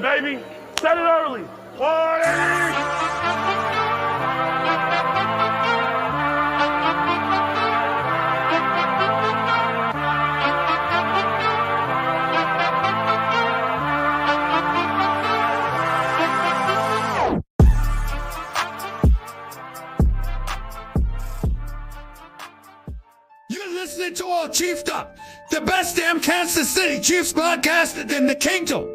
early, baby. Set it early. 40. You're listening to All Chiefed Up, the best damn Kansas City Chiefs podcast in the kingdom.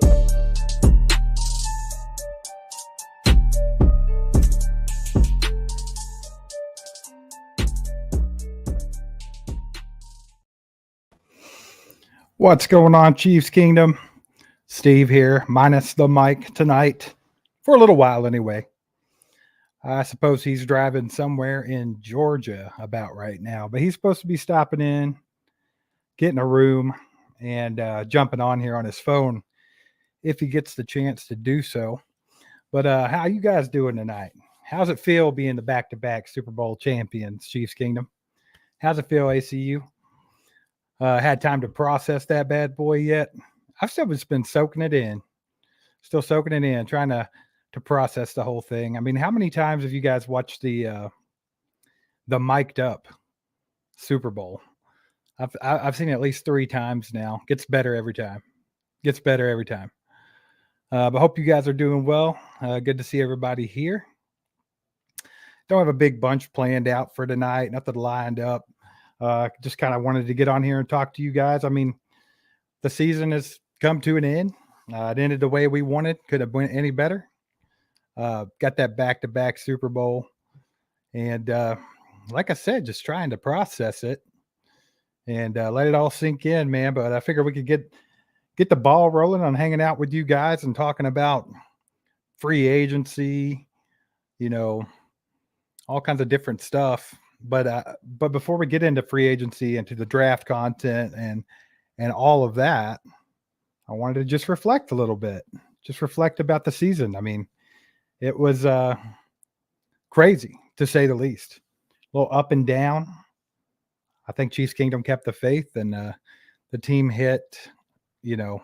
What's going on, Chiefs Kingdom? Steve here, minus the mic tonight, for a little while anyway. I suppose he's driving somewhere in Georgia about right now, but he's supposed to be stopping in, getting a room, and jumping on here on his phone if he gets the chance to do so. But how you guys doing tonight? How's it feel being the back-to-back Super Bowl champions, Chiefs Kingdom? How's it feel, ACU? Had time to process that bad boy yet? I've still just been soaking it in. Still soaking it in, trying to process the whole thing. I mean, how many times have you guys watched the mic'd up Super Bowl? I've seen it at least 3 times now. Gets better every time. But hope you guys are doing well. Good to see everybody here. Don't have a big bunch planned out for tonight. Nothing lined up. Just kind of wanted to get on here and talk to you guys. I mean, the season has come to an end. It ended the way we wanted. Could have went any better. Got that back-to-back Super Bowl. And like I said, just trying to process it and let it all sink in, man. But I figured we could get the ball rolling on hanging out with you guys and talking about free agency, you know, all kinds of different stuff. But before we get into free agency, into the draft content and all of that, I wanted to just reflect a little bit, just reflect about the season. I mean, it was crazy, to say the least. A little up and down. I think Chiefs Kingdom kept the faith, and the team hit, you know,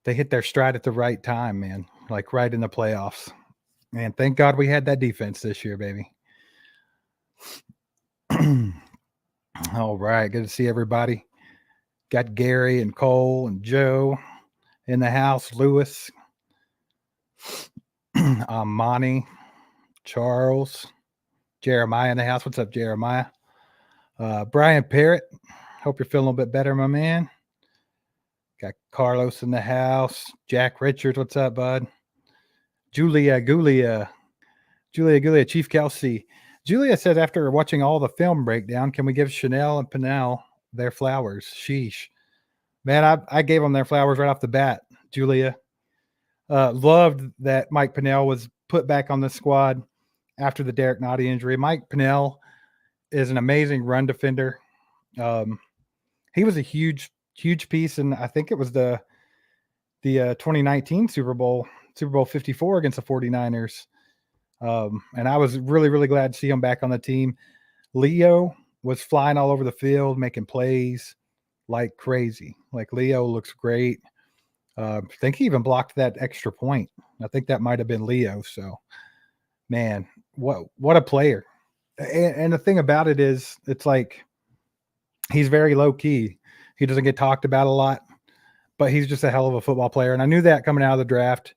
they hit their stride at the right time, man, like right in the playoffs. And thank God we had that defense this year, baby. All right, good to see everybody. Got Gary and Cole and Joe in the house, Lewis, Monty, Charles, Jeremiah in the house. What's up, Jeremiah? Brian Parrott, hope you're feeling a little bit better, my man. Got Carlos in the house. Jack Richards, what's up, bud? Julia Gulia, Chief Kelsey. Julia said after watching all the film breakdown, can we give Chanel and Pinnell their flowers? Sheesh. Man, I gave them their flowers right off the bat, Julia. Loved that Mike Pinnell was put back on the squad after the Derek Nottie injury. Mike Pinnell is an amazing run defender. He was a huge piece, and I think it was the 2019 Super Bowl 54 against the 49ers. And I was really, really glad to see him back on the team. Leo was flying all over the field, making plays like crazy. Like, Leo looks great. I think he even blocked that extra point. I think that might have been Leo. So, man, what a player. And the thing about it is, it's like he's very low key. He doesn't get talked about a lot, but he's just a hell of a football player. And I knew that coming out of the draft.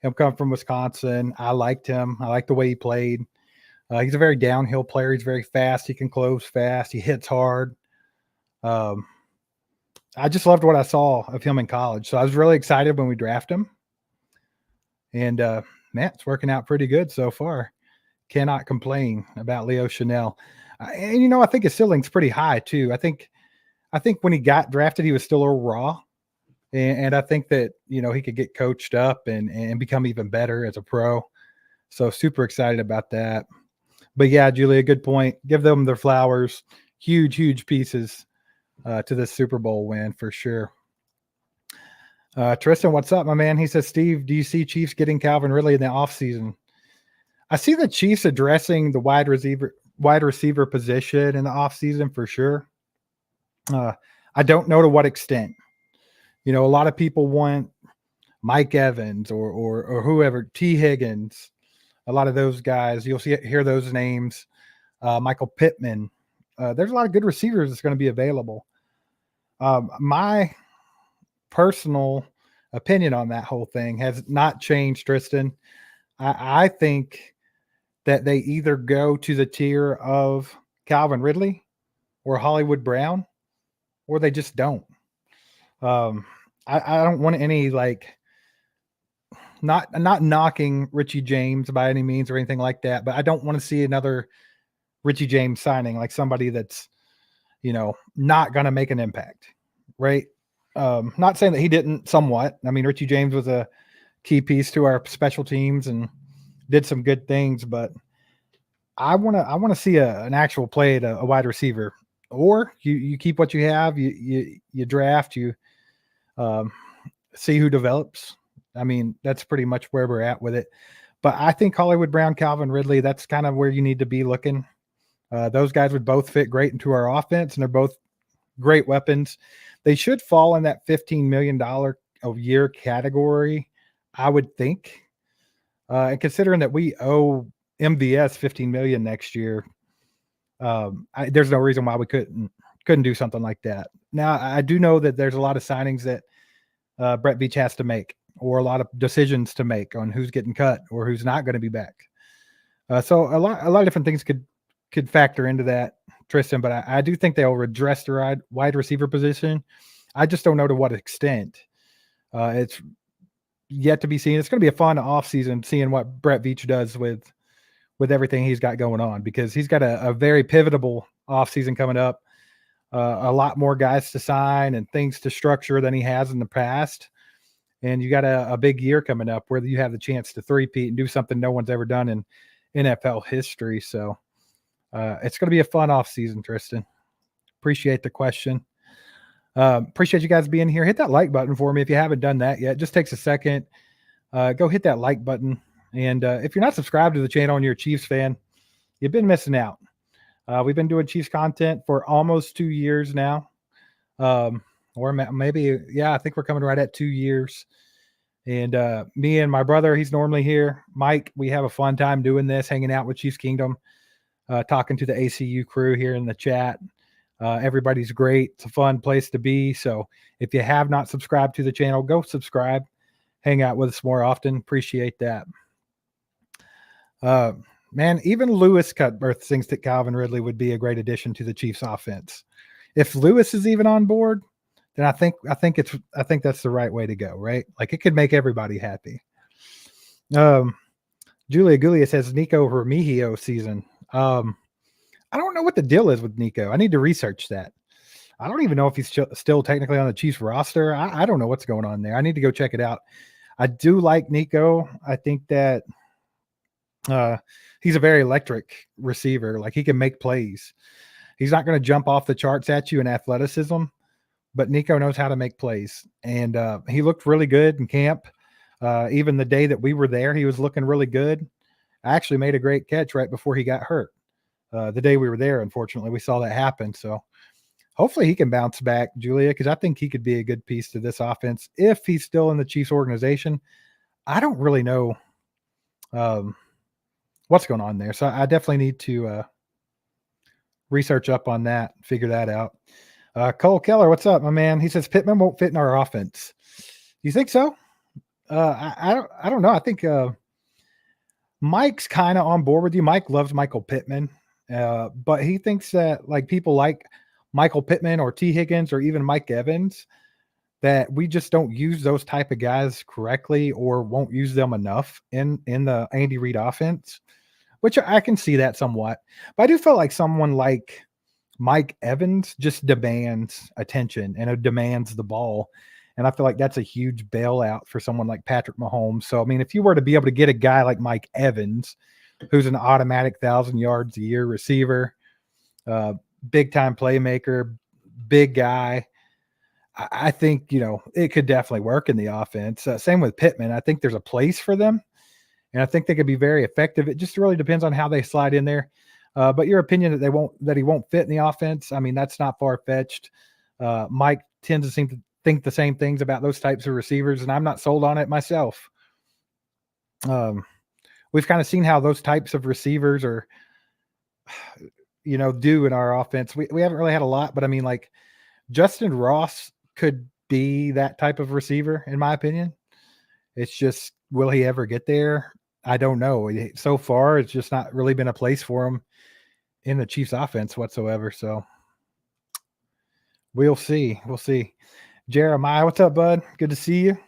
Him coming from Wisconsin, I liked him. I liked the way he played. He's a very downhill player. He's very fast. He can close fast. He hits hard. I just loved what I saw of him in college. So I was really excited when we drafted him. And, man, it's working out pretty good so far. Cannot complain about Leo Chanel. And, you know, I think his ceiling's pretty high, too. I think when he got drafted, he was still a little raw. And I think that, you know, he could get coached up and become even better as a pro. So super excited about that. But yeah, Julia, good point. Give them their flowers. Huge pieces to this Super Bowl win for sure. Tristan, what's up, my man? He says, Steve, do you see Chiefs getting Calvin Ridley in the offseason? I see the Chiefs addressing the wide receiver position in the offseason for sure. I don't know to what extent. You know, a lot of people want Mike Evans or whoever, T. Higgins, a lot of those guys, you'll hear those names. Michael Pittman. There's a lot of good receivers that's going to be available. My personal opinion on that whole thing has not changed, Tristan. I think that they either go to the tier of Calvin Ridley or Hollywood Brown, or they just don't. I don't want any not knocking Richie James by any means or anything like that, but I don't want to see another Richie James signing, like somebody that's, not going to make an impact, right? Not saying that he didn't somewhat. I mean, Richie James was a key piece to our special teams and did some good things, but I want to see an actual play at a wide receiver, or you keep what you have, you draft, you see who develops. I mean, that's pretty much where we're at with it. But I think Hollywood Brown, Calvin Ridley, that's kind of where you need to be looking. Those guys would both fit great into our offense, and they're both great weapons. They should fall in that $15 million a year category, I would think. And considering that we owe MVS $15 million next year, there's no reason why we couldn't do something like that. Now, I do know that there's a lot of signings that Brett Veach has to make, or a lot of decisions to make on who's getting cut or who's not going to be back. So a lot of different things could factor into that, Tristan. But I do think they'll address the wide receiver position. I just don't know to what extent. It's yet to be seen. It's going to be a fun offseason seeing what Brett Veach does with everything he's got going on, because he's got a very pivotal offseason coming up. A lot more guys to sign and things to structure than he has in the past. And you got a big year coming up where you have the chance to three-peat and do something no one's ever done in NFL history. So it's going to be a fun offseason, Tristan. Appreciate the question. Appreciate you guys being here. Hit that like button for me if you haven't done that yet. It just takes a second. Go hit that like button. And if you're not subscribed to the channel and you're a Chiefs fan, you've been missing out. We've been doing Chiefs content for almost 2 years now. Or maybe, I think we're coming right at 2 years. And me and my brother, he's normally here, Mike, we have a fun time doing this, hanging out with Chiefs Kingdom, talking to the ACU crew here in the chat. Everybody's great. It's a fun place to be. So if you have not subscribed to the channel, go subscribe. Hang out with us more often. Appreciate that. Man, even Lewis Cutbirth thinks that Calvin Ridley would be a great addition to the Chiefs offense. If Lewis is even on board, then I think that's the right way to go, right? Like, it could make everybody happy. Julia Gulia says Nico Remigio season. I don't know what the deal is with Nico. I need to research that. I don't even know if he's still technically on the Chiefs roster. I don't know what's going on there. I need to go check it out. I do like Nico. I think that he's a very electric receiver. Like, he can make plays. He's not going to jump off the charts at you in athleticism, but Nico knows how to make plays. And he looked really good in camp. Even the day that we were there, he was looking really good. I actually made a great catch right before he got hurt. The day we were there, unfortunately, we saw that happen. So hopefully he can bounce back, Julia, because I think he could be a good piece to this offense if he's still in the Chiefs organization. I don't really know what's going on there. So I definitely need to research up on that, figure that out. Cole Keller, what's up, my man? He says Pittman won't fit in our offense. You think so? I don't know. I think Mike's kind of on board with you. Mike loves Michael Pittman, but he thinks that, like, people like Michael Pittman or T. Higgins or even Mike Evans, that we just don't use those type of guys correctly or won't use them enough in the Andy Reid offense, which I can see that somewhat. But I do feel like someone like Mike Evans just demands attention and it demands the ball. And I feel like that's a huge bailout for someone like Patrick Mahomes. So, I mean, if you were to be able to get a guy like Mike Evans, who's an automatic 1,000 yards a year receiver, big time playmaker, big guy, I think, it could definitely work in the offense. Same with Pittman. I think there's a place for them, and I think they could be very effective. It just really depends on how they slide in there. But your opinion that he won't fit in the offense, I mean, that's not far fetched. Mike tends to seem to think the same things about those types of receivers, and I'm not sold on it myself. We've kind of seen how those types of receivers are, do in our offense. We haven't really had a lot, but I mean, like Justin Ross could be that type of receiver, in my opinion. It's just, will he ever get there? I don't know. So far, it's just not really been a place for him in the Chiefs offense whatsoever. So we'll see. We'll see. Jeremiah, what's up, bud? Good to see you.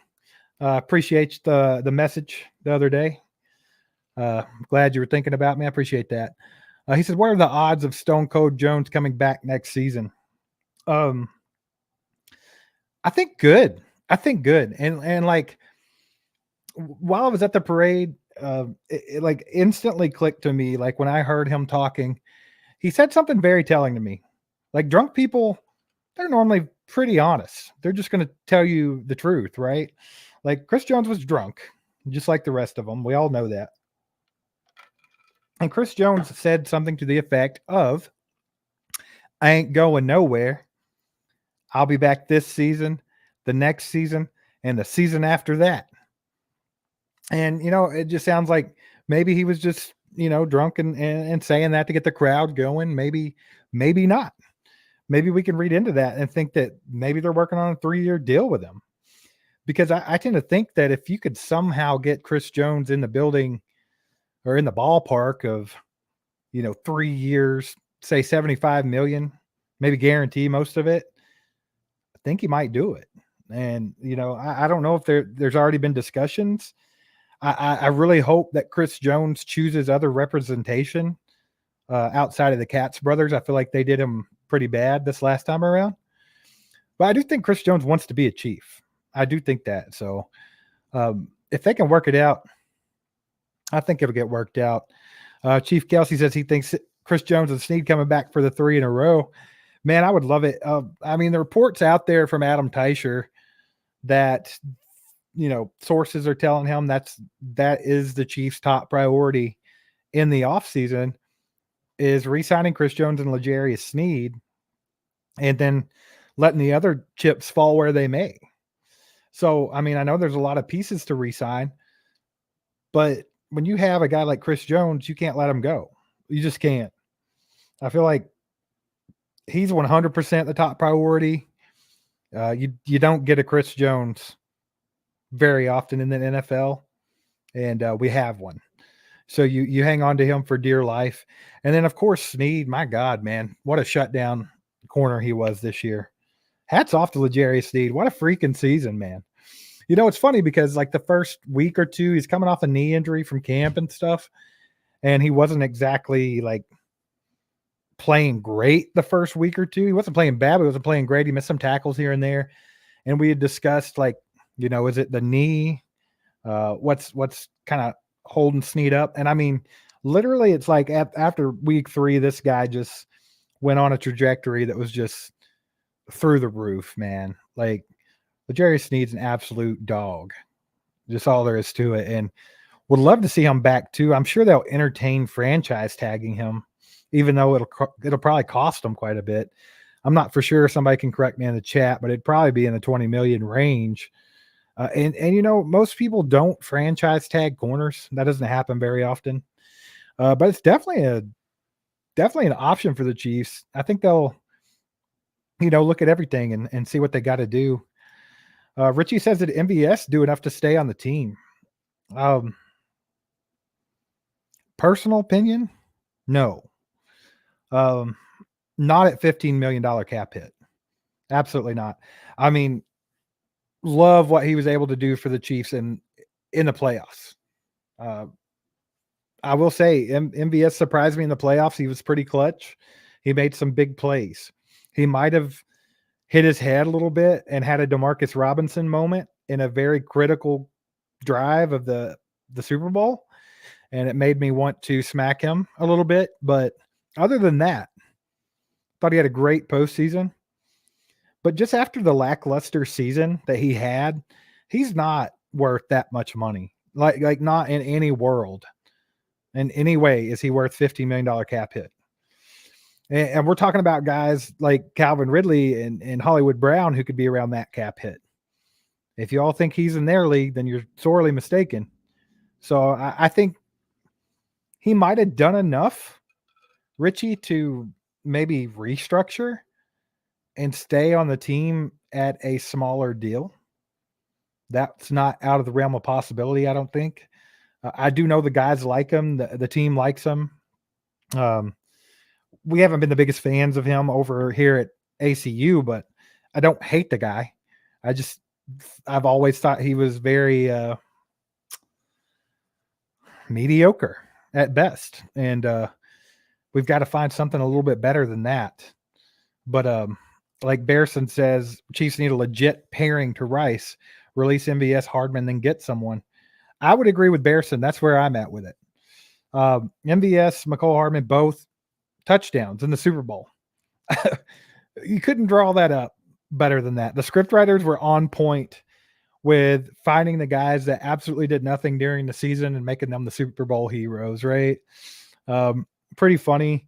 Appreciate the message the other day. Glad you were thinking about me. I appreciate that. He said, what are the odds of Stone Cold Jones coming back next season? I think good. And like, while I was at the parade, it like instantly clicked to me. Like when I heard him talking, he said something very telling to me. Like drunk people, they're normally pretty honest. They're just going to tell you the truth, right? Like Chris Jones was drunk, just like the rest of them. We all know that. And Chris Jones said something to the effect of, I ain't going nowhere. I'll be back this season, the next season, and the season after that. And, it just sounds like maybe he was just, drunk and saying that to get the crowd going. Maybe not. Maybe we can read into that and think that maybe they're working on a 3-year deal with him. Because I tend to think that if you could somehow get Chris Jones in the building or in the ballpark of, 3 years, say 75 million, maybe guarantee most of it, I think he might do it. And, I don't know if there's already been discussions. I really hope that Chris Jones chooses other representation outside of the Katz brothers. I feel like they did him pretty bad this last time around. But I do think Chris Jones wants to be a Chief. I do think that. So if they can work it out, I think it'll get worked out. Chief Kelsey says he thinks Chris Jones and Snead coming back for the 3 in a row. Man, I would love it. I mean, the reports out there from Adam Teicher that, sources are telling him that is the Chiefs' top priority in the offseason is re-signing Chris Jones and L'Jarius Sneed and then letting the other chips fall where they may. So, I mean, I know there's a lot of pieces to re-sign, but when you have a guy like Chris Jones, you can't let him go. You just can't. I feel like he's 100% the top priority. You don't get a Chris Jones very often in the NFL, and we have one. So you hang on to him for dear life. And then, of course, Snead, my God, man, what a shutdown corner he was this year. Hats off to L'Jarius Sneed. What a freaking season, man. It's funny because like the first week or two, he's coming off a knee injury from camp and stuff. And he wasn't exactly like playing great the first week or two. He wasn't playing bad, but he wasn't playing great. He missed some tackles here and there. And we had discussed like, is it the knee? What's kind of holding Snead up? And I mean, literally it's like after week 3, this guy just went on a trajectory that was just through the roof, man. Like L'Jarius Sneed's an absolute dog. Just all there is to it. And would love to see him back too. I'm sure they'll entertain franchise tagging him, even though it'll probably cost them quite a bit. I'm not for sure. Somebody can correct me in the chat, but it'd probably be in the 20 million range. And most people don't franchise tag corners. That doesn't happen very often. But it's definitely an option for the Chiefs. I think they'll, look at everything and see what they got to do. Richie says that MVS do enough to stay on the team. Personal opinion, no. Not at $15 million cap hit. Absolutely not. I mean, love what he was able to do for the Chiefs in the playoffs. I will say MVS surprised me in the playoffs. He was pretty clutch. He made some big plays. He might have hit his head a little bit and had a DeMarcus Robinson moment in a very critical drive of the Super Bowl. And it made me want to smack him a little bit. But other than that, thought he had a great postseason. But just after the lackluster season that he had, he's not worth that much money. Like not in any world. In any way is he worth $15 million cap hit. And we're talking about guys like Calvin Ridley and Hollywood Brown who could be around that cap hit. If you all think he's in their league, then you're sorely mistaken. So I think he might have done enough, Richie, to maybe restructure and stay on the team at a smaller deal. That's not out of the realm of possibility, I don't think. I do know the guys like him. The team likes him. We haven't been the biggest fans of him over here at ACU, but I don't hate the guy. I've always thought he was very mediocre at best. And we've got to find something a little bit better than that. But like Bearson says, Chiefs need a legit pairing to Rice, release MVS Hardman, then get someone. I would agree with Bearson. That's where I'm at with it. MVS, McCole Hardman, both touchdowns in the Super Bowl. You couldn't draw that up better than that. The script writers were on point with finding the guys that absolutely did nothing during the season and making them the Super Bowl heroes, right? Pretty funny.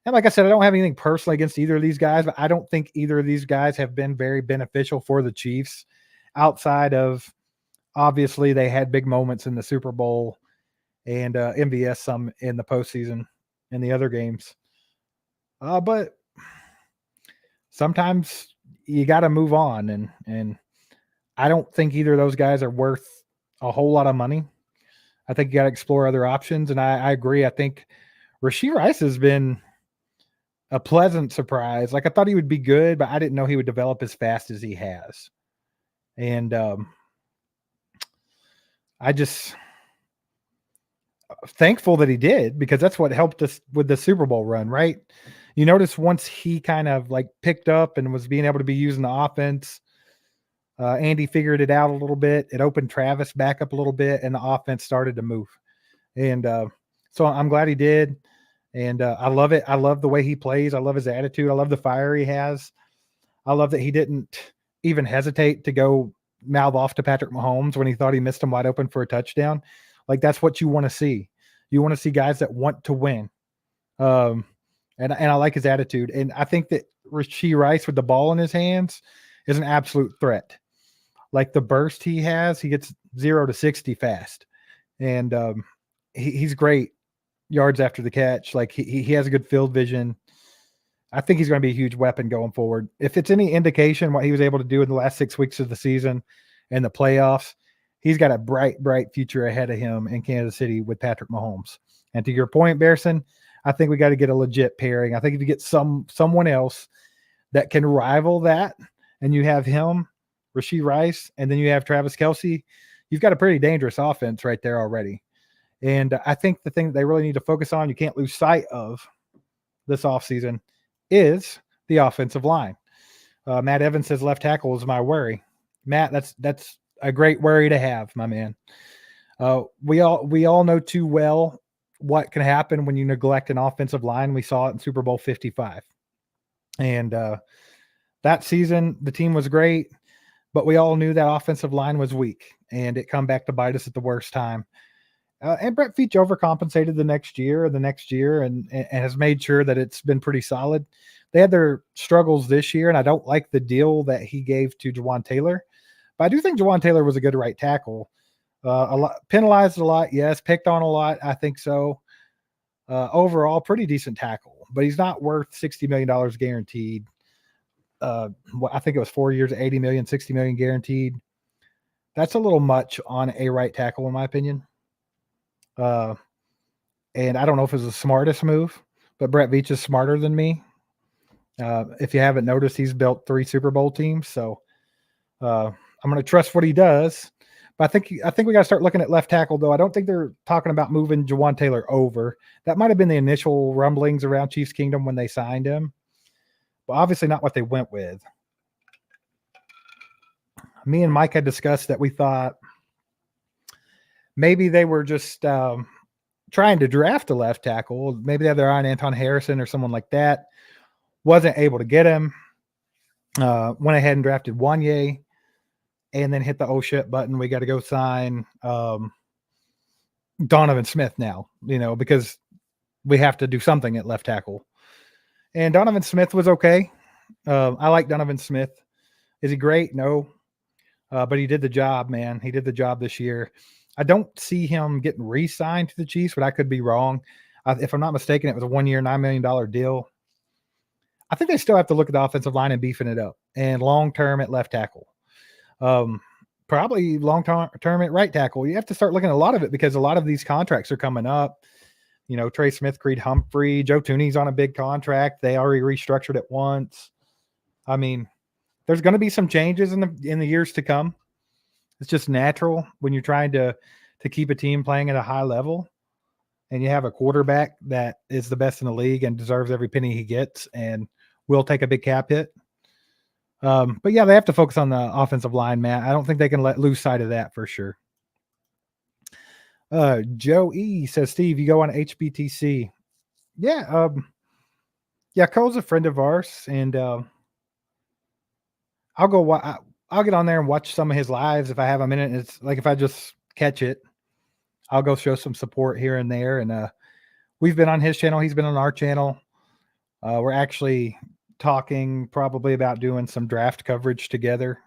And like I said, I don't have anything personally against either of these guys, but I don't think either of these guys have been very beneficial for the Chiefs outside of, obviously, they had big moments in the Super Bowl and MVS some in the postseason in the other games. But sometimes you got to move on, and I don't think either of those guys are worth a whole lot of money. I think you got to explore other options, and I agree. I think Rashee Rice has been a pleasant surprise. Like, I thought he would be good, but I didn't know he would develop as fast as he has. And I just thankful that he did, because that's what helped us with the Super Bowl run, right? You notice once he kind of like picked up and was being able to be used in the offense, Andy figured it out a little bit. It opened Travis back up a little bit, and the offense started to move. And so I'm glad he did. And I love it. I love the way he plays. I love his attitude. I love the fire he has. I love that he didn't even hesitate to go mouth off to Patrick Mahomes when he thought he missed him wide open for a touchdown. Like, that's what you want to see. You want to see guys that want to win. And I like his attitude. And I think that Rashee Rice with the ball in his hands is an absolute threat. Like, the burst he has, he gets 0 to 60 fast. And he's great yards after the catch. Like, he has a good field vision. I think he's going to be a huge weapon going forward. If it's any indication what he was able to do in the last 6 weeks of the season and the playoffs, he's got a bright, bright future ahead of him in Kansas City with Patrick Mahomes. And to your point, Bearson, I think we got to get a legit pairing. I think if you get someone else that can rival that, and you have him, Rashee Rice, and then you have Travis Kelce, you've got a pretty dangerous offense right there already. And I think the thing that they really need to focus on, you can't lose sight of this offseason, is the offensive line. Matt Evans says left tackle is my worry. Matt, that's a great worry to have, my man. We all know too well what can happen when you neglect an offensive line. We saw it in Super Bowl 55. And that season, the team was great, but we all knew that offensive line was weak, and it come back to bite us at the worst time. And Brett Veach overcompensated the next year and has made sure that it's been pretty solid. They had their struggles this year, and I don't like the deal that he gave to Jawan Taylor. But I do think Jawan Taylor was a good right tackle. Penalized a lot, yes. Picked on a lot, I think so. Overall, pretty decent tackle. But he's not worth $60 million guaranteed. I think it was 4 years, $80 million, $60 million guaranteed. That's a little much on a right tackle, in my opinion. And I don't know if it was the smartest move, but Brett Veach is smarter than me. If you haven't noticed, he's built 3 Super Bowl teams. So I'm going to trust what he does. But I think we got to start looking at left tackle, though. I don't think they're talking about moving Jawan Taylor over. That might have been the initial rumblings around Chiefs Kingdom when they signed him, but obviously not what they went with. Me and Mike had discussed that we thought maybe they were just trying to draft a left tackle. Maybe they had their eye on Anton Harrison or someone like that. Wasn't able to get him. Went ahead and drafted Wanye, and then hit the oh shit button. We got to go sign Donovan Smith now, because we have to do something at left tackle. And Donovan Smith was okay. I like Donovan Smith. Is he great? No. But he did the job, man. He did the job this year. I don't see him getting re-signed to the Chiefs, but I could be wrong. If I'm not mistaken, it was a 1 year, $9 million deal. I think they still have to look at the offensive line and beefing it up, and long-term at left tackle. Probably long-term at right tackle. You have to start looking at a lot of it because a lot of these contracts are coming up. You know, Trey Smith, Creed Humphrey, Joe Tooney's on a big contract. They already restructured it once. I mean, there's going to be some changes in the years to come. It's just natural when you're trying to keep a team playing at a high level, and you have a quarterback that is the best in the league and deserves every penny he gets and will take a big cap hit. But yeah, they have to focus on the offensive line, man. I don't think they can lose sight of that for sure. Joe E says, Steve, you go on HBTC. Yeah. Yeah. Cole's a friend of ours, and I'll get on there and watch some of his lives if I have a minute. It's like, if I just catch it, I'll go show some support here and there. And we've been on his channel. He's been on our channel. We're actually talking probably about doing some draft coverage together,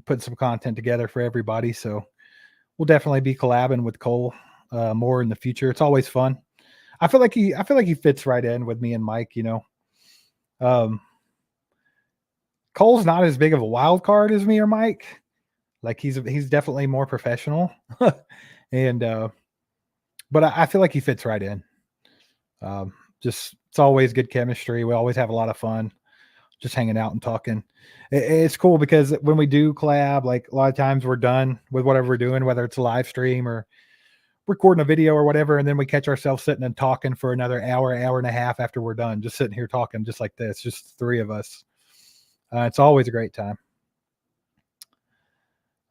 putting some content together for everybody. So we'll definitely be collabing with Cole more in the future. It's always fun. I feel like he fits right in with me and Mike, you know. Cole's not as big of a wild card as me or Mike. Like he's definitely more professional. And but I feel like he fits right in. Just it's always good chemistry. We always have a lot of fun just hanging out and talking. It's cool because when we do collab, like a lot of times we're done with whatever we're doing, whether it's a live stream or recording a video or whatever, and then we catch ourselves sitting and talking for another hour and a half after we're done, just sitting here talking just like this, just the three of us. It's always a great time.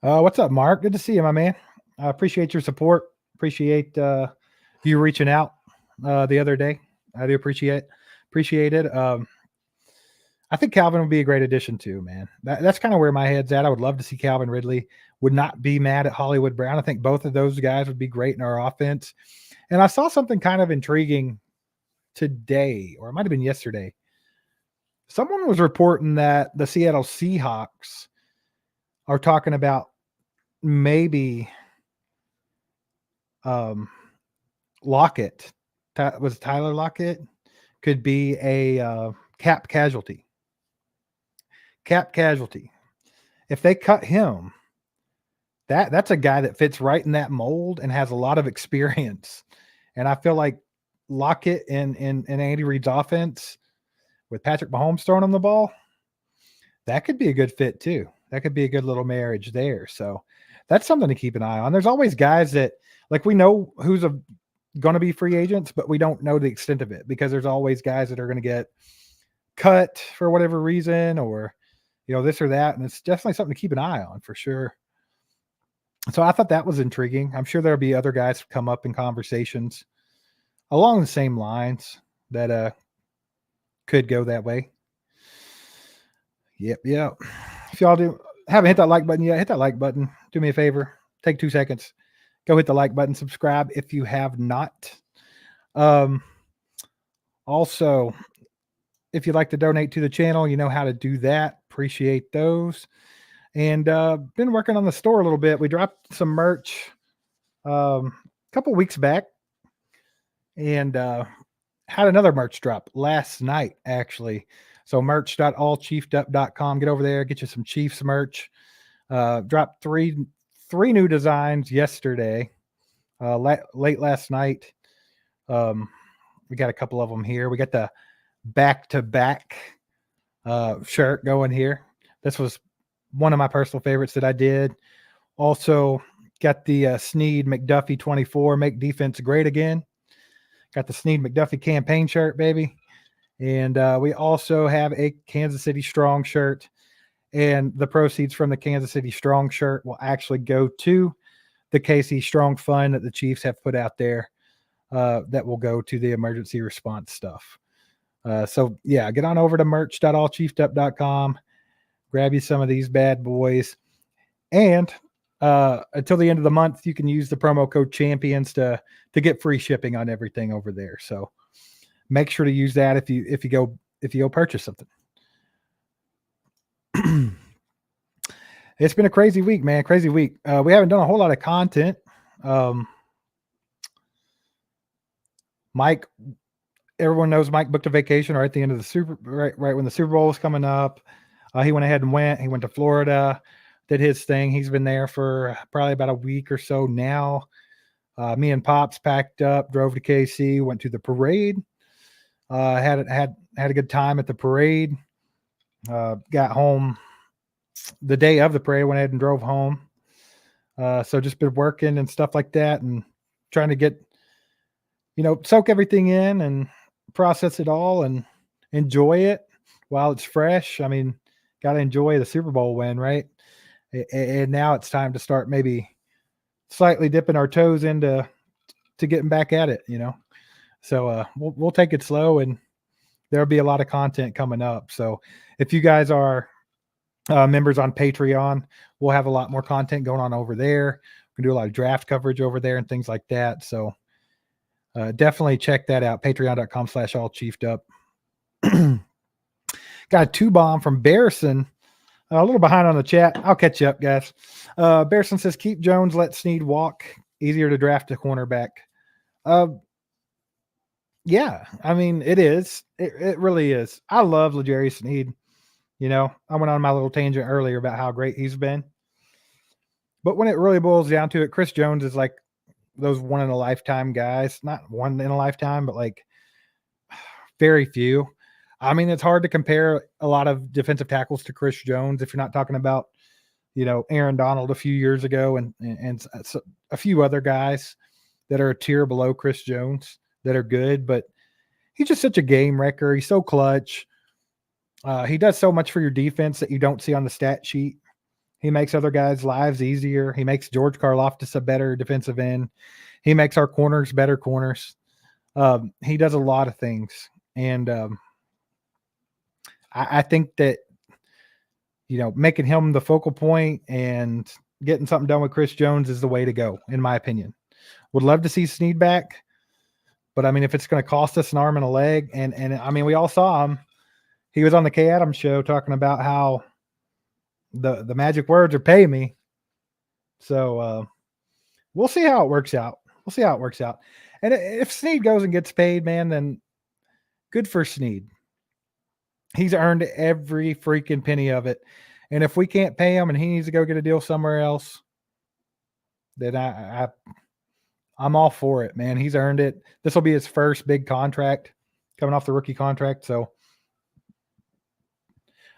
What's up, Mark? Good to see you, my man. I appreciate your support. Appreciate you reaching out the other day. I do appreciate it. I think Calvin would be a great addition too, man. That's kind of where my head's at. I would love to see Calvin Ridley. Would not be mad at Hollywood Brown. I think both of those guys would be great in our offense. And I saw something kind of intriguing today, or it might have been yesterday. Someone was reporting that the Seattle Seahawks are talking about maybe Lockett, was Tyler Lockett, could be a cap casualty. If they cut him, that's a guy that fits right in that mold and has a lot of experience. And I feel like Lockett in Andy Reid's offense with Patrick Mahomes throwing him the ball, that could be a good fit too. That could be a good little marriage there. So that's something to keep an eye on. There's always guys that, like, we know who's going to be free agents, but we don't know the extent of it because there's always guys that are going to get cut for whatever reason, or, you know, this or that. And it's definitely something to keep an eye on for sure. So I thought that was intriguing. I'm sure there'll be other guys who come up in conversations along the same lines that could go that way. Yep. If y'all haven't hit that like button yet, hit that like button. Do me a favor. Take 2 seconds. Go hit the like button. Subscribe if you have not. Also, if you'd like to donate to the channel, you know how to do that. Appreciate those. And been working on the store a little bit. We dropped some merch a couple weeks back, and had another merch drop last night, actually. So merch.allchiefedup.com. Get over there, get you some Chiefs merch. Dropped three new designs yesterday, late last night. We got a couple of them here. We got the back-to-back shirt going here. This was one of my personal favorites that I did. Also got the Snead McDuffie 24, Make Defense Great Again. Got the Snead McDuffie campaign shirt, baby. And we also have a Kansas City Strong shirt. And the proceeds from the Kansas City Strong shirt will actually go to the KC Strong Fund that the Chiefs have put out there. That will go to the emergency response stuff. So, yeah, get on over to merch.allchiefedup.com. Grab you some of these bad boys. And until the end of the month, you can use the promo code CHAMPIONS to get free shipping on everything over there. So make sure to use that if you go purchase something. It's been a crazy week, man. Crazy week. We haven't done a whole lot of content. Mike, everyone knows Mike booked a vacation right at the end of the right when the Super Bowl was coming up. He went ahead and went. He went to Florida, did his thing. He's been there for probably about a week or so now. Me and Pops packed up, drove to KC, went to the parade. Had a good time at the parade. Got home the day of the parade, went ahead and drove home. So just been working and stuff like that, and trying to get, soak everything in and process it all and enjoy it while it's fresh. I mean, got to enjoy the Super Bowl win, right? And now it's time to start maybe slightly dipping our toes into getting back at it, So we'll take it slow, and there'll be a lot of content coming up. So if you guys are members on Patreon, we'll have a lot more content going on over there. We can do a lot of draft coverage over there and things like that. So definitely check that out. Patreon.com/allchiefedup. Got a 2-bomb from Bearson. A little behind on the chat. I'll catch you up, guys. Bearson says, keep Jones, let Snead walk. Easier to draft a cornerback. Yeah, I mean, it is. It really is. I love L'Jarius Snead. I went on my little tangent earlier about how great he's been. But when it really boils down to it, Chris Jones is like those one-in-a-lifetime guys. Not one in a lifetime, but like very few. I mean, it's hard to compare a lot of defensive tackles to Chris Jones if you're not talking about, Aaron Donald a few years ago and a few other guys that are a tier below Chris Jones that are good. But he's just such a game wrecker. He's so clutch. He does so much for your defense that you don't see on the stat sheet. He makes other guys' lives easier. He makes George Karlaftis a better defensive end. He makes our corners better corners. He does a lot of things. And I think that, making him the focal point and getting something done with Chris Jones is the way to go, in my opinion. Would love to see Snead back. But, I mean, if it's going to cost us an arm and a leg, and I mean, we all saw him. He was on the Kay Adams show talking about how the magic words are pay me. So we'll see how it works out. And if Snead goes and gets paid, man, then good for Snead. He's earned every freaking penny of it. And if we can't pay him and he needs to go get a deal somewhere else, then I'm all for it, man. He's earned it. This will be his first big contract coming off the rookie contract. So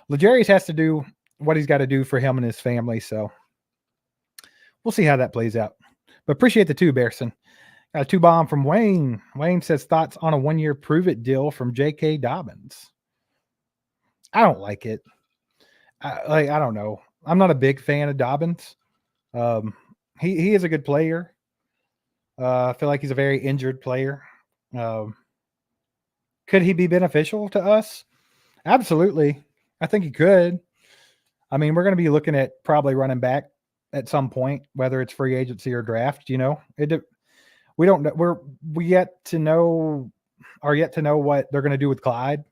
L'Jarius has to do what he's got to do for him and his family. So we'll see how that plays out. But appreciate the 2, Bearson. Got a 2-bomb from Wayne. Wayne says, thoughts on a 1-year prove-it deal from J.K. Dobbins. I don't like it. I don't know. I'm not a big fan of Dobbins. He is a good player. I feel like he's a very injured player. Could he be beneficial to us? Absolutely. I think he could. I mean, we're going to be looking at probably running back at some point, whether it's free agency or draft. We don't know. We yet to know what they're going to do with Clyde.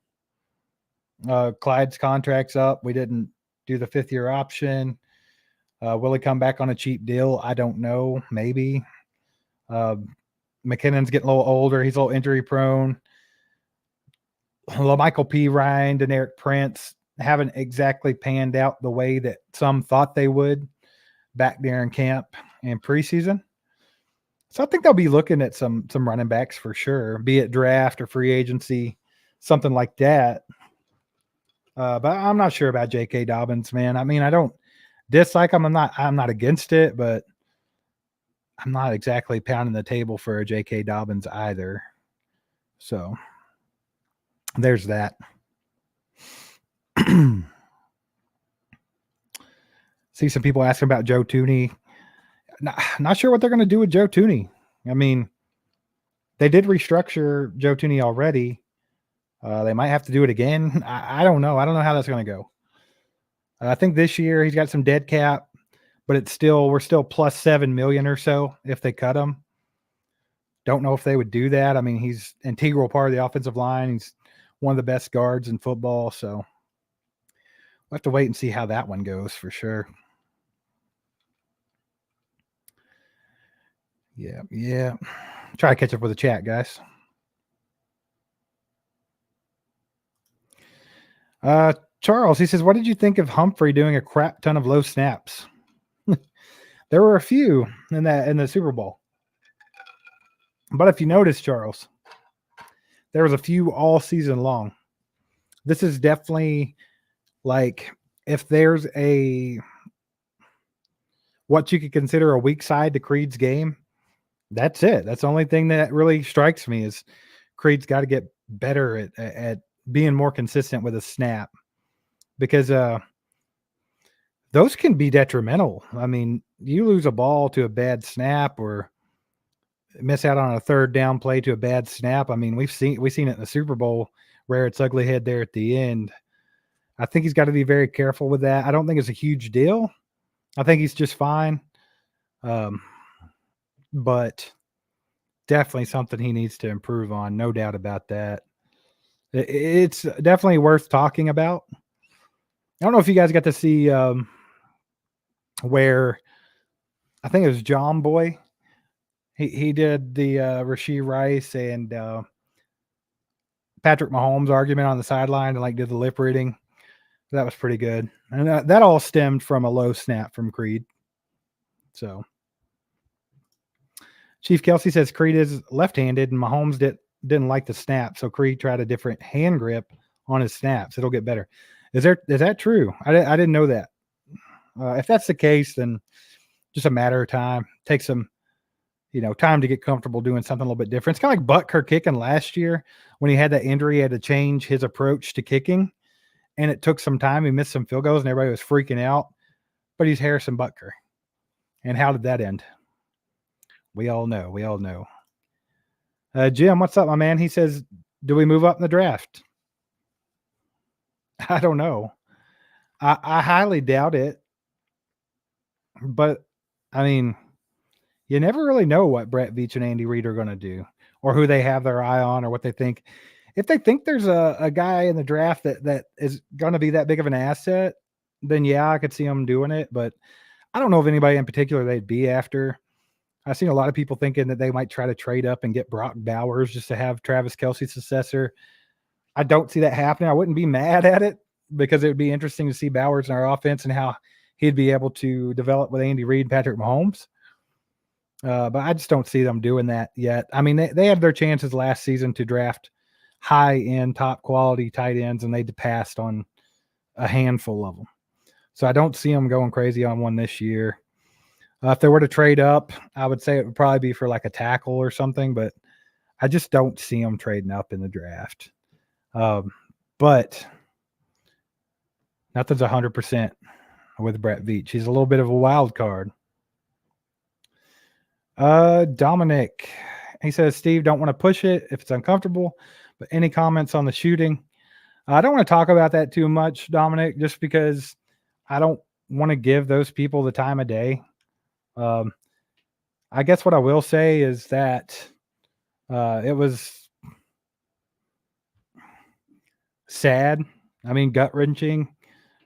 Clyde's contract's up. We didn't do the 5th-year option. Will he come back on a cheap deal? I don't know. Maybe. McKinnon's getting a little older. He's a little injury prone. Michael P. Ryan and Eric Prince haven't exactly panned out the way that some thought they would back there in camp and preseason. So I think they'll be looking at some running backs for sure, be it draft or free agency, something like that. But I'm not sure about J.K. Dobbins, man. I mean, I don't dislike him. I'm not against it, but I'm not exactly pounding the table for a J.K. Dobbins either. So there's that. See some people asking about Joe Tooney. Not sure what they're going to do with Joe Tooney. I mean, they did restructure Joe Tooney already. They might have to do it again. I don't know. I don't know how that's going to go. I think this year he's got some dead cap, but we're still plus $7 million or so if they cut him. don't know if they would do that. I mean, he's integral part of the offensive line. He's one of the best guards in football. So we'll have to wait and see how that one goes for sure. Yeah. Try to catch up with the chat, guys. Charles, he says, what did you think of Humphrey doing a crap ton of low snaps? There were a few in the Super Bowl. But if you notice, Charles, there was a few all season long. This is definitely like if there's what you could consider a weak side to Creed's game, that's it. That's the only thing that really strikes me is Creed's got to get better at being more consistent with a snap, because those can be detrimental. I mean, you lose a ball to a bad snap or miss out on a third down play to a bad snap. I mean, we've seen it in the Super Bowl where it's ugly head there at the end. I think he's got to be very careful with that. I don't think it's a huge deal. I think he's just fine. But definitely something he needs to improve on. No doubt about that. It's definitely worth talking about. I don't know if you guys got to see where I think it was John Boy. He did the Rashee Rice and Patrick Mahomes argument on the sideline and did the lip reading. That was pretty good. And that all stemmed from a low snap from Creed. So Chief Kelsey says Creed is left-handed and Mahomes didn't like the snap. So Creed tried a different hand grip on his snaps. It'll get better. Is that true? I didn't know that. If that's the case, then just a matter of time. Take some, time to get comfortable doing something a little bit different. It's kind of like Butker kicking last year when he had that injury. He had to change his approach to kicking, and it took some time. He missed some field goals, and everybody was freaking out. But he's Harrison Butker. And how did that end? We all know. Jim, what's up, my man? He says, do we move up in the draft? I don't know. I highly doubt it. But, I mean, you never really know what Brett Veach and Andy Reid are going to do or who they have their eye on or what they think. If they think there's a guy in the draft that is going to be that big of an asset, then, yeah, I could see them doing it. But I don't know of anybody in particular they'd be after. I've seen a lot of people thinking that they might try to trade up and get Brock Bowers just to have Travis Kelce's successor. I don't see that happening. I wouldn't be mad at it because it would be interesting to see Bowers in our offense and how he'd be able to develop with Andy Reid and Patrick Mahomes. But I just don't see them doing that yet. I mean, they had their chances last season to draft high-end, top-quality tight ends, and they passed on a handful of them. So I don't see them going crazy on one this year. If they were to trade up, I would say it would probably be for a tackle or something, but I just don't see them trading up in the draft. But nothing's 100% with Brett Veach. He's a little bit of a wild card. Dominic, he says, Steve, don't want to push it if it's uncomfortable, but any comments on the shooting? I don't want to talk about that too much, Dominic, just because I don't want to give those people the time of day. I guess what I will say is that it was sad. I mean, gut-wrenching.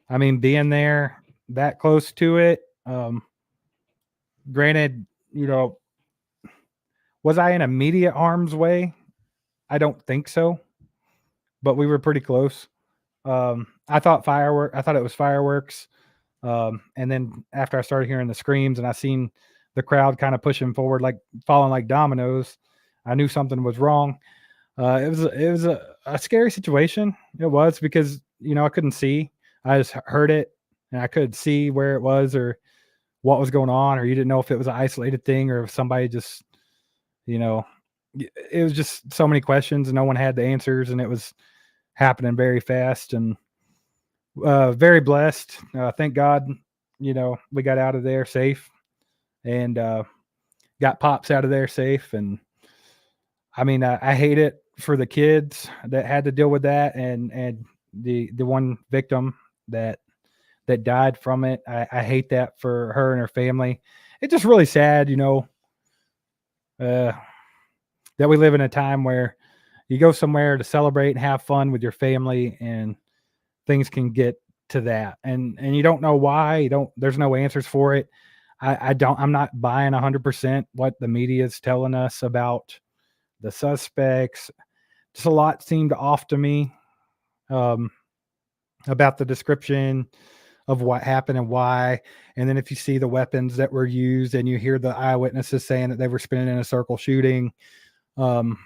I mean, being there that close to it. Granted, was I in immediate harm's way? I don't think so, but we were pretty close. I thought it was fireworks. And then after I started hearing the screams and I seen the crowd kind of pushing forward, falling like dominoes, I knew something was wrong. It was a scary situation. It was because, I couldn't see. I just heard it and I could see where it was or what was going on, or you didn't know if it was an isolated thing or if somebody just, it was just so many questions and no one had the answers, and it was happening very fast, and very blessed. Thank God, we got out of there safe and got Pops out of there safe. And I mean, I hate it for the kids that had to deal with that, and the one victim that died from it. I hate that for her and her family. It's just really sad, that we live in a time where you go somewhere to celebrate and have fun with your family, and things can get to that, and you don't know why. You don't. There's no answers for it. I'm not buying 100% what the media is telling us about the suspects. Just a lot seemed off to me, um, about the description of what happened and why. And then if you see the weapons that were used and you hear the eyewitnesses saying that they were spinning in a circle shooting, um,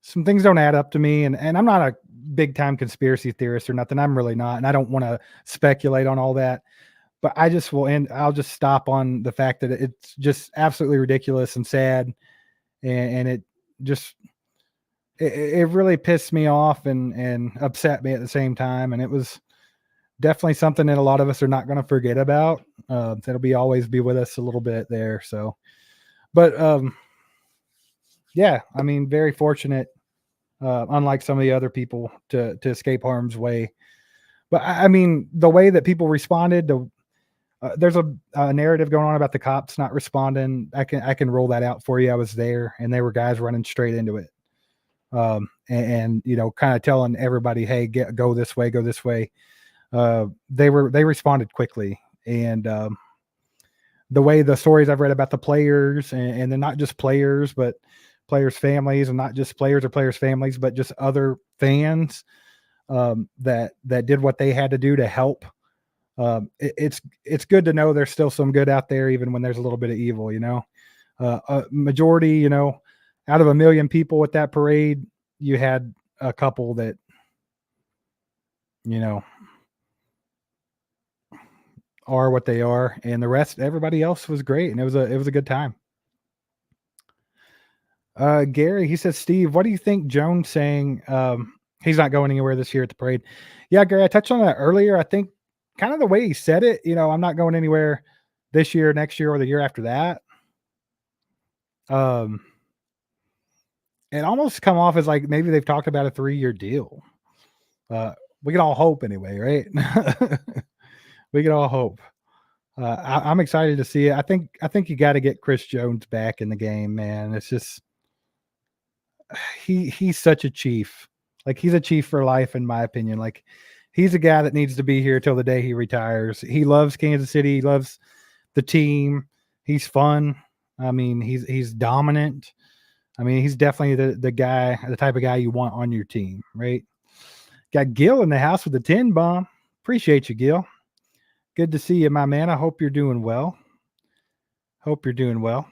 some things don't add up to me. And I'm not a big time conspiracy theorist or nothing. I'm really not. And I don't want to speculate on all that. But I just will end. I'll just stop on the fact that it's just absolutely ridiculous and sad. And it just, it really pissed me off and upset me at the same time. And it was definitely something that a lot of us are not going to forget about. That'll always be with us a little bit there. So, but yeah, I mean, very fortunate, unlike some of the other people, to escape harm's way. But I mean, the way that people responded, there's a narrative going on about the cops not responding. I can roll that out for you. I was there, and they were guys running straight into it, and you know, kind of telling everybody, "Hey, go this way, go this way." They responded quickly, and the way the stories I've read about the players, and they're not just players, but players' families, and not just players or players' families, but just other fans, that did what they had to do to help. It's good to know there's still some good out there, even when there's a little bit of evil. You know, a majority, you know, out of 1 million people at that parade, you had a couple that, you know, are what they are, and the rest, everybody else was great, and it was a good time. Gary, he says, Steve, what do you think Jones saying he's not going anywhere this year at the parade? Yeah, Gary, I touched on that earlier. I think kind of the way he said it, you know, I'm not going anywhere this year, next year, or the year after that. It almost come off as like maybe they've talked about a 3-year deal. We can all hope anyway, right? We can all hope. I'm excited to see it. I think you got to get Chris Jones back in the game, man. It's just he's such a chief. Like, he's a chief for life, in my opinion. Like, he's a guy that needs to be here till the day he retires. He loves Kansas City. He loves the team. He's fun. I mean, he's dominant. I mean, he's definitely the guy, the type of guy you want on your team, right? Got Gil in the house with the 10 bomb. Appreciate you, Gil. Good to see you, my man. I hope you're doing well. Hope you're doing well.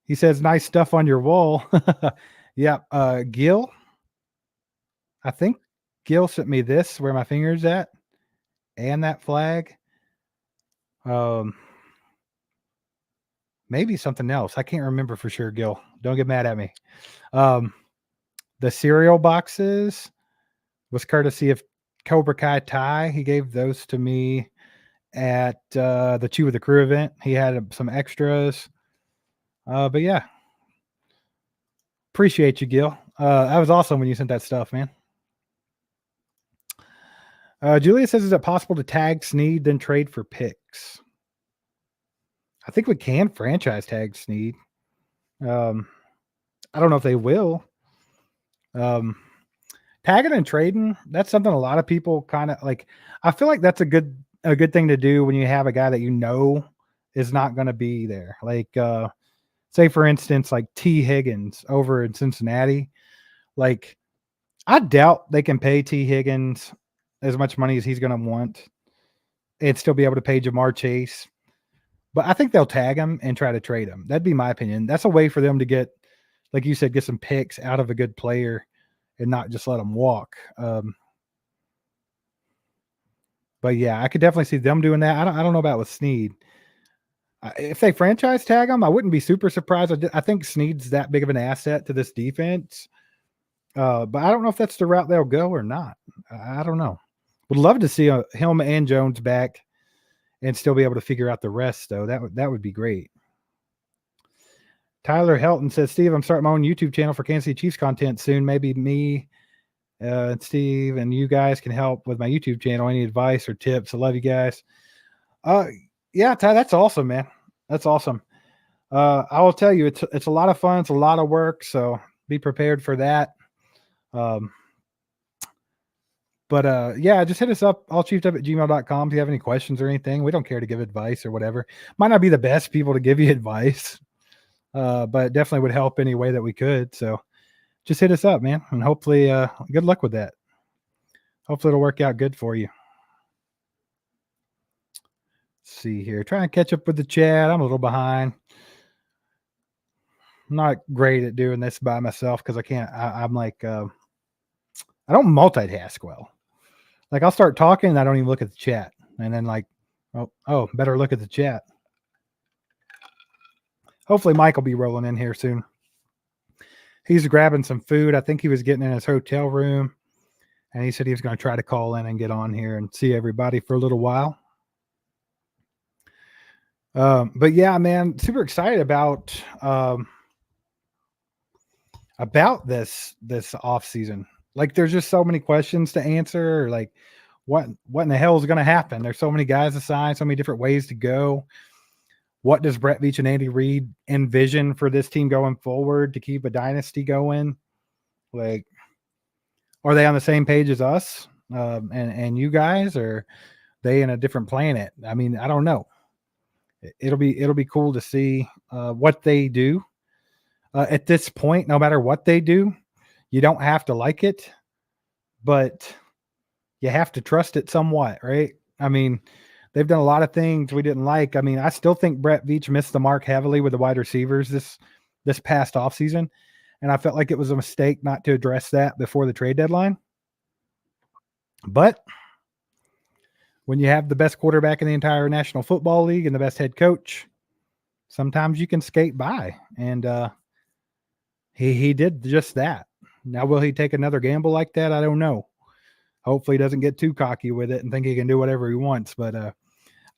He says, nice stuff on your wall. Yeah. Gil, I think Gil sent me this where my finger's at and that flag. Maybe something else. I can't remember for sure, Gil. Don't get mad at me. The cereal boxes was courtesy of Cobra Kai Ty. He gave those to me at the Chew with the Crew event. He had some extras. But yeah, appreciate you, Gil. That was awesome when you sent that stuff, man. Julia says, is it possible to tag Sneed, then trade for picks? I think we can franchise tag Sneed. I don't know if they will. Tagging and trading, that's something a lot of people kind of like. I feel like that's a good thing to do when you have a guy that you know is not going to be there. Like, say for instance, like T. Higgins over in Cincinnati. Like, I doubt they can pay T. Higgins as much money as he's going to want and still be able to pay Jamar Chase. But I think they'll tag him and try to trade him. That'd be my opinion. That's a way for them to get, like you said, get some picks out of a good player and not just let him walk. But yeah, I could definitely see them doing that. I don't know about with Sneed. If they franchise tag him, I wouldn't be super surprised. I think Sneed's that big of an asset to this defense. But I don't know if that's the route they'll go or not. I don't know. Would love to see him and Jones back and still be able to figure out the rest, though. That would be great. Tyler Helton says, Steve, I'm starting my own YouTube channel for Kansas City Chiefs content soon. Maybe me, Steve, and you guys can help with my YouTube channel. Any advice or tips? I love you guys. Yeah, Ty, that's awesome, man. That's awesome. I will tell you, it's a lot of fun. It's a lot of work, so be prepared for that. Um, but yeah, just hit us up, allchieftop@gmail.com if you have any questions or anything. We don't care to give advice or whatever. Might not be the best people to give you advice, but definitely would help any way that we could. So just hit us up, man, and hopefully, good luck with that. Hopefully it'll work out good for you. Let's see here, trying to catch up with the chat. I'm a little behind. I'm not great at doing this by myself because I can't. I'm like, I don't multitask well. Like I'll start talking and I don't even look at the chat, and then like, oh, better look at the chat. Hopefully Mike will be rolling in here soon. He's grabbing some food. I think he was getting in his hotel room, and he said he was going to try to call in and get on here and see everybody for a little while. But yeah, man, super excited about this off season. Like, there's just so many questions to answer. Like, what in the hell is going to happen? There's so many guys assigned, so many different ways to go. What does Brett Veach and Andy Reid envision for this team going forward to keep a dynasty going? Like, are they on the same page as us and you guys, or are they in a different planet? I mean, I don't know. It'll be cool to see what they do. At this point, no matter what they do, you don't have to like it, but you have to trust it somewhat, right? I mean, they've done a lot of things we didn't like. I mean, I still think Brett Veach missed the mark heavily with the wide receivers this past offseason, and I felt like it was a mistake not to address that before the trade deadline. But when you have the best quarterback in the entire National Football League and the best head coach, sometimes you can skate by, and he did just that. Now, will he take another gamble like that? I don't know. Hopefully he doesn't get too cocky with it and think he can do whatever he wants. But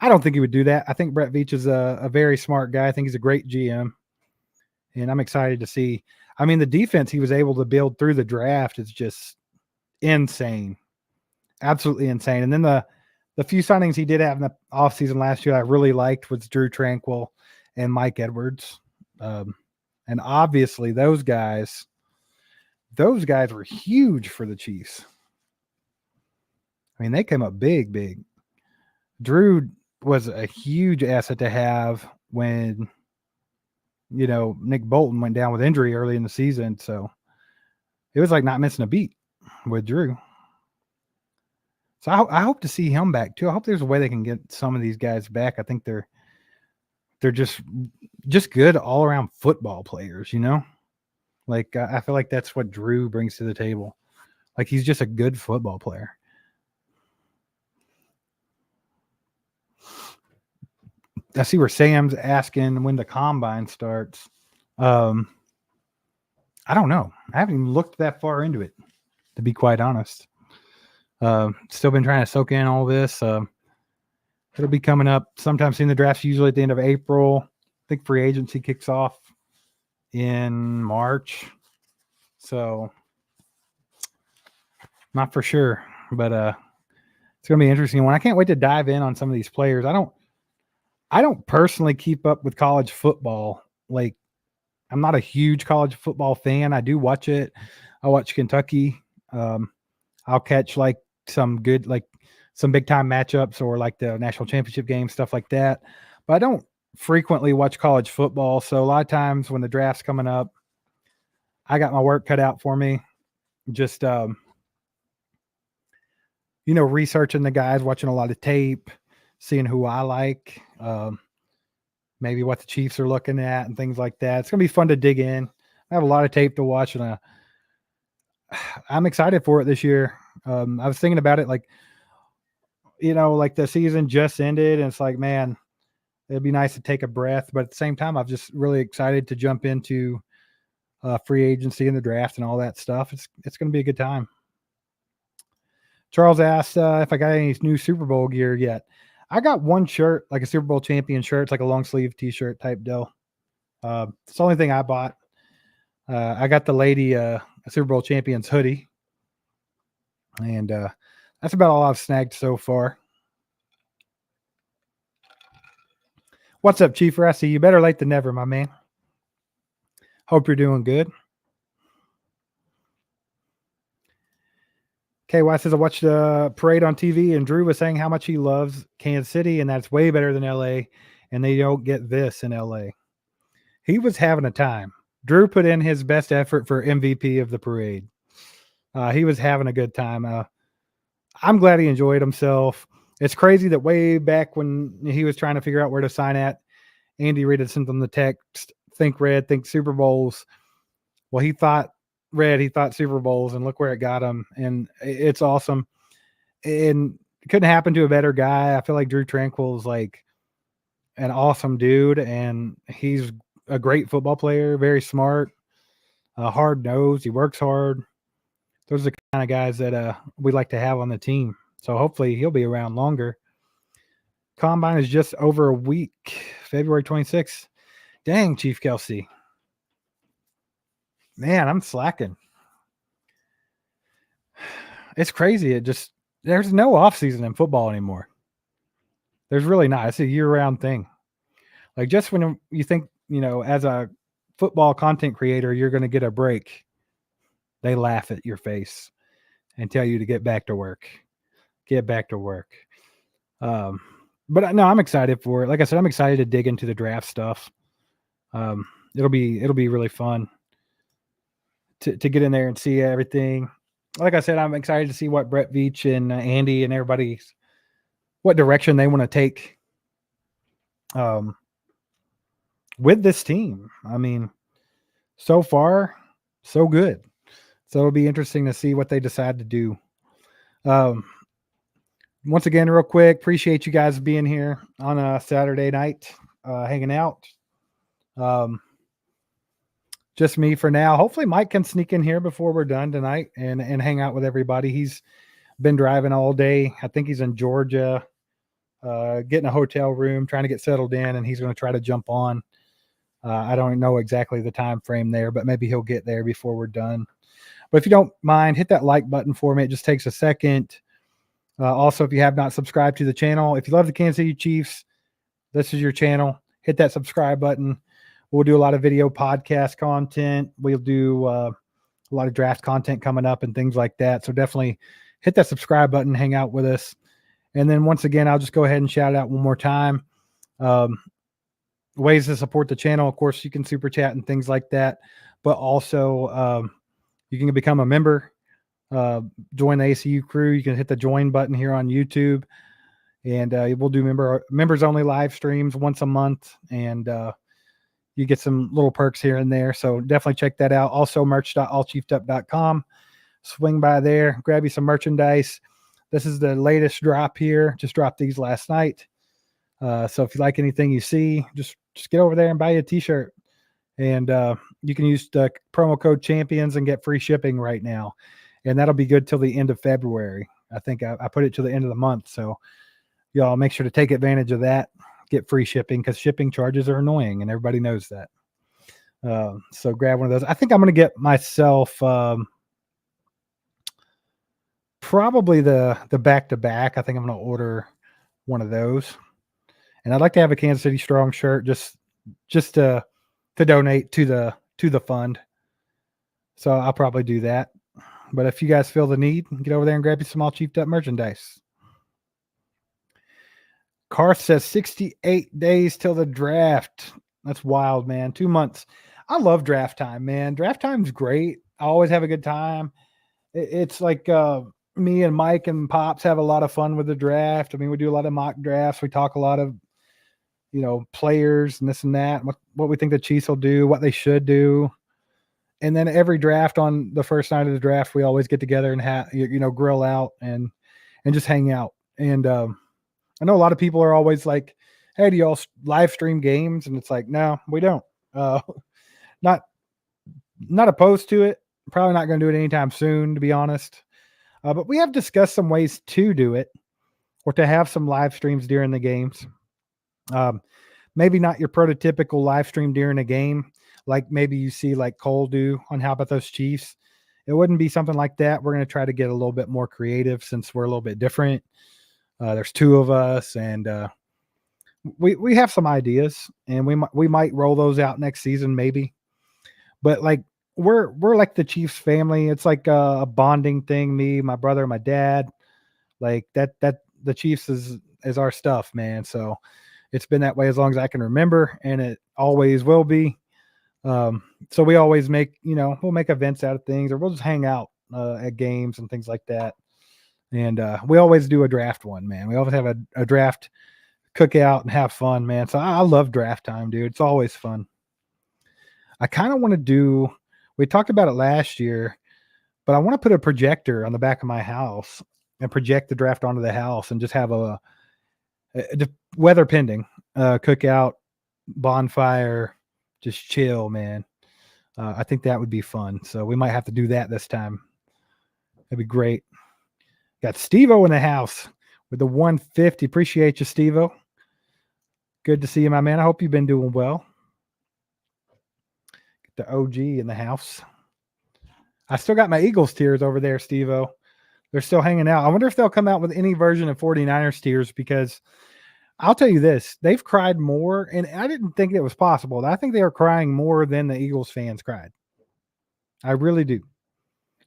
I don't think he would do that. I think Brett Veach is a very smart guy. I think he's a great GM. And I'm excited to see. I mean, the defense he was able to build through the draft is just insane. Absolutely insane. And then the few signings he did have in the offseason last year I really liked was Drew Tranquill and Mike Edwards. And obviously those guys were huge for the Chiefs. I mean, they came up big. Drew was a huge asset to have when, Nick Bolton went down with injury early in the season. So it was like not missing a beat with Drew. So I hope to see him back too. I hope there's a way they can get some of these guys back. I think they're just good all around football players, Like I feel like that's what Drew brings to the table. Like he's just a good football player. I see where Sam's asking when the combine starts. I don't know. I haven't even looked that far into it, to be quite honest. Still been trying to soak in all this. It'll be coming up sometime soon. The draft's usually at the end of April. I think free agency kicks off in March. So not for sure, but it's going to be an interesting one. I can't wait to dive in on some of these players. I don't personally keep up with college football. Like, I'm not a huge college football fan. I do watch it. I watch Kentucky. I'll catch like some good, like some big time matchups or like the national championship game, stuff like that. But I don't frequently watch college football. So a lot of times when the draft's coming up, I got my work cut out for me. Just, researching the guys, watching a lot of tape, seeing who I like, maybe what the Chiefs are looking at and things like that. It's going to be fun to dig in. I have a lot of tape to watch, and I'm excited for it this year. I was thinking about it like the season just ended, and it's like, man, it'd be nice to take a breath. But at the same time, I'm just really excited to jump into free agency and the draft and all that stuff. It's going to be a good time. Charles asked if I got any new Super Bowl gear yet. I got one shirt, like a Super Bowl champion shirt. It's like a long sleeve t-shirt type deal. It's the only thing I bought. I got the lady a Super Bowl champions hoodie. And that's about all I've snagged so far. What's up, Chief? I see you. Better late than never, my man. Hope you're doing good. KY says, I watched the parade on TV, and Drew was saying how much he loves Kansas City, and that's way better than LA, and they don't get this in LA. He was having a time. Drew put in his best effort for MVP of the parade. He was having a good time. I'm glad he enjoyed himself. It's crazy that way back when he was trying to figure out where to sign at, Andy Reid had sent him the text, think red, think Super Bowls. Well, he thought red, he thought Super Bowls, and look where it got him. And it's awesome. And it couldn't happen to a better guy. I feel like Drew Tranquil is like an awesome dude, and he's a great football player, very smart, hard nosed. He works hard. Those are the kind of guys that we like to have on the team. So hopefully he'll be around longer. Combine is just over a week, February 26th. Dang, Chief Kelsey. Man, I'm slacking. It's crazy. There's no off season in football anymore. There's really not. It's a year-round thing. Like, just when you think, as a football content creator, you're going to get a break, they laugh at your face and tell you to get back to work. Get back to work. But no, I'm excited for it. Like I said, I'm excited to dig into the draft stuff. It'll be really fun to get in there and see everything. Like I said, I'm excited to see what Brett Veach and Andy and everybody's, what direction they want to take with this team. I mean, so far, so good. So it'll be interesting to see what they decide to do. Once again, real quick, appreciate you guys being here on a Saturday night, hanging out. Just me for now. Hopefully Mike can sneak in here before we're done tonight and hang out with everybody. He's been driving all day. I think he's in Georgia, getting a hotel room, trying to get settled in, and he's going to try to jump on. I don't know exactly the time frame there, but maybe he'll get there before we're done. But if you don't mind, hit that like button for me. It just takes a second. Also, if you have not subscribed to the channel, if you love the Kansas City Chiefs, this is your channel. Hit that subscribe button. We'll do a lot of video podcast content. We'll do a lot of draft content coming up and things like that. So definitely hit that subscribe button, hang out with us. And then once again, I'll just go ahead and shout it out one more time. Ways to support the channel. Of course, you can super chat and things like that, but also you can become a member. Join the ACU crew. You can hit the join button here on YouTube, and we'll do members only live streams once a month, and you get some little perks here and there. So definitely check that out. Also, merch.allchiefedup.com. Swing by there, grab you some merchandise. This is the latest drop here. Just dropped these last night. So if you like anything you see, just get over there and buy you a t-shirt. And you can use the promo code champions and get free shipping right now. And that'll be good till the end of February. I think I put it to the end of the month. So y'all make sure to take advantage of that. Get free shipping, because shipping charges are annoying and everybody knows that. So grab one of those. I think I'm going to get myself probably the back-to-back. I think I'm going to order one of those. And I'd like to have a Kansas City Strong shirt just to donate to the fund. So I'll probably do that. But if you guys feel the need, get over there and grab you some All Chiefed Up merchandise. Carth says 68 days till the draft. That's wild, man. 2 months. I love draft time, man. Draft time's great. I always have a good time. It's like me and Mike and Pops have a lot of fun with the draft. I mean, we do a lot of mock drafts. We talk a lot of, players and this and that, what we think the Chiefs will do, what they should do. And then every draft, on the first night of the draft, we always get together and grill out and just hang out. And I know a lot of people are always like, hey, do y'all live stream games? And it's like, no, we don't. Not opposed to it. Probably not going to do it anytime soon, to be honest. But we have discussed some ways to do it, or to have some live streams during the games. Maybe not your prototypical live stream during a game, like maybe you see like Cole do on How About Those Chiefs. It wouldn't be something like that. We're going to try to get a little bit more creative, since we're a little bit different. There's two of us, and we have some ideas, and we might roll those out next season, maybe. But like we're like the Chiefs family. It's like a bonding thing. Me, my brother, my dad, like that the Chiefs is our stuff, man. So it's been that way as long as I can remember, and it always will be. So we always make, we'll make events out of things, or we'll just hang out at games and things like that. And we always do a draft one, man. We always have a draft cookout and have fun, man. So I love draft time, dude. It's always fun. I kind of want to do, we talked about it last year, but I want to put a projector on the back of my house and project the draft onto the house and just have a weather pending cookout, bonfire, just chill, man. I think that would be fun. So we might have to do that this time. That'd be great. Got Steve-O in the house with the 150. Appreciate you, Steve-O. Good to see you, my man. I hope you've been doing well. Get the OG in the house. I still got my Eagles tears over there, Steve-O. They're still hanging out. I wonder if they'll come out with any version of 49ers tears, because I'll tell you this, they've cried more, and I didn't think it was possible. I think they are crying more than the Eagles fans cried. I really do.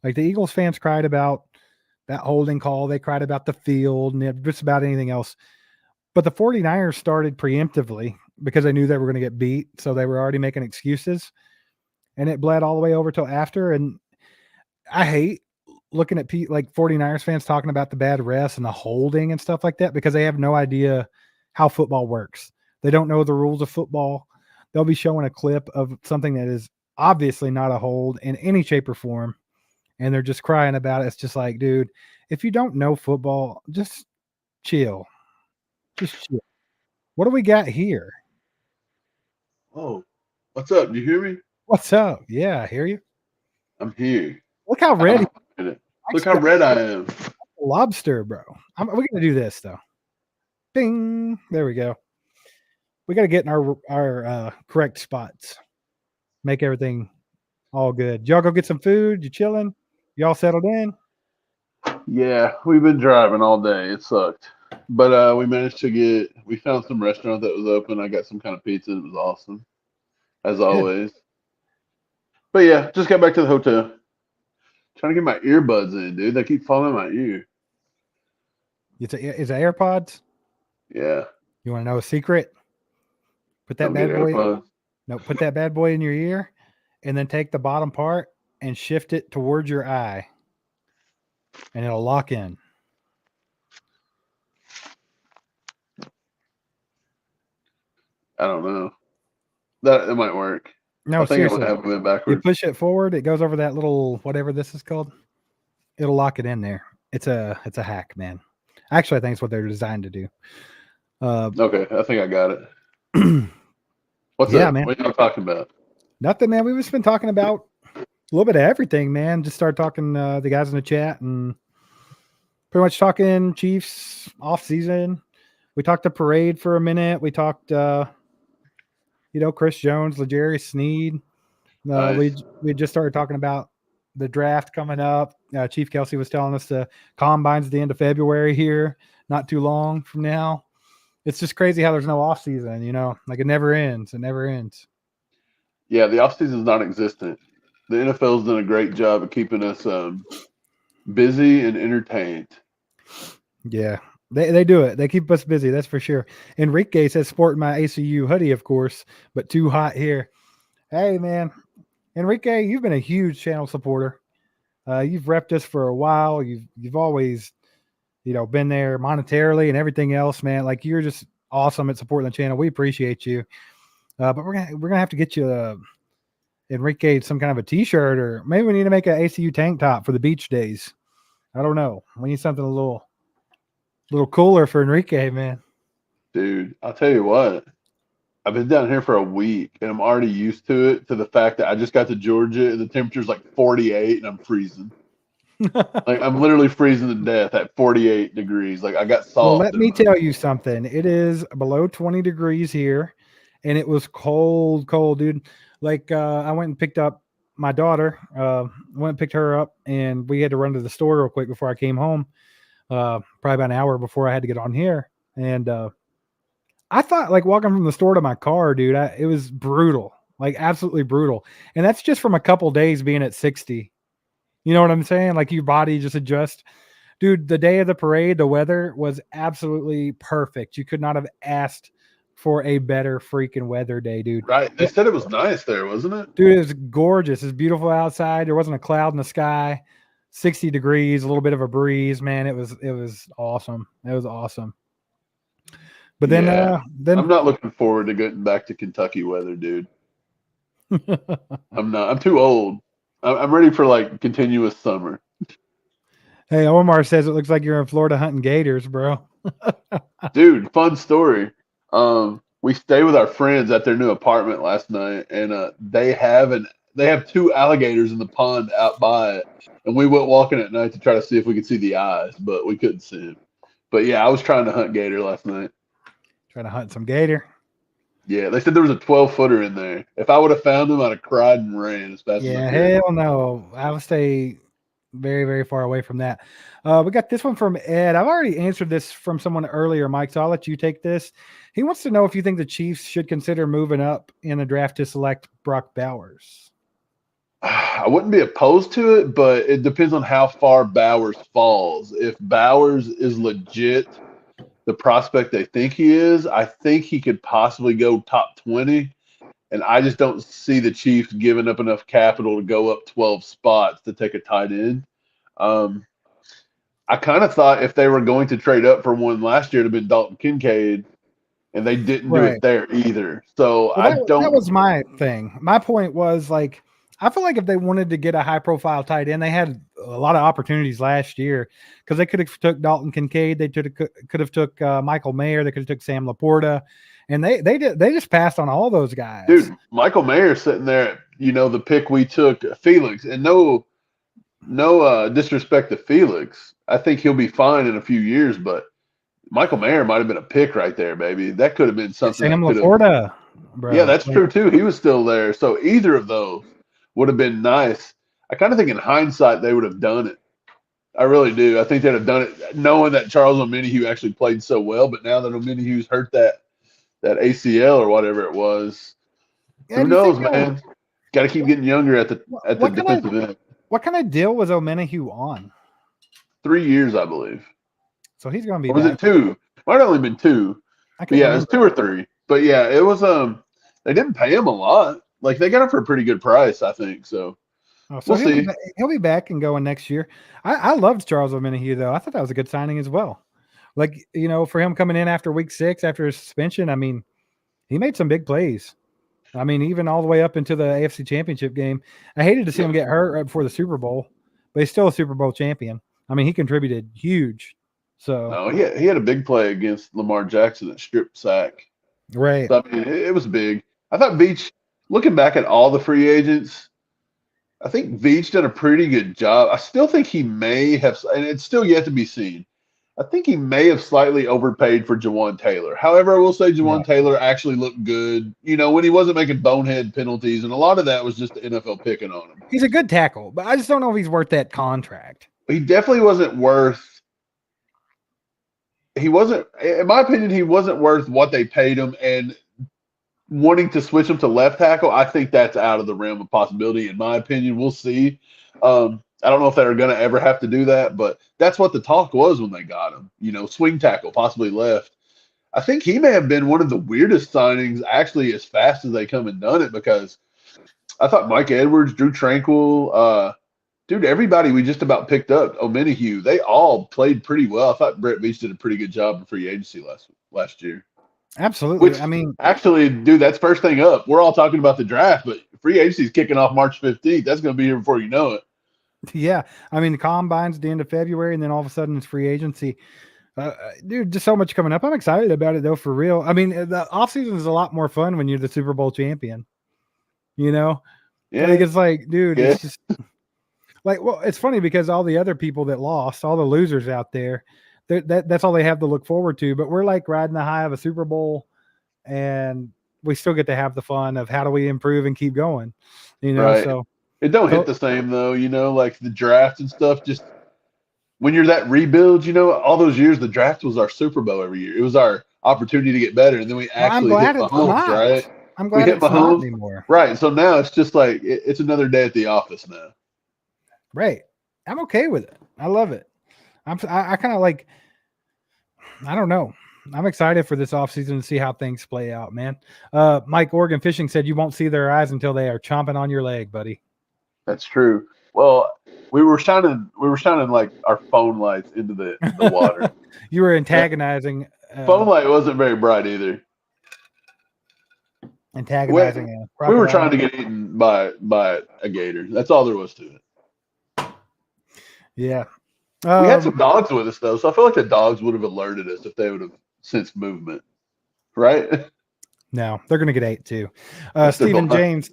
Like, the Eagles fans cried about that holding call. They cried about the field and just about anything else. But the 49ers started preemptively because they knew they were going to get beat, so they were already making excuses, and it bled all the way over till after. And I hate looking at 49ers fans talking about the bad refs and the holding and stuff like that, because they have no idea how football works. They don't know the rules of football. They'll be showing a clip of something that is obviously not a hold in any shape or form, and they're just crying about it. It's just like, dude, if you don't know football, just chill. Just chill. What do we got here? Oh, what's up? Do you hear me? What's up? Yeah, I hear you. I'm here. Look how ready. Look how red I am. Lobster, bro. We're going to do this, though. Ding. There we go. We got to get in our correct spots. Make everything all good. Y'all go get some food? You chilling? Y'all settled in? Yeah, we've been driving all day. It sucked. But we found some restaurant that was open. I got some kind of pizza. It was awesome, as always. But yeah, just got back to the hotel. Trying to get my earbuds in, dude. They keep falling in my ear. Is it AirPods? Yeah. You want to know a secret? Put that Don't bad get boy. AirPods. No, put that bad boy in your ear, and then take the bottom part and shift it towards your eye, and it'll lock in. I don't know. That might work. No, I think seriously. I'm gonna have them You backwards. push it forward, it goes over that little whatever this is called. It'll lock it in there. It's a hack, man. Actually, I think it's what they're designed to do. Okay, I think I got it. What's yeah, up? man. What are you talking about? Nothing, man. We've just been talking about a little bit of everything, man. Just started talking the guys in the chat and pretty much talking Chiefs off season. We talked the parade for a minute. We talked, Chris Jones, L'Jarius Sneed. Nice. We just started talking about the draft coming up. Chief Kelsey was telling us the combine's at the end of February here, not too long from now. It's just crazy how there's no off season, like it never ends. It never ends. Yeah, the offseason is non-existent. The NFL's done a great job of keeping us busy and entertained. Yeah, they do it. They keep us busy, that's for sure. Enrique says sporting my ACU hoodie, of course, but too hot here. Hey, man. Enrique, you've been a huge channel supporter. You've repped us for a while. You've always, been there monetarily and everything else, man. Like, you're just awesome at supporting the channel. We appreciate you. But we're gonna have to get you Enrique some kind of a t-shirt, or maybe we need to make an ACU tank top for the beach days. I don't know. We need something a little cooler for Enrique, man. Dude, I'll tell you what. I've been down here for a week, and I'm already used to it, to the fact that I just got to Georgia, and the temperature's like 48, and I'm freezing. Like, I'm literally freezing to death at 48 degrees. Like, I got salt. Well, let me tell you something. It is below 20 degrees here, and it was cold, dude. Like, I went and picked up my daughter, went and picked her up, and we had to run to the store real quick before I came home, probably about an hour before I had to get on here. And I thought like walking from the store to my car, dude, it was brutal, like absolutely brutal. And that's just from a couple days being at 60. You know what I'm saying? Like your body just adjusts. Dude, the day of the parade, the weather was absolutely perfect. You could not have asked for a better freaking weather day, dude. Right. They said it was nice there, wasn't it? Dude, it was gorgeous. It's beautiful outside. There wasn't a cloud in the sky. 60 degrees, a little bit of a breeze, man. It was awesome. It was awesome. But then Yeah. then I'm not looking forward to getting back to Kentucky weather, dude. I'm not. I'm too old. I'm ready for like continuous summer. Hey, Omar says it looks like you're in Florida hunting gators, bro. Dude, fun story. We stayed with our friends at their new apartment last night, and they have two alligators in the pond out by it, and we went walking at night to try to see if we could see the eyes, but we couldn't see them. But yeah, I was trying to hunt gator last night. Trying to hunt some gator. Yeah, they said there was a 12-footer in there. If I would have found them, I'd have cried and ran as fast as Yeah, I could. hell no. I would stay very, very far away from that. We got this one from Ed. I've already answered this from someone earlier, Mike, so I'll let you take this. He wants to know if you think the Chiefs should consider moving up in the draft to select Brock Bowers. I wouldn't be opposed to it, but it depends on how far Bowers falls. If Bowers is legit the prospect they think he is, I think he could possibly go top 20. And I just don't see the Chiefs giving up enough capital to go up 12 spots to take a tight end. I kind of thought if they were going to trade up for one last year, it would have been Dalton Kincaid, and they didn't do it there either. So well, that was my thing. My point was like, I feel like if they wanted to get a high profile tight end, they had a lot of opportunities last year because they could have took Dalton Kincaid, they could have took Michael Mayer, they could have took Sam Laporta, and they just passed on all those guys. Dude, Michael Mayer sitting there, the pick we took, Felix, and no disrespect to Felix. I think he'll be fine in a few years, but Michael Mayer might have been a pick right there, baby. That could have been something. Sam Laporta, bro. Yeah, that's true too. He was still there. So either of those would have been nice. I kind of think in hindsight they would have done it. I really do. I think they'd have done it knowing that Charles Omenihu actually played so well, but now that Omenihu's hurt that ACL or whatever it was, who knows, man? Got to keep getting younger at the defensive end. What kind of deal was Omenihu on? 3 years, I believe. So he's going to be. Or was it 2? Might have only been 2. Yeah, it was 2 or 3. But yeah, it was. They didn't pay him a lot. Like they got him for a pretty good price, I think. So, we'll see. He'll be back and going next year. I loved Charles Omenihu though. I thought that was a good signing as well. Like for him coming in after week 6 after his suspension, I mean, he made some big plays. I mean, even all the way up into the AFC Championship game. I hated to see him get hurt right before the Super Bowl, but he's still a Super Bowl champion. I mean, he contributed huge. So no, he had a big play against Lamar Jackson at strip sack. Right. So, I mean, it was big. I thought Veach, looking back at all the free agents, I think Veach did a pretty good job. I still think he may have, and it's still yet to be seen. I think he may have slightly overpaid for Jawan Taylor. However, I will say Jawan Taylor actually looked good, when he wasn't making bonehead penalties, and a lot of that was just the NFL picking on him. He's a good tackle, but I just don't know if he's worth that contract. He definitely wasn't worth – in my opinion, he wasn't worth what they paid him, and wanting to switch him to left tackle, I think that's out of the realm of possibility, in my opinion. We'll see. I don't know if they're going to ever have to do that, but that's what the talk was when they got him. Swing tackle, possibly left. I think he may have been one of the weirdest signings, actually, as fast as they come and done it, because I thought Mike Edwards, Drew Tranquill, dude, everybody we just about picked up, Omenihu, they all played pretty well. I thought Brett Veach did a pretty good job in free agency last year. Absolutely. Which, actually, dude, that's first thing up. We're all talking about the draft, but free agency is kicking off March 15th. That's going to be here before you know it. Yeah. I mean, the combine's at the end of February, and then all of a sudden it's free agency. Dude, just so much coming up. I'm excited about it, though, for real. I mean, the offseason is a lot more fun when you're the Super Bowl champion. Yeah. Like, it's like, dude, it's just like, well, it's funny because all the other people that lost, all the losers out there, that's all they have to look forward to. But we're like riding the high of a Super Bowl, and we still get to have the fun of how do we improve and keep going, Right. So it don't hit the same though, like the draft and stuff. Just when you're that rebuild, all those years, the draft was our Super Bowl every year. It was our opportunity to get better, and then we Well, I'm actually hit glad it's Mahomes, not. right? I'm We glad hit it's not Mahomes, anymore. right? So now it's just like it's another day at the office now. Right. I'm okay with it. I love it. I kind of like, I don't know. I'm excited for this offseason to see how things play out, man. Mike Oregon Fishing said you won't see their eyes until they are chomping on your leg, buddy. That's true. Well, we were shining like our phone lights into the water. You were antagonizing. Phone light wasn't very bright either. Antagonizing a We were crocodile. trying to get eaten by a gator. That's all there was to it. Yeah. We had some dogs with us though, so I feel like the dogs would have alerted us if they would have sensed movement, right? No, they're going to get 8 too. That's their Stephen line.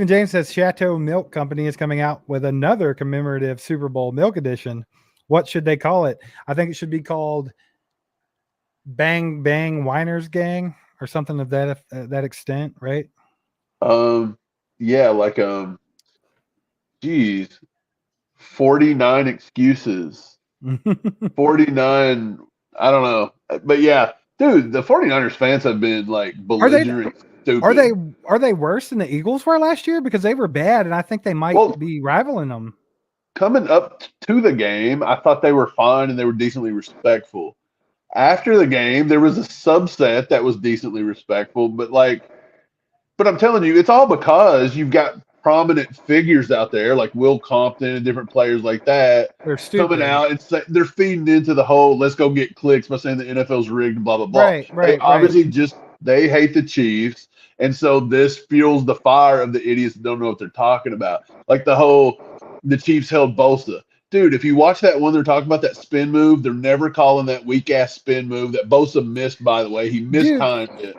James says Chateau Milk Company is coming out with another commemorative Super Bowl milk edition. What should they call it? I think it should be called Bang Bang Winers Gang or something of that extent, right? Yeah, like geez, 49 excuses. 49, I don't know. But yeah, dude, the 49ers fans have been like belligerent, stupid. Are they worse than the Eagles were last year? Because they were bad, and I think they might be rivaling them. Coming up to the game, I thought they were fine and they were decently respectful. After the game, there was a subset that was decently respectful, but I'm telling you, it's all because you've got prominent figures out there like Will Compton and different players like that They're stupid. coming out and they're feeding into the whole let's go get clicks by saying the NFL's rigged and blah blah blah. Right. They obviously they hate the Chiefs, and so this fuels the fire of the idiots that don't know what they're talking about. Like the Chiefs held Bosa. Dude, if you watch that one, they're talking about that spin move. They're never calling that weak ass spin move that Bosa missed. By the way, he mistimed it.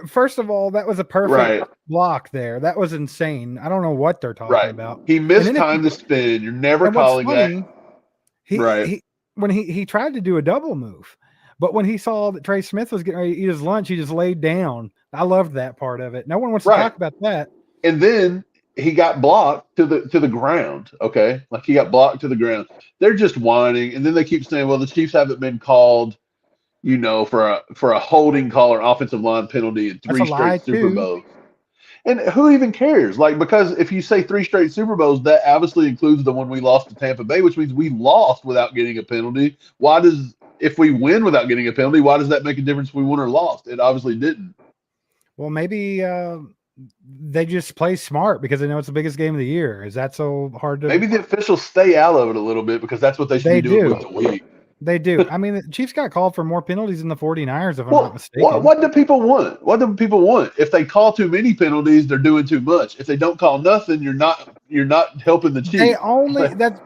First of all, that was a perfect block there. That was insane. I don't know what they're talking about. He mistimed the spin. You're never calling that. When he tried to do a double move, but when he saw that Trey Smith was getting ready to eat his lunch, he just laid down. I loved that part of it. No one wants to talk about that. And then he got blocked to the ground. Okay, like he got blocked to the ground. They're just whining, and then they keep saying, "Well, the Chiefs haven't been called." For a holding call or offensive line penalty in 3 straight Super Bowls. And who even cares? Like, because if you say 3 straight Super Bowls, that obviously includes the one we lost to Tampa Bay, which means we lost without getting a penalty. If we win without getting a penalty, why does that make a difference if we won or lost? It obviously didn't. Well, maybe they just play smart because they know it's the biggest game of the year. Is that so hard to? Maybe the officials stay out of it a little bit because that's what they should be doing week to week. They do. I mean, the Chiefs got called for more penalties than the 49ers, if I'm not mistaken. What do people want? What do people want? If they call too many penalties, they're doing too much. If they don't call nothing, you're not helping the Chiefs.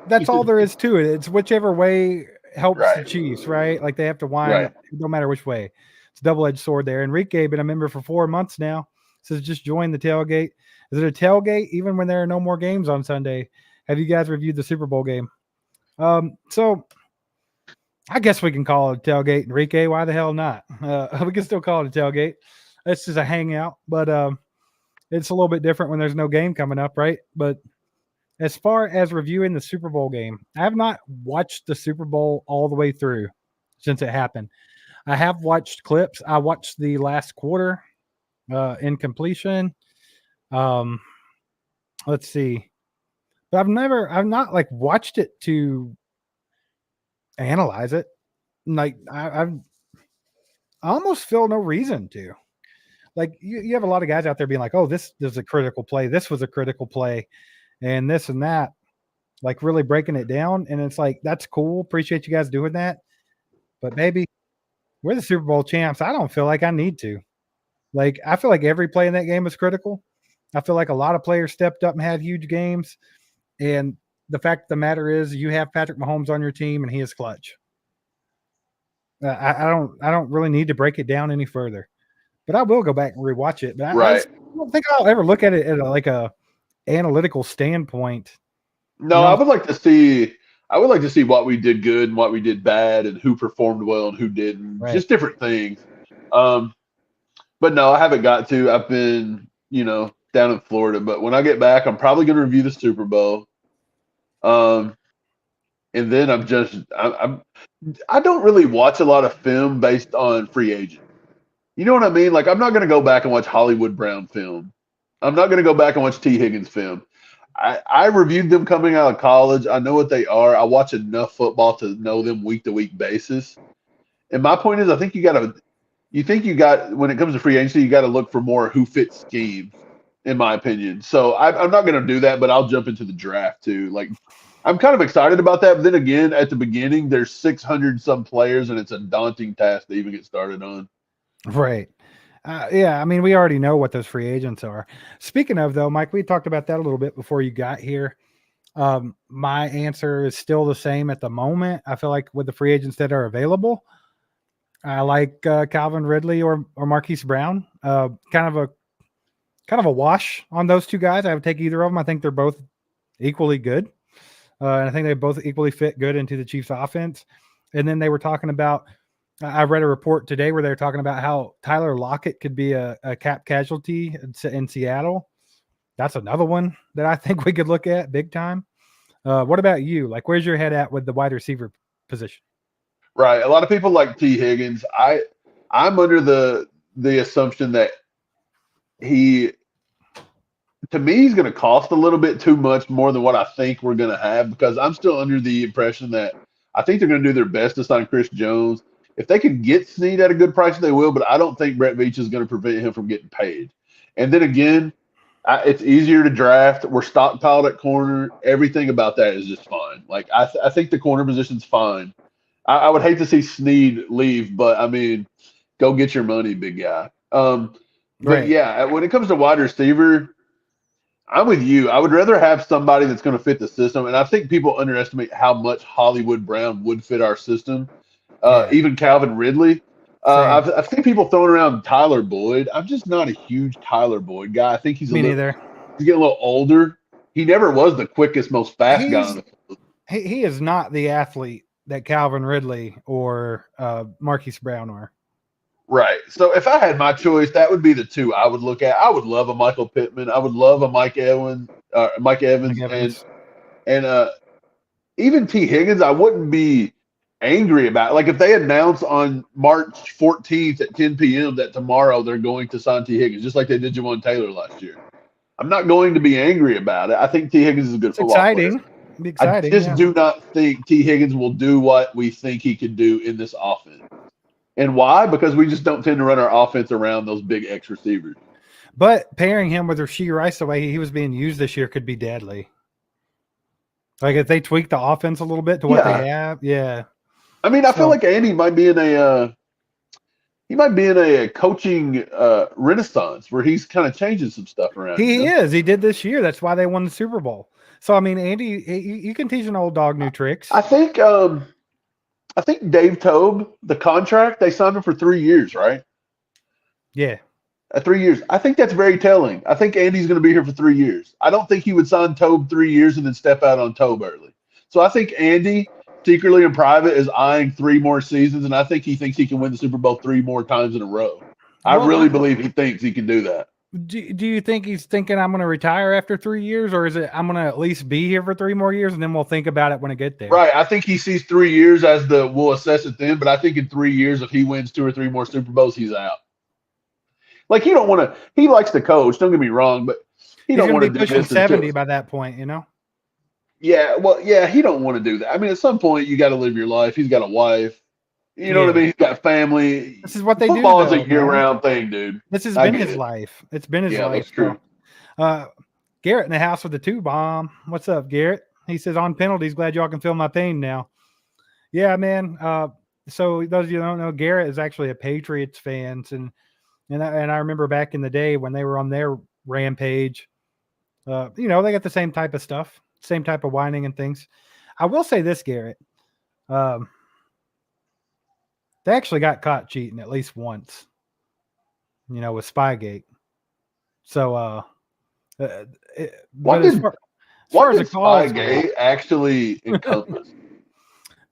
That's all there is to it. It's whichever way helps the Chiefs, right? Like they have to whine no matter which way. It's a double-edged sword there. Enrique, been a member for 4 months now, says just join the tailgate. Is it a tailgate even when there are no more games on Sunday? Have you guys reviewed the Super Bowl game? So I guess we can call it a tailgate, Enrique. Why the hell not? We can still call it a tailgate. It's just a hangout, but it's a little bit different when there's no game coming up, right? But as far as reviewing the Super Bowl game, I have not watched the Super Bowl all the way through since it happened. I have watched clips. I watched the last quarter in completion. Let's see. But I've not like watched it to analyze it. Like I almost feel no reason to. Like you have a lot of guys out there being like, oh, this is a critical play. This was a critical play and this and that, like really breaking it down. And it's like, that's cool. Appreciate you guys doing that. But baby, we're the Super Bowl champs. I don't feel like I need to. Like, I feel like every play in that game was critical. I feel like a lot of players stepped up and had huge games. And the fact of the matter is you have Patrick Mahomes on your team and he is clutch. I don't really need to break it down any further, but I will go back and rewatch it. But I don't think I'll ever look at it at a analytical standpoint. No, I would like to see what we did good and what we did bad and who performed well and who didn't. Right. Just different things. But no, I haven't got to. I've been, down in Florida. But when I get back, I'm probably going to review the Super Bowl. And then I don't really watch a lot of film based on free agent. You know what I mean? Like, I'm not going to go back and watch Hollywood Brown film. I'm not going to go back and watch T. Higgins film. I reviewed them coming out of college. I know what they are. I watch enough football to know them week to week basis. And my point is, I think when it comes to free agency, you got to look for more who fits scheme, in my opinion. So I'm not going to do that, but I'll jump into the draft too. Like, I'm kind of excited about that. But then again, at the beginning, there's 600 some players, and it's a daunting task to even get started on. Right. Yeah, I mean, we already know what those free agents are. Speaking of, though, Mike, we talked about that a little bit before you got here. My answer is still the same at the moment. I feel like with the free agents that are available, I like Calvin Ridley or Marquise Brown. Kind of a wash on those two guys. I would take either of them. I think they're both equally good. And I think they both equally fit good into the Chiefs offense. And then they were talking about, I read a report today where they were talking about how Tyler Lockett could be a cap casualty in Seattle. That's another one that I think we could look at big time. What about you? Like, where's your head at with the wide receiver position? Right. A lot of people like T. Higgins. I'm under the assumption that he's going to cost a little bit too much more than what I think we're going to have, because I'm still under the impression that I think they're going to do their best to sign Chris Jones. If they can get Snead at a good price, they will, but I don't think Brett Veach is going to prevent him from getting paid. And then again, it's easier to draft. We're stockpiled at corner. Everything about that is just fine. Like, I think the corner position's fine. I would hate to see Snead leave, but I mean, go get your money, big guy. But Right. yeah, when it comes to wide receiver, I'm with you. I would rather have somebody that's going to fit the system. And I think people underestimate how much Hollywood Brown would fit our system. Even Calvin Ridley. I've seen people throwing around Tyler Boyd. I'm just not a huge Tyler Boyd guy. I think he's getting a little older. He never was the quickest, most fast guy on the field. He is not the athlete that Calvin Ridley or Marquise Brown are. Right. So if I had my choice, that would be the two I would look at. I would love a Michael Pittman. I would love a Mike Evans, and even T. Higgins. I wouldn't be angry about it. Like, if they announce on March 14th at 10 p.m. that tomorrow they're going to sign T. Higgins, just like they did Javon Taylor last year, I'm not going to be angry about it. I think T. Higgins is a good football player. Exciting. I just do not think T. Higgins will do what we think he could do in this offense. And why? Because we just don't tend to run our offense around those big X receivers. But pairing him with Rashee Rice the way he was being used this year could be deadly. Like, if they tweak the offense a little bit to what they have, yeah. I mean, I feel like Andy might be in a coaching renaissance where he's kind of changing some stuff around. He is. He did this year. That's why they won the Super Bowl. So, I mean, Andy, you can teach an old dog new tricks. I think Dave Tobe, the contract, they signed him for 3 years, right? Yeah. 3 years. I think that's very telling. I think Andy's going to be here for 3 years. I don't think he would sign Tobe 3 years and then step out on Tobe early. So I think Andy, secretly in private, is eyeing 3 more seasons, and I think he thinks he can win the Super Bowl 3 more times in a row. I really believe he thinks he can do that. Do you think he's thinking I'm going to retire after 3 years, or is it I'm going to at least be here for 3 more years and then we'll think about it when I get there? Right. I think he sees 3 years as we'll assess it then, but I think in 3 years, if he wins 2 or 3 more Super Bowls, he's out. Like, he likes to coach, don't get me wrong, but he don't want to do this 70 by that point, you know? Yeah, well, yeah, he don't want to do that. I mean, at some point, you got to live your life. He's got a wife. You know what I mean? He's got family. This is what they Football do. Football is a year-round thing, dude. This has been his life. It's been his life. Yeah, that's true. Garrett in the house with the 2 bomb. What's up, Garrett? He says, on penalties, glad y'all can feel my pain now. Yeah, man. So those of you who don't know, Garrett is actually a Patriots fan, and I remember back in the day when they were on their rampage. They got the same type of stuff, same type of whining and things. I will say this, Garrett. They actually got caught cheating at least once, with Spygate. So, what did Spygate actually encompass?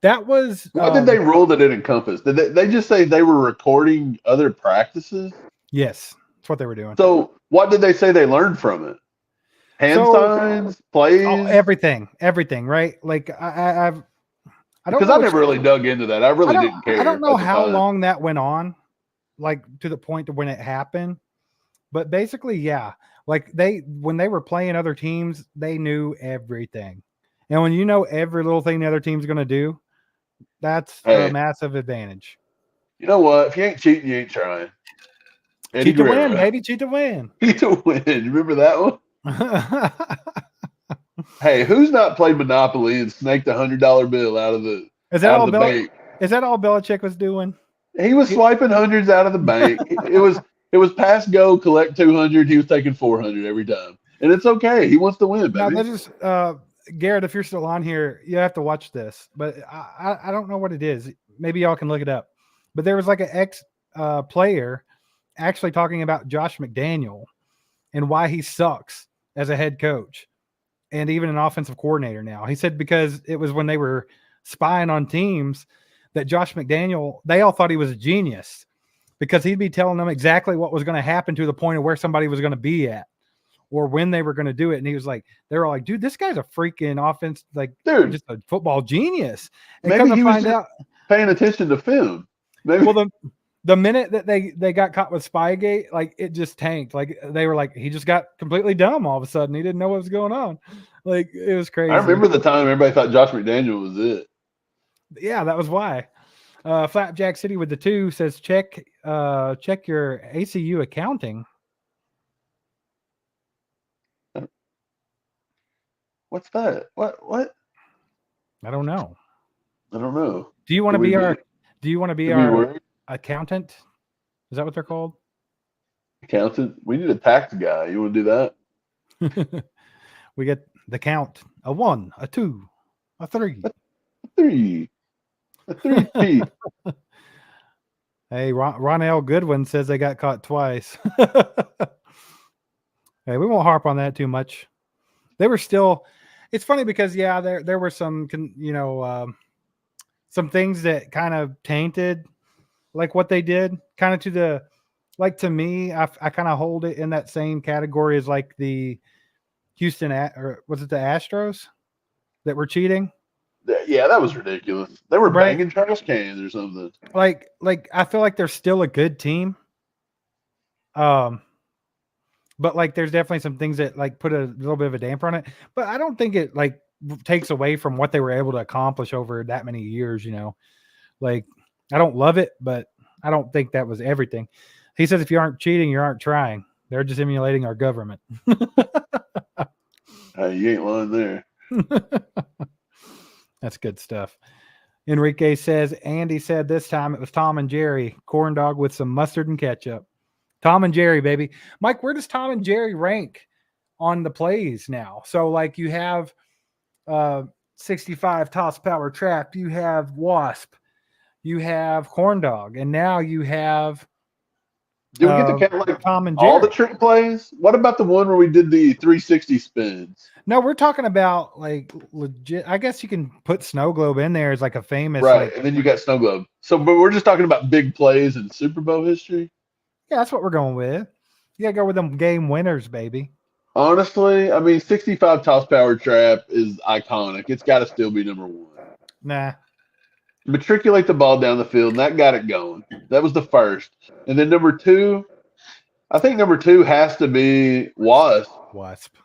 That was what did they rule that it encompassed? Did they just say they were recording other practices? Yes, that's what they were doing. So, what did they say they learned from it? Hand signs, plays, everything, right? Like I don't because I never really dug into that. I really didn't care. I don't know how long that went on, like to the point to when it happened. But basically, yeah, like when they were playing other teams, they knew everything. And when you know every little thing the other team's going to do, that's a Hey, massive advantage. you know what? If you ain't cheating, you ain't trying. Eddie Cheat to win, Guerrero. baby. Cheat to win. Cheat to win. You remember that one? Hey, who's not played Monopoly and snaked $100 bill out of the Is that all bank? Is that all Belichick was doing? He was swiping hundreds out of the bank. It was pass go, collect 200. He was taking 400 every time, and it's okay. He wants to win, Now, baby. this is Garrett. If you're still on here, you have to watch this. But I don't know what it is. Maybe y'all can look it up. But there was like an ex player actually talking about Josh McDaniel and why he sucks as a head coach and even an offensive coordinator now. He said because it was when they were spying on teams that Josh McDaniel, they all thought he was a genius because he'd be telling them exactly what was going to happen to the point of where somebody was going to be at or when they were going to do it. And he was like, they were like, dude, this guy's a freaking offense, like Dude, just a football genius. And maybe come he to was find out, paying attention to film. Maybe. well, the minute that they got caught with Spygate, like it just tanked. Like they were like, he just got completely dumb all of a sudden. He didn't know what was going on. Like it was crazy. I remember the time everybody thought Josh McDaniel was it. Yeah, that was why. Flapjack City with the 2 says check your ACU accounting. What's that? What? I don't know. I don't know. Do you want to be our accountant? Is that what they're called? Accountant? We need a tax guy. You want to do that? We get the count. A 1, a 2, a 3. 3. A 3. Hey, Ronell Goodwin says they got caught twice. Hey, we won't harp on that too much. They were still. It's funny because there were some some things that kind of tainted like what they did, kind of to the like to me. I kind of hold it in that same category as like the Houston or was it the Astros that were cheating? Yeah, that was ridiculous. They were Right. banging trash cans or something. Like I feel like they're still a good team. But like there's definitely some things that like put a little bit of a damper on it. But I don't think it like takes away from what they were able to accomplish over that many years, you know. Like I don't love it, but I don't think that was everything. He says if you aren't cheating, you aren't trying. They're just emulating our government. Hey, you ain't lying there. That's good stuff. Enrique says, Andy said this time it was Tom and Jerry, corn dog with some mustard and ketchup. Tom and Jerry, baby. Mike, where does Tom and Jerry rank on the plays now? So, like, you have 65 toss power trap, you have wasp, you have corn dog, and now you have Did we get to count like Tom and Jerry. all the trick plays? What about the one where we did the 360 spins? No, we're talking about like legit. I guess you can put Snow Globe in there as like a famous, Right, like, and then you got Snow Globe. So, but we're just talking about big plays in Super Bowl history. yeah, that's what we're going with. You gotta go with them game winners, baby. Honestly, I mean, 65 toss power trap is iconic. It's got to still be number 1. Nah, Matriculate the ball down the field, and that got it going. That was the first. And then number 2, I think number 2 has to be Wasp. Wasp.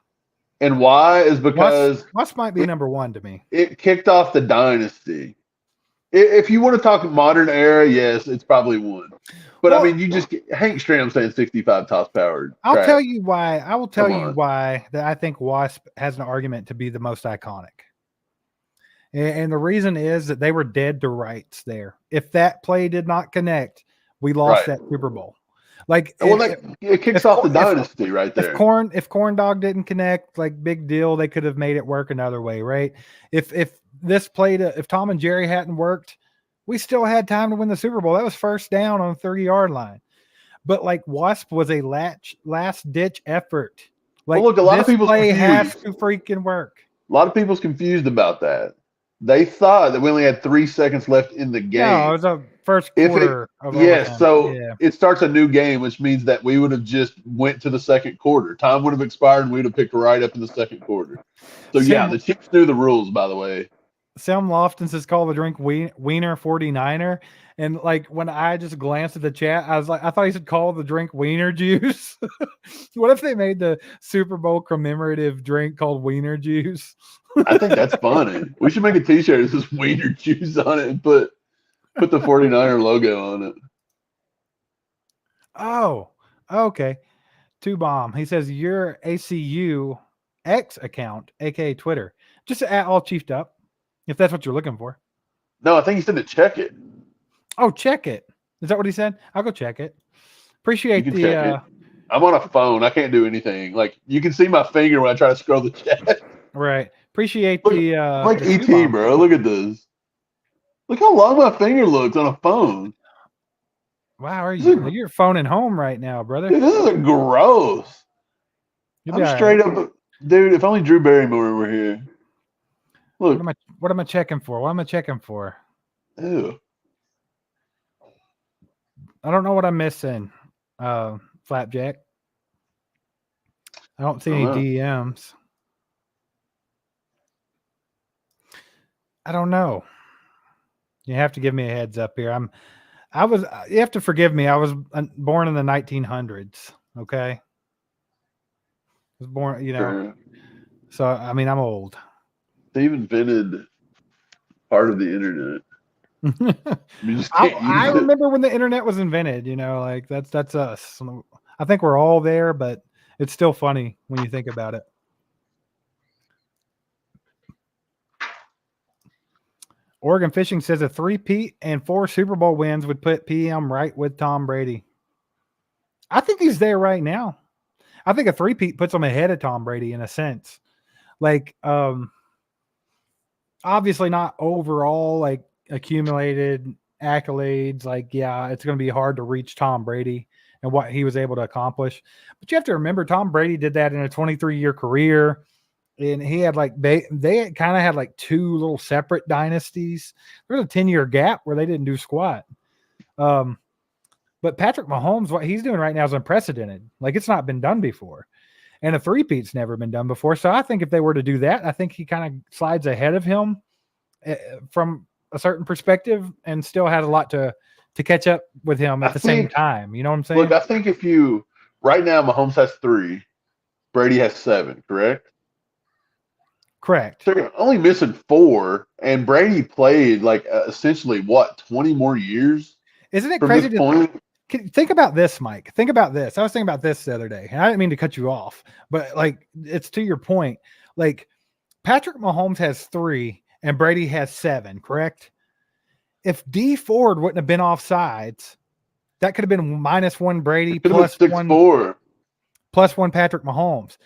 And why is because Wasp might be number 1 to me. it kicked off the dynasty. If you want to talk modern era, yes, it's probably 1. But Well, I mean, you just Hank Stram saying 65 toss powered. I'll trap. tell you why. I will tell Come you on. why that I think Wasp has an argument to be the most iconic. And the reason is that they were dead to rights there. If that play did not connect, we lost Right. that Super Bowl. Like, Well, it kicks off the dynasty right there. if corn dog didn't connect, like big deal, they could have made it work another way, right? If this played, if Tom and Jerry hadn't worked, we still had time to win the Super Bowl. That was first down on the 30-yard line. But like Wasp was a last ditch effort. Like, well, look, a lot of this people's play has confused. to freaking work. A lot of people's confused about that. They thought that we only had 3 seconds left in the game. No, it was a first If quarter of yes, overtime. so Yeah. it starts a new game, which means that we would have just went to the second quarter. Time would have expired, and we would have picked right up in the second quarter. So yeah, the Chiefs knew the rules, by the way. Sam Lofton says call the drink Wiener 49er. And like when I just glanced at the chat, I was like, I thought he said call the drink Wiener juice. What if they made the Super Bowl commemorative drink called Wiener juice? I think that's funny. We should make a t-shirt that says Wiener Juice on it and put the 49er logo on it. Oh, okay. Two Bomb. He says your ACU X account, aka Twitter, just at all chiefed up, if that's what you're looking for. No, I think he said to check it. Oh, check it. Is that what he said? I'll go check it. Appreciate You can the. check it. I'm on a phone. I can't do anything. Like you can see my finger when I try to scroll the chat. Right. Appreciate Look, the. like the ET, Two Bomb. bro. Look at this. Look how long my finger looks on a phone. Wow, you're phoning home right now, brother. Dude, this is gross. You'll be I'm all straight right. up, dude. If only Drew Barrymore were here. Look, What am I checking for? What am I checking for? ew. I don't know what I'm missing. Flapjack. I don't see any DMs. I don't know. You have to give me a heads up here. You have to forgive me. I was born in the 1900s. Okay. I was born, Sure. so I mean, I'm old. They invented part of the internet. You just can't I use it. remember when the internet was invented, like that's us. I think we're all there, but it's still funny when you think about it. Oregon Fishing says a 3-peat and 4 Super Bowl wins would put PM right with Tom Brady. I think he's there right now. I think a 3-peat puts him ahead of Tom Brady in a sense. Like, obviously not overall, like accumulated accolades. Like, yeah, it's going to be hard to reach Tom Brady and what he was able to accomplish. But you have to remember, Tom Brady did that in a 23-year career. And he had they kind of had like 2 little separate dynasties. There's a 10-year gap where they didn't do squat. But Patrick Mahomes, what he's doing right now is unprecedented. Like it's not been done before. And a 3-peat's never been done before. So I think if they were to do that, I think he kind of slides ahead of him from a certain perspective and still has a lot to catch up with him at the same time. You know what I'm saying? Look, I think right now Mahomes has 3, Brady has 7, correct? Correct. They're only missing 4, and Brady played essentially 20 more years? Isn't it from crazy this point? Think about this, Mike. Think about this. I was thinking about this the other day, and I didn't mean to cut you off, but it's to your point. Like Patrick Mahomes has 3 and Brady has 7, correct? If D Ford wouldn't have been offsides, that could have been -1 Brady plus 6-4. plus 1 Patrick Mahomes.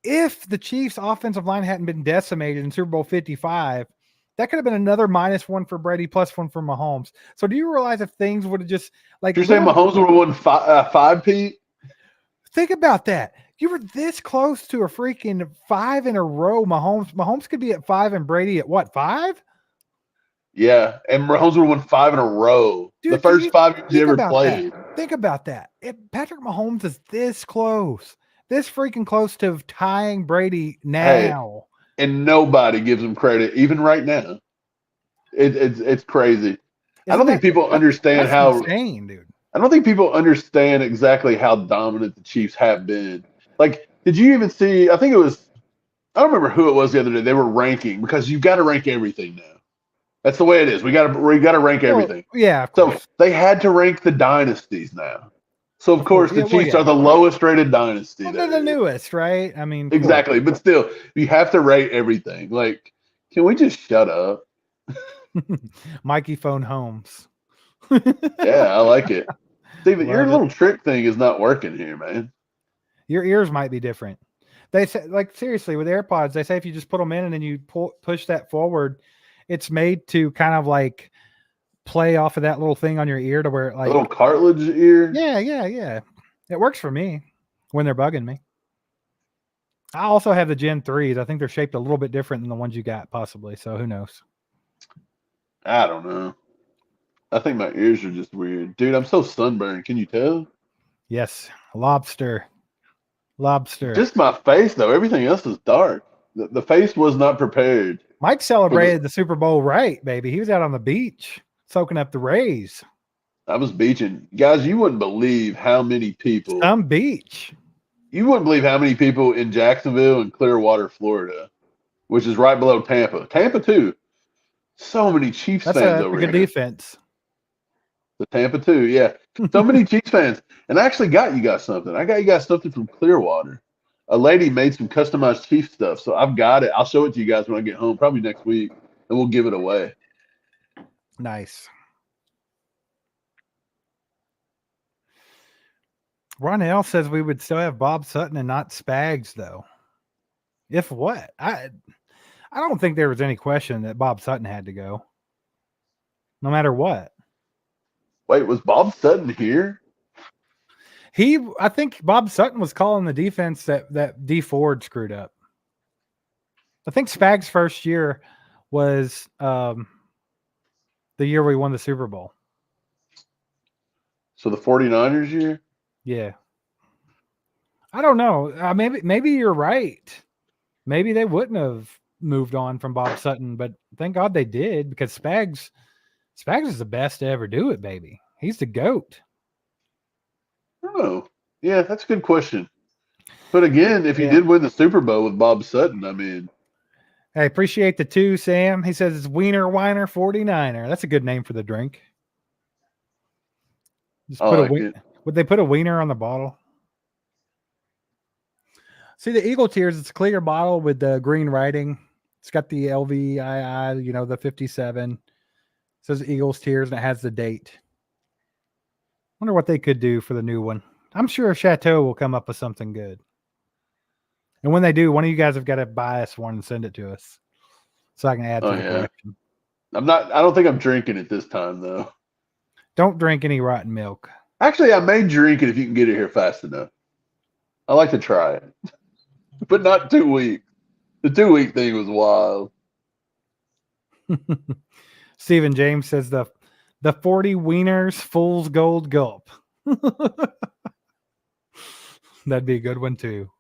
If the Chiefs' offensive line hadn't been decimated in Super Bowl 55, that could have been another -1 for Brady, +1 for Mahomes. So do you realize if things would have just You're saying Mahomes would have won 5, Pete? Think about that. You were this close to a freaking 5 in a row. Mahomes could be at 5 and Brady at what, 5? Yeah, and Mahomes would have won 5 in a row. Dude, the first 5 years he ever played. Think about that. If Patrick Mahomes is this close, this freaking close to tying Brady now. Hey, and nobody gives him credit, even right now. It's crazy. I don't think people understand how insane, dude. I don't think people understand exactly how dominant the Chiefs have been. Like, did you even see? I think it was. I don't remember who it was the other day. They were ranking because you've got to rank everything now. That's the way it is. We got to rank everything. Yeah. So they had to rank the dynasties now. So of course the Chiefs are the lowest rated dynasty. Well, they're the newest, right? I mean, exactly. But still, you have to rate everything. Like, can we just shut up? Mikey Phone Holmes. Yeah, I like it. Steven, your little trick thing is not working here, man. Your ears might be different. They say, seriously, with AirPods, they say if you just put them in and then you push that forward, it's made to kind of play off of that little thing on your ear to where a little cartilage ear. Yeah. It works for me when they're bugging me. I also have the Gen 3s. I think they're shaped a little bit different than the ones you got, possibly. So who knows? I don't know. I think my ears are just weird. Dude, I'm so sunburned. Can you tell? Yes. Lobster. Just my face, though. Everything else is dark. The face was not prepared. Mike celebrated the Super Bowl right, baby. He was out on the beach soaking up the rays. I was beaching. Guys, you wouldn't believe how many people. Some beach. You wouldn't believe how many people in Jacksonville and Clearwater, Florida, which is right below Tampa. Tampa, too. So many Chiefs That's fans a over good here. defense. The Tampa, too, yeah. So many Chiefs fans. And I actually got you guys something. I got you guys something from Clearwater. A lady made some customized Chiefs stuff, so I've got it. I'll show it to you guys when I get home, probably next week, and we'll give it away. Nice. Ronell says we would still have Bob Sutton and not Spags, though. If what? I don't think there was any question that Bob Sutton had to go. No matter what. Wait, was Bob Sutton here? I think Bob Sutton was calling the defense that D Ford screwed up. I think Spags' first year was the year we won the Super Bowl. So the 49ers year? Yeah. I don't know. Maybe you're right. Maybe they wouldn't have moved on from Bob Sutton, but thank God they did, because Spags is the best to ever do it, baby. He's the GOAT. Oh, yeah, that's a good question. But again, if you did win the Super Bowl with Bob Sutton, I mean. I appreciate the 2, Sam. He says it's Wiener Weiner 49er. That's a good name for the drink. Just put would they put a wiener on the bottle? See the Eagle Tears, it's a clear bottle with the green writing. It's got the LVII, the 57. It says Eagles Tears, and it has the date. Wonder what they could do for the new one. I'm sure Chateau will come up with something good. And when they do, one of you guys have got to buy us one and send it to us so I can add to the collection. I don't think I'm drinking it this time, though. Don't drink any rotten milk. Actually, I may drink it if you can get it here fast enough. I like to try it. But not 2 weeks. The 2-week thing was wild. Stephen James says the 40 Wieners Fool's Gold Gulp. That'd be a good one, too.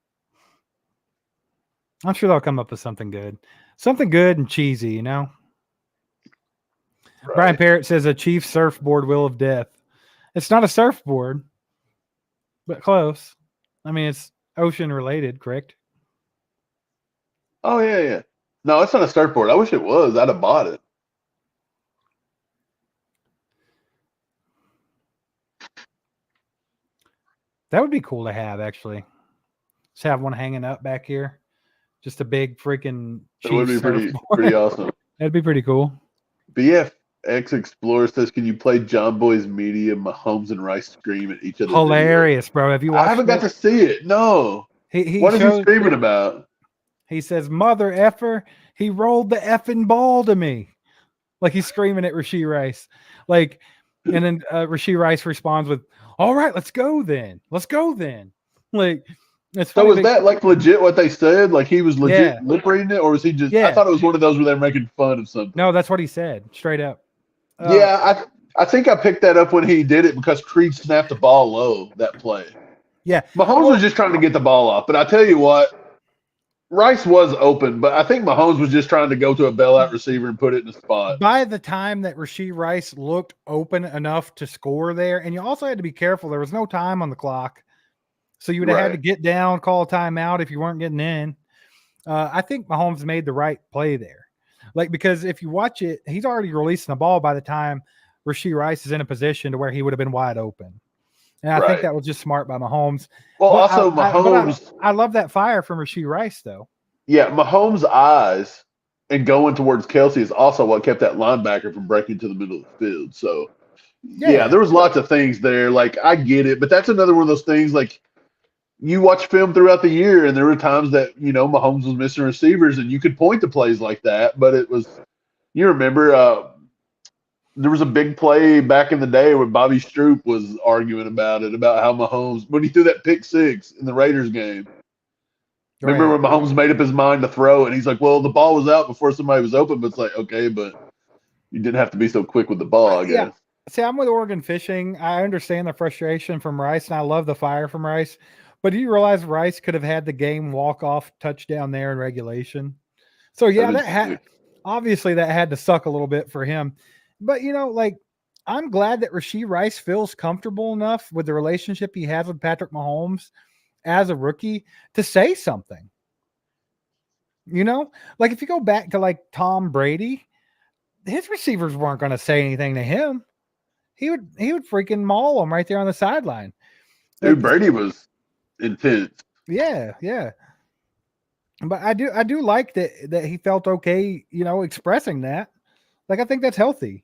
I'm sure they'll come up with something good. Something good and cheesy, you know? Right. Brian Parrott says a Chief surfboard wheel of death. It's not a surfboard, but close. I mean, it's ocean related, correct? Oh, yeah. No, it's not a surfboard. I wish it was. I'd have bought it. That would be cool to have, actually. Just have one hanging up back here. Just a big freaking Chief surfboard. That would be pretty awesome. That'd be pretty cool. BFX Explorer says, can you play John Boy's Media, Mahomes and Rice scream at each other? Hilarious, bro. Have you watched I haven't got to see it. No. What is he screaming about? He says, mother effer, he rolled the effing ball to me. Like he's screaming at Rashee Rice. Like, and then Rashee Rice responds with, all right, let's go then. Like, it's so was that like legit what they said? Like he was legit lip reading it, or was he just? I thought it was one of those where they're making fun of something. No, that's what he said, straight up. I think I picked that up when he did it because Creed snapped the ball low that play. Yeah, Mahomes was just trying to get the ball off, but I tell you what, Rice was open, but I think Mahomes was just trying to go to a bailout receiver and put it in the spot. By the time that Rashee Rice looked open enough to score there, and you also had to be careful, there was no time on the clock. So you would have had to get down, call a timeout if you weren't getting in. I think Mahomes made the right play there. Like, because if you watch it, he's already releasing the ball by the time Rashee Rice is in a position to where he would have been wide open. And I think that was just smart by Mahomes. Well, also Mahomes. I love that fire from Rashee Rice, though. Yeah, Mahomes' eyes and going towards Kelsey is also what kept that linebacker from breaking to the middle of the field. So, yeah, there was lots of things there. Like, I get it, but that's another one of those things, like, you watch film throughout the year, and there were times that, Mahomes was missing receivers, and you could point to plays like that, but it was – you remember there was a big play back in the day where Bobby Stroop was arguing about it, about how Mahomes – when he threw that pick six in the Raiders game. Remember when Mahomes made up his mind to throw, and he's like, well, the ball was out before somebody was open, but it's like, okay, but you didn't have to be so quick with the ball, I guess. Yeah. See, I'm with Oregon Fishing. I understand the frustration from Rice, and I love the fire from Rice. But do you realize Rice could have had the game walk-off touchdown there in regulation? So, yeah, obviously that had to suck a little bit for him. But, I'm glad that Rashee Rice feels comfortable enough with the relationship he has with Patrick Mahomes as a rookie to say something. Like if you go back to like Tom Brady, his receivers weren't going to say anything to him. He would freaking maul them right there on the sideline. Dude, Brady was intense. Yeah, yeah. But I do like that he felt okay, expressing that. Like I think that's healthy.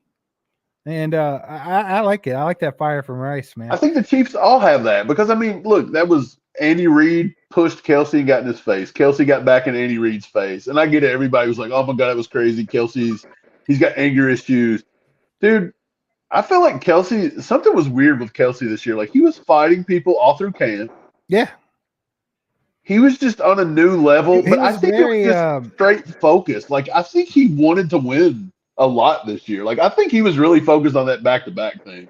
And I like it. I like that fire from Rice, man. I think the Chiefs all have that because, I mean, look, that was Andy Reid pushed Kelsey and got in his face. Kelsey got back in Andy Reid's face. And I get it. Everybody was like, oh, my God, that was crazy. He's got anger issues. Dude, I feel like Kelsey, something was weird with Kelsey this year. Like, he was fighting people all through camp. Yeah. He was just on a new level. But I think it was just straight focus. Like, I think he wanted to win a lot this year. Like, I think he was really focused on that back-to-back thing.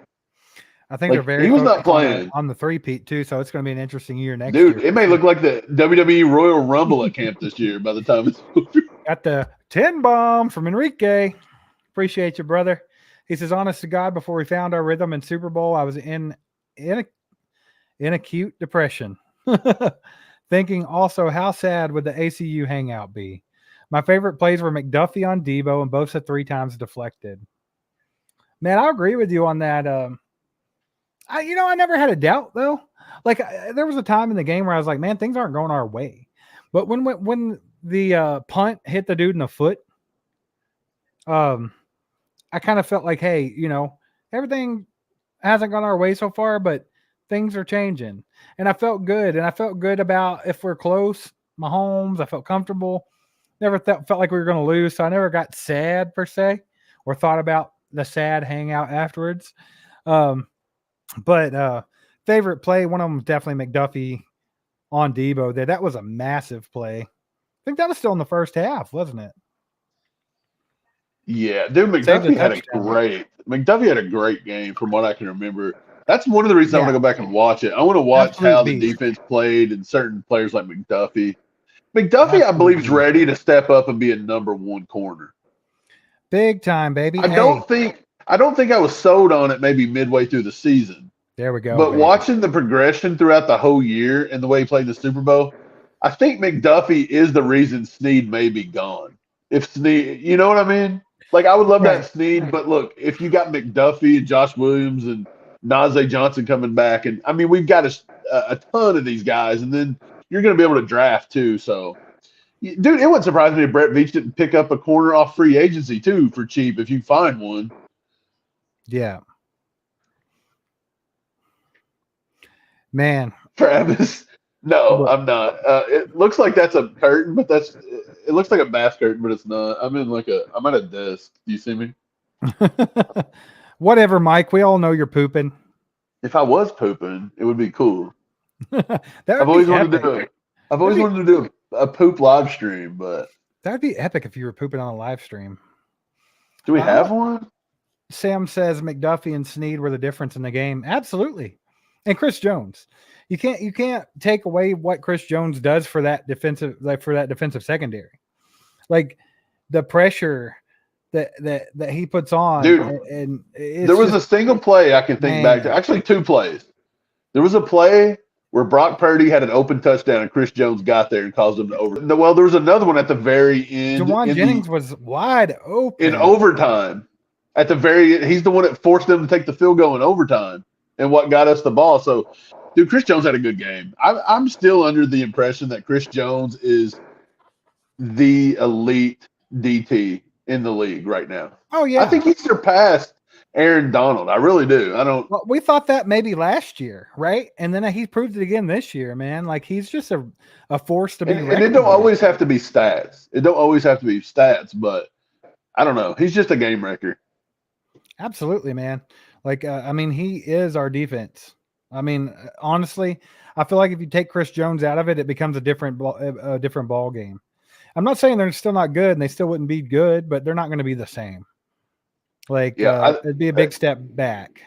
I think they're very he was not playing on the 3-peat too, so it's going to be an interesting year next year. Dude, it may look like the WWE Royal Rumble at camp this year by the time it's over. Got the 10 bomb from Enrique. Appreciate you, brother. He says, honest to God, before we found our rhythm in Super Bowl, I was in acute depression. Thinking also, how sad would the ACU hangout be? My favorite plays were McDuffie on Debo and Bosa 3 times deflected. Man, I agree with you on that. I never had a doubt though. Like there was a time in the game where I was like, man, things aren't going our way. But when the punt hit the dude in the foot, I kind of felt like, hey, everything hasn't gone our way so far, but things are changing. And I felt good. And I felt good about if we're close, Mahomes, I felt comfortable. Never felt like we were going to lose. So I never got sad per se or thought about the sad hangout afterwards. But favorite play, one of them was definitely McDuffie on Debo there. That was a massive play. I think that was still in the first half, wasn't it? Yeah, dude, McDuffie had a great game from what I can remember. That's one of the reasons I want to go back and watch it. I want to watch how the defense played and certain players like McDuffie. I believe, is ready to step up and be a number 1 corner. Big time, baby. I don't think I was sold on it maybe midway through the season. There we go. But watching the progression throughout the whole year and the way he played the Super Bowl, I think McDuffie is the reason Snead may be gone. If Snead, you know what I mean? Like, I would love that Snead, but look, if you got McDuffie and Josh Williams and Najee Johnson coming back, and I mean, we've got a ton of these guys, and then you're going to be able to draft too. So, dude, it wouldn't surprise me if Brett Veach didn't pick up a corner off free agency too for cheap if you find one. Yeah. Man. Travis. No, I'm not. It looks like that's a curtain, but it looks like a bath curtain, but it's not. I'm at a desk. Do you see me? Whatever, Mike. We all know you're pooping. If I was pooping, it would be cool. I've always wanted to do a poop live stream, but that would be epic if you were pooping on a live stream. Do we have one? Sam says McDuffie and Snead were the difference in the game. Absolutely. And Chris Jones. You can't take away what Chris Jones does for that defensive secondary. Like the pressure that he puts on. Dude, and there was a single play I can think back to. Actually, 2 plays. There was a play where Brock Purdy had an open touchdown and Chris Jones got there and caused him to over. Well, there was another one at the very end. Jawan Jennings was wide open. In overtime. At the very end, he's the one that forced them to take the field goal in overtime and what got us the ball. So, dude, Chris Jones had a good game. I'm still under the impression that Chris Jones is the elite DT in the league right now. Oh, yeah. I think he surpassed Aaron Donald. I really do. Well, we thought that maybe last year, right? And then he proved it again this year, man. Like, he's just a force to be reckoned with. And it don't always have to be stats. But I don't know. He's just a game wrecker. Absolutely, man. Like, I mean, he is our defense. I mean, honestly, I feel like if you take Chris Jones out of it, it becomes a different ball game. I'm not saying they're still not good and they still wouldn't be good, but they're not going to be the same. Like, it'd be a big step back.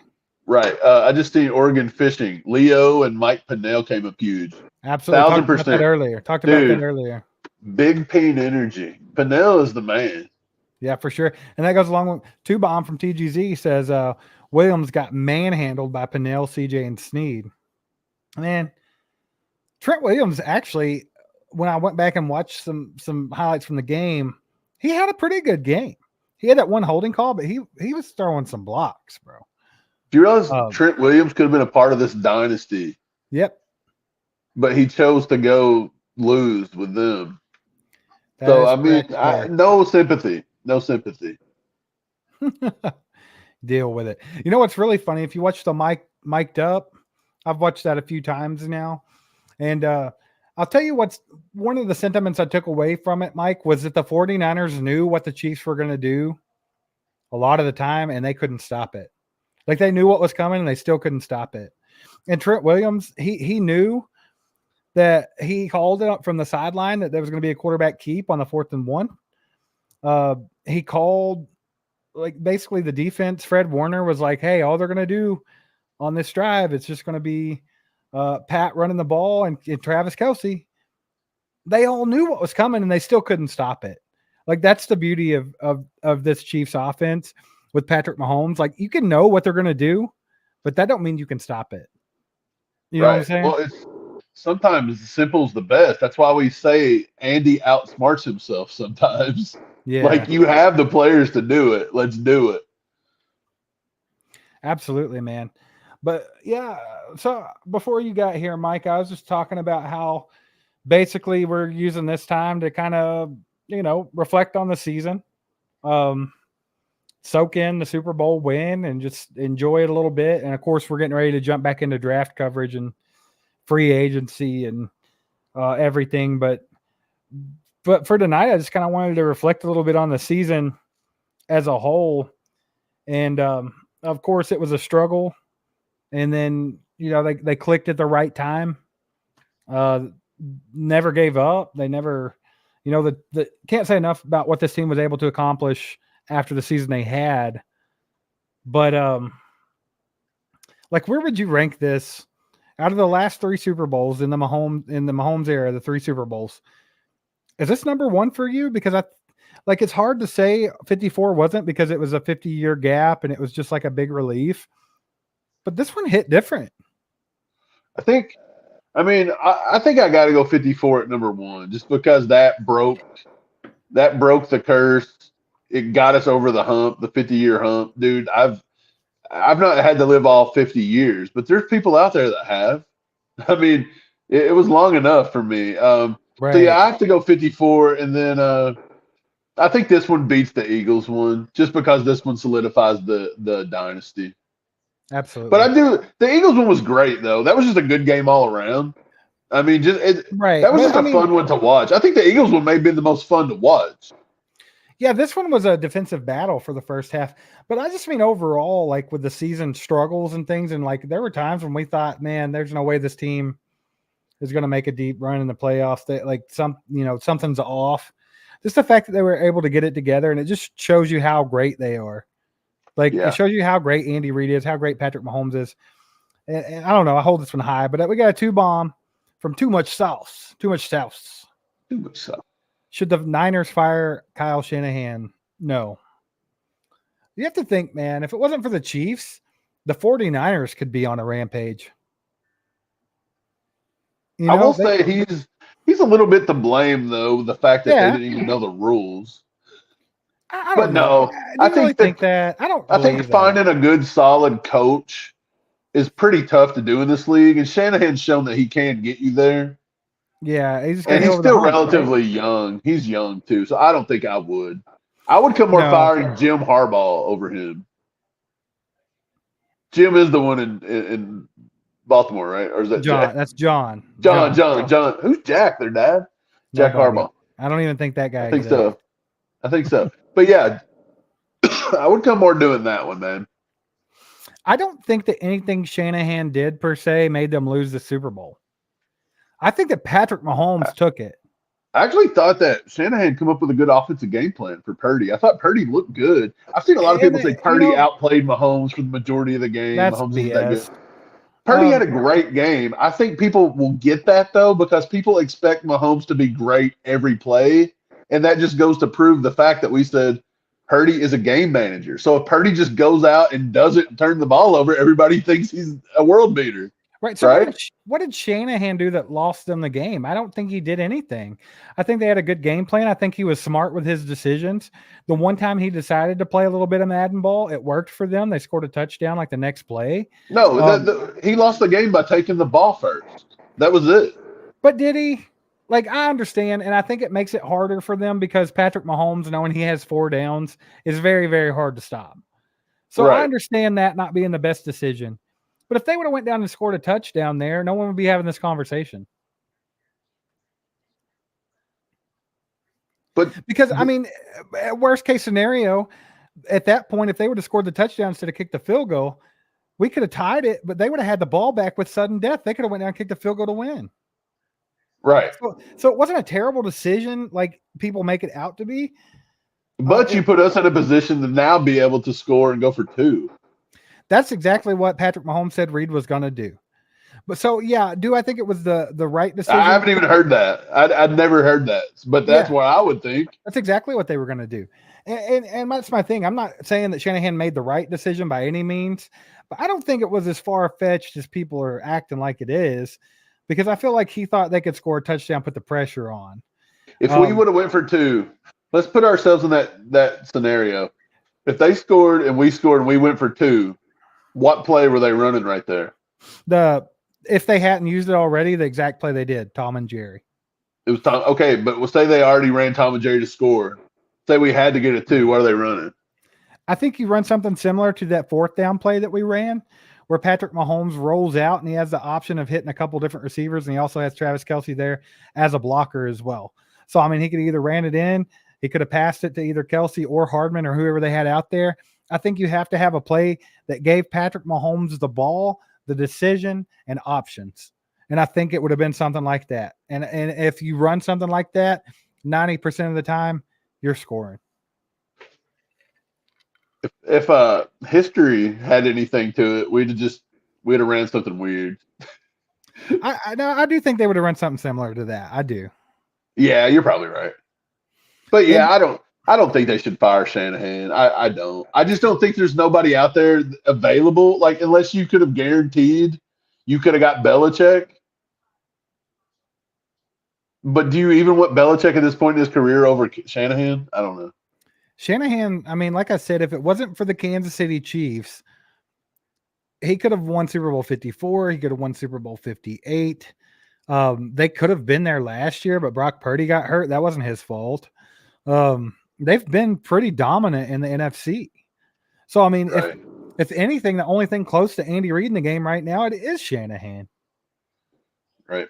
Right. I just seen Oregon fishing. Leo and Mike Pinnell came up huge. Absolutely. Talked about that 1,000%. earlier. Dude, big pain energy. Pinnell is the man. Yeah, for sure. And that goes along with Two Bomb from TGZ says Williams got manhandled by Pinnell, CJ, and Sneed. Man, Trent Williams actually, when I went back and watched some highlights from the game, he had a pretty good game. He had that one holding call, but he was throwing some blocks, bro. Do you realize Trent Williams could have been a part of this dynasty? Yep. But he chose to go lose with them. That So, I mean, no sympathy. No sympathy. Deal with it. You know what's really funny? If you watch the mic'd up, I've watched that a few times now. And I'll tell you what's one of the sentiments I took away from it, Mike, was that the 49ers knew what the Chiefs were going to do a lot of the time, and they couldn't stop it. Like they knew what was coming, and they still couldn't stop it. And Trent Williams, he knew that he called it up from the sideline that there was going to be a quarterback keep on the 4th and 1. He called like basically the defense. Fred Warner was like, hey, all they're going to do on this drive, it's just going to be Pat running the ball and Travis Kelce. They all knew what was coming and they still couldn't stop it. Like that's the beauty of this Chiefs offense with Patrick Mahomes. Like you can know what they're going to do, but that don't mean you can stop it. You know what I'm saying? Well, sometimes simple's the best. That's why we say Andy outsmarts himself sometimes. Yeah. Like you have the players to do it. Let's do it. Absolutely, man. But yeah, so before you got here, Mike, I was just talking about how basically we're using this time to kind of, reflect on the season, soak in the Super Bowl win and just enjoy it a little bit. And of course, we're getting ready to jump back into draft coverage and free agency and everything. But for tonight, I just kind of wanted to reflect a little bit on the season as a whole. And of course, it was a struggle. And then, they clicked at the right time. Never gave up. They never, can't say enough about what this team was able to accomplish after the season they had. But where would you rank this out of the last 3 Super Bowls in the Mahomes era, the 3 Super Bowls? Is this number 1 for you? Because it's hard to say 54 wasn't because it was a 50-year gap and it was just like a big relief. But this one hit different. I think I got to go 54 at number 1 just because that broke the curse. It got us over the hump, the 50-year hump. Dude, I've not had to live all 50 years, but there's people out there that have. I mean, it was long enough for me. Right. So, yeah, I have to go 54, and then I think this one beats the Eagles one just because this one solidifies the dynasty. Absolutely. But the Eagles one was great, though. That was just a good game all around. I mean, that was a fun one to watch. I think the Eagles one may have been the most fun to watch. Yeah, this one was a defensive battle for the first half. But I just mean overall, like with the season struggles and things, and like there were times when we thought, man, there's no way this team is going to make a deep run in the playoffs. That something's off. Just the fact that they were able to get it together, and it just shows you how great they are. It shows you how great Andy Reid is, how great Patrick Mahomes is. And I don't know, I hold this one high, but we got a 2 bomb from Too Much Sauce. Too Much Sauce. Too much sauce. Should the Niners fire Kyle Shanahan? No. You have to think, man, if it wasn't for the Chiefs, the 49ers could be on a rampage. I will say he's a little bit to blame, though, the fact that they didn't even know the rules. I don't know. I think that. I think finding a good, solid coach is pretty tough to do in this league, and Shanahan's shown that he can get you there. Yeah, he's still relatively young. He's young too, so I don't think I would. I would come more firing Jim Harbaugh over him. Jim is the one in Baltimore, right? Or is that John? Jack? That's John. John. Who's Jack? Their dad? Jack Harbaugh. I don't even think that guy. I think so. But yeah, I would come more doing that one, man. I don't think that anything Shanahan did per se made them lose the Super Bowl. I think that Patrick Mahomes took it. I actually thought that Shanahan come up with a good offensive game plan for Purdy. I thought Purdy looked good. I've seen a lot of people say Purdy outplayed Mahomes for the majority of the game. That's Mahomes BS. isn't that good. Purdy had a great game. I think people will get that, though, because people expect Mahomes to be great every play. And that just goes to prove the fact that we said Purdy is a game manager. So if Purdy just goes out and doesn't turn the ball over, everybody thinks he's a world beater. Right. So right? what did Shanahan do that lost them the game? I don't think he did anything. I think they had a good game plan. I think he was smart with his decisions. The one time he decided to play a little bit of Madden ball, it worked for them. They scored a touchdown like the next play. No, he lost the game by taking the ball first. That was it. But did he? Like, I understand, and I think it makes it harder for them because Patrick Mahomes, knowing he has 4 downs, is very, very hard to stop. So I understand that not being the best decision. But if they would have went down and scored a touchdown there, no one would be having this conversation. Because, I mean, worst case scenario, at that point, if they would have scored the touchdown instead of kicked the field goal, we could have tied it, but they would have had the ball back with sudden death. They could have went down and kicked the field goal to win. Right. So it wasn't a terrible decision like people make it out to be. But you put us in a position to now be able to score and go for 2. That's exactly what Patrick Mahomes said Reed was going to do. But so, yeah, do I think it was the right decision? I haven't even heard that. I'd never heard that, but that's what I would think. That's exactly what they were going to do. And that's my thing. I'm not saying that Shanahan made the right decision by any means, but I don't think it was as far-fetched as people are acting like it is, because I feel like he thought they could score a touchdown, put the pressure on. If we would have went for 2, let's put ourselves in that scenario. If they scored and we scored and we went for 2, what play were they running right there? If they hadn't used it already, the exact play they did, Tom and Jerry. It was Tom. Okay, but we'll say they already ran Tom and Jerry to score. Say we had to get a 2. What are they running? I think you run something similar to that 4th down play that we ran, where Patrick Mahomes rolls out and he has the option of hitting a couple different receivers, and he also has Travis Kelce there as a blocker as well. So, I mean, he could either ran it in, he could have passed it to either Kelce or Hardman or whoever they had out there. I think you have to have a play that gave Patrick Mahomes the ball, the decision, and options. And I think it would have been something like that. And if you run something like that, 90% of the time, you're scoring. If history had anything to it, we'd have ran something weird. I do think they would have run something similar to that. I do. Yeah, you're probably right. But yeah, I don't think they should fire Shanahan. I don't. I just don't think there's nobody out there available. Like, unless you could have guaranteed you could have got Belichick. But do you even want Belichick at this point in his career over Shanahan? I don't know. Shanahan, I mean, like I said, if it wasn't for the Kansas City Chiefs, he could have won Super Bowl 54. He could have won Super Bowl 58. They could have been there last year, but Brock Purdy got hurt. That wasn't his fault. They've been pretty dominant in the NFC. So, I mean, if anything, the only thing close to Andy Reid in the game right now, it is Shanahan. Right.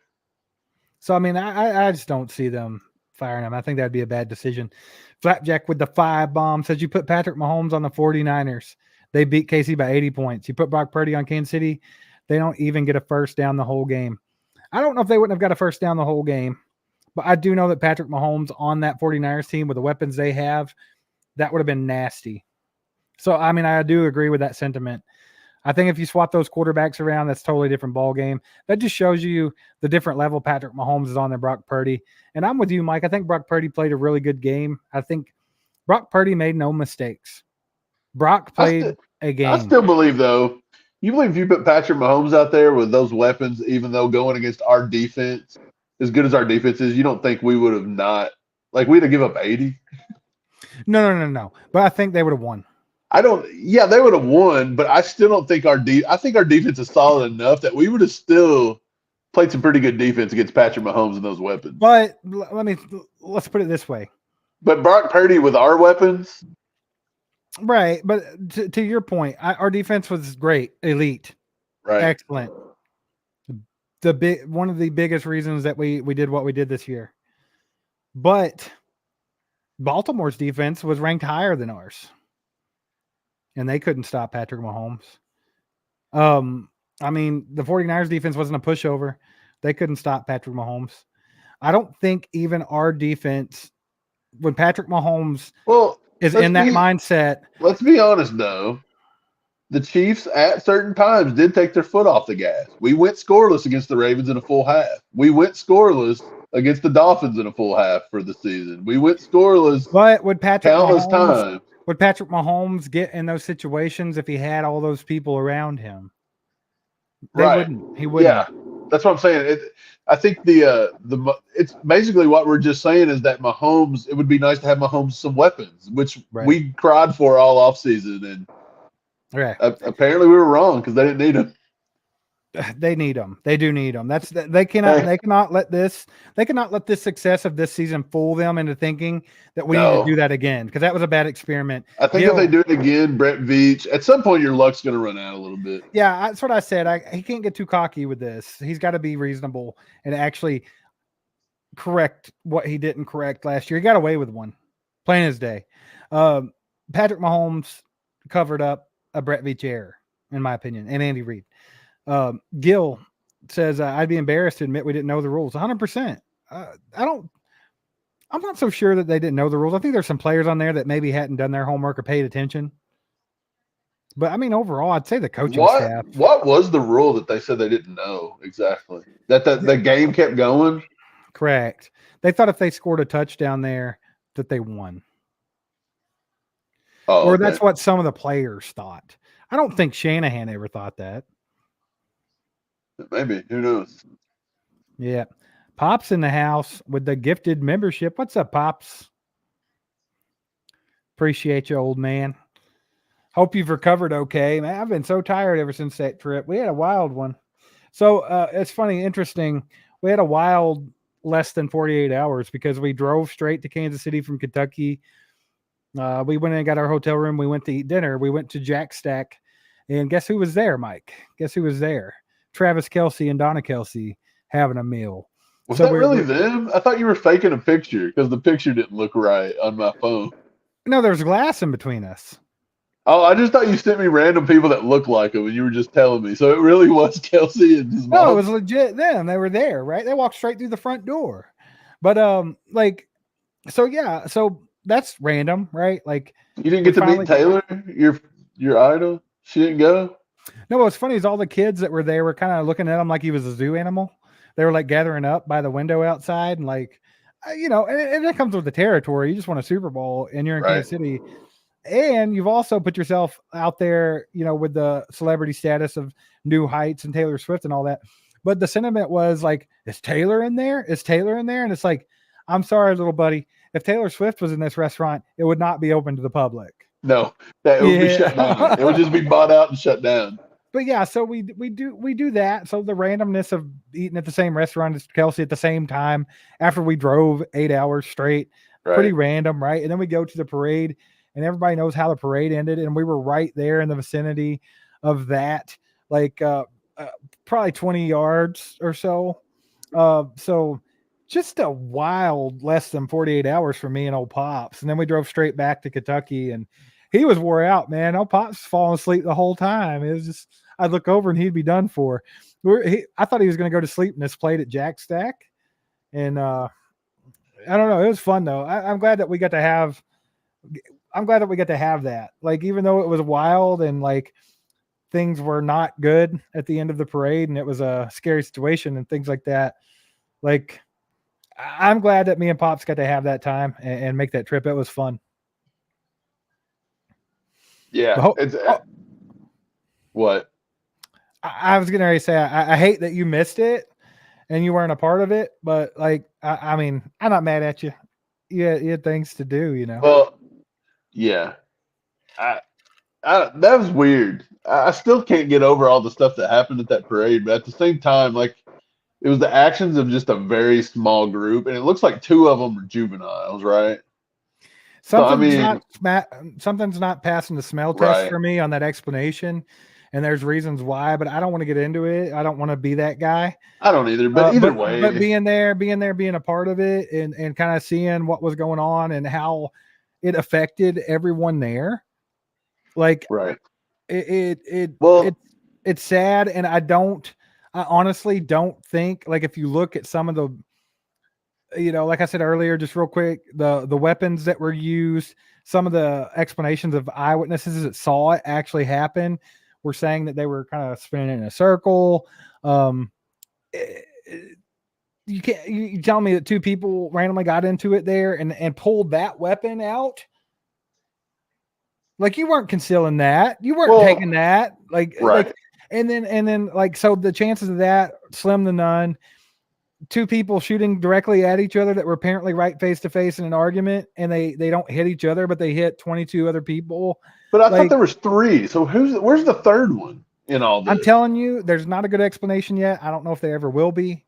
So, I mean, I just don't see them firing him. I think that'd be a bad decision. Flapjack with the 5 bomb says you put Patrick Mahomes on the 49ers. They beat KC by 80 points. You put Brock Purdy on Kansas City, they don't even get a first down the whole game. I don't know if they wouldn't have got a first down the whole game, but I do know that Patrick Mahomes on that 49ers team with the weapons they have, that would have been nasty. So, I mean, I do agree with that sentiment. I think if you swap those quarterbacks around, that's a totally different ball game. That just shows you the different level Patrick Mahomes is on than Brock Purdy. And I'm with you, Mike. I think Brock Purdy played a really good game. I think Brock Purdy made no mistakes. Brock played a game. I still believe, though, you believe if you put Patrick Mahomes out there with those weapons, even though going against our defense, as good as our defense is, you don't think we would have not – like, we'd have given up 80? No. But I think they would have won. Yeah, they would have won, but I still don't think I think our defense is solid enough that we would have still played some pretty good defense against Patrick Mahomes and those weapons. But let's put it this way. But Brock Purdy with our weapons. Right. But to your point, our defense was great, elite, right, excellent. One of the biggest reasons that we did what we did this year. But Baltimore's defense was ranked higher than ours. And they couldn't stop Patrick Mahomes. I mean, the 49ers defense wasn't a pushover. They couldn't stop Patrick Mahomes. I don't think even our defense, when Patrick Mahomes is in that mindset. Let's be honest, though. the Chiefs at certain times did take their foot off the gas. We went scoreless against the Ravens in a full half. We went scoreless against the Dolphins in a full half for the season. We went scoreless But would Patrick countless Mahomes times. would Patrick Mahomes get in those situations if he had all those people around him? They Right. wouldn't. He wouldn't. Yeah, that's what I'm saying. I think it's basically what we're just saying is that Mahomes. It would be nice to have Mahomes some weapons, which Right. we cried for all offseason, and Right. apparently we were wrong because they didn't need him. They need them. They do need them. They cannot let this success of this season fool them into thinking that we need to do that again, because that was a bad experiment. I think if they do it again, Brett Veach, at some point your luck's going to run out a little bit. Yeah, that's what I said. He can't get too cocky with this. He's got to be reasonable and actually correct what he didn't correct last year. He got away with one, plain as day. Patrick Mahomes covered up a Brett Veach error, in my opinion, and Andy Reid. Gil says, I'd be embarrassed to admit we didn't know the rules. 100%. I'm not so sure that they didn't know the rules. I think there's some players on there that maybe hadn't done their homework or paid attention. But I mean, overall, I'd say the coaching staff. What was the rule that they said they didn't know exactly? That the game kept going? Correct. They thought if they scored a touchdown there that they won. Oh, or that's what some of the players thought. I don't think Shanahan ever thought that. Maybe. Who knows? Yeah. Pop's in the house with the gifted membership. What's up, Pops? Appreciate you, old man. Hope you've recovered okay. Man, I've been so tired ever since that trip. We had a wild one. So it's funny, interesting. We had a wild less than 48 hours because we drove straight to Kansas City from Kentucky. We went in and got our hotel room. We went to eat dinner. We went to Jack Stack. And guess who was there, Mike? Guess who was there? Travis Kelce and Donna Kelce having a meal. Was that really them? I thought you were faking a picture because the picture didn't look right on my phone. No, there's glass in between us. Oh, I just thought you sent me random people that looked like him and you were just telling me. So it really was Kelce and his mom? No, it was legit them. They were there, right? They walked straight through the front door. But so that's random, right? Like, you didn't get to meet Taylor, your idol? She didn't go? No, what's funny is all the kids that were there were kind of looking at him like he was a zoo animal. They were like gathering up by the window outside and like, and that comes with the territory. You just won a Super Bowl and you're in Kansas City. And you've also put yourself out there, with the celebrity status of New Heights and Taylor Swift and all that. But the sentiment was like, is Taylor in there? Is Taylor in there? And it's like, I'm sorry, little buddy. If Taylor Swift was in this restaurant, it would not be open to the public. No, it would be shut down. It would just be bought out and shut down. But yeah, so we do that. So the randomness of eating at the same restaurant as Kelce at the same time after we drove 8 hours straight, pretty random, right? And then we go to the parade, and everybody knows how the parade ended, and we were right there in the vicinity of that, like probably 20 yards or so. So just a wild less than 48 hours for me and old Pops. And then we drove straight back to Kentucky, and he was wore out, man. Old Pops falling asleep the whole time. It was just, I'd look over and he'd be done for. I thought he was going to go to sleep in this plate at Jack Stack. And I don't know. It was fun though. I'm glad that we got to have that. Like, even though it was wild and like things were not good at the end of the parade and it was a scary situation and things like that. Like, I'm glad that me and Pops got to have that time and make that trip. It was fun. Yeah. What? I was going to say, I hate that you missed it and you weren't a part of it, but like, I mean, I'm not mad at you. You had things to do, Well, yeah. That was weird. I still can't get over all the stuff that happened at that parade, but at the same time, like, it was the actions of just a very small group, and it looks like 2 of them were juveniles, right? Something's not passing the smell test for me on that explanation, and there's reasons why, but I don't want to get into it. I don't want to be that guy. I don't either, but either way. But being a part of it and kind of seeing what was going on and how it affected everyone there, like, it's sad, and I honestly don't think, like, if you look at some of the like I said earlier, just real quick, the weapons that were used, some of the explanations of eyewitnesses that saw it actually happen were saying that they were kind of spinning in a circle. You can't you tell me that two people randomly got into it there and pulled that weapon out. Like you weren't concealing that. You weren't taking that. Right. And then so the chances of that slim to none. Two people shooting directly at each other that were apparently right face to face in an argument, and they don't hit each other, but they hit 22 other people. But I thought there was 3. So where's the third one in all this? I'm telling you, there's not a good explanation yet. I don't know if there ever will be,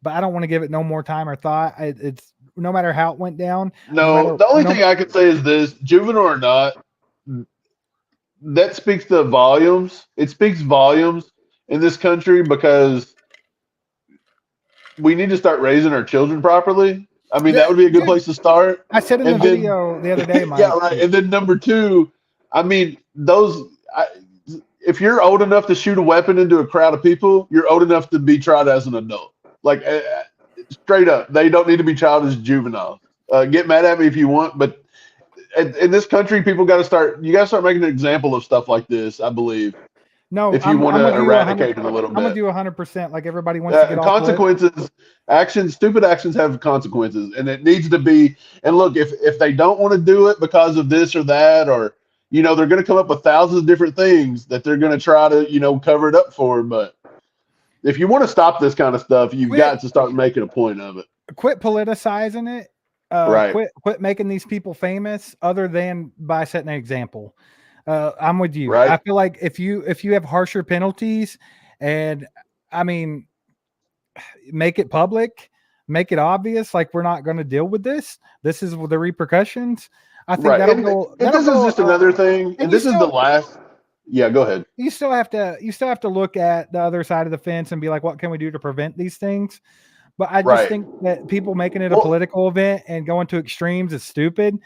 but I don't want to give it no more time or thought. It's no matter how it went down. No, the only thing I can say is this: juvenile or not, that speaks to volumes. It speaks volumes in this country because we need to start raising our children properly. I mean, that would be a good place to start. I said in the video the other day, Mike. Yeah, right. And then number 2, I mean, if you're old enough to shoot a weapon into a crowd of people, you're old enough to be tried as an adult. Like, straight up, they don't need to be tried as juveniles. Get mad at me if you want, but in this country, people got to start making an example of stuff like this, I believe. No, if you want to eradicate it a little bit. I'm going to do 100%. Like everybody wants to get off consequences. Stupid actions have consequences, and it needs to be. And look, if they don't want to do it because of this or that, or they're going to come up with thousands of different things that they're going to try to cover it up for. But if you want to stop this kind of stuff, you've got to start making a point of it. Quit politicizing it. Right. Quit making these people famous other than by setting an example. I'm with you. Right. I feel like if you have harsher penalties, and I mean, make it public, make it obvious, like we're not going to deal with this. This is the repercussions. I think that'll go. And this is just another thing. And this is the last. Yeah, go ahead. You still have to look at the other side of the fence and be like, what can we do to prevent these things? But I just think that people making it a political event and going to extremes is stupid.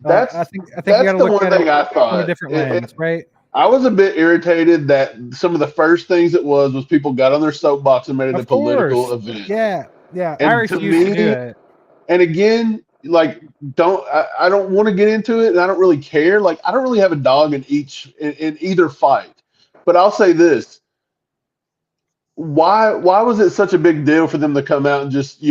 I think you got to look at it from a different lens, right? I was a bit irritated that some of the first things it was people got on their soapbox and made it a political event. Yeah. And I refuse to do it. And again, like, I don't want to get into it, and I don't really care. Like, I don't really have a dog in either fight. But I'll say this: why was it such a big deal for them to come out and just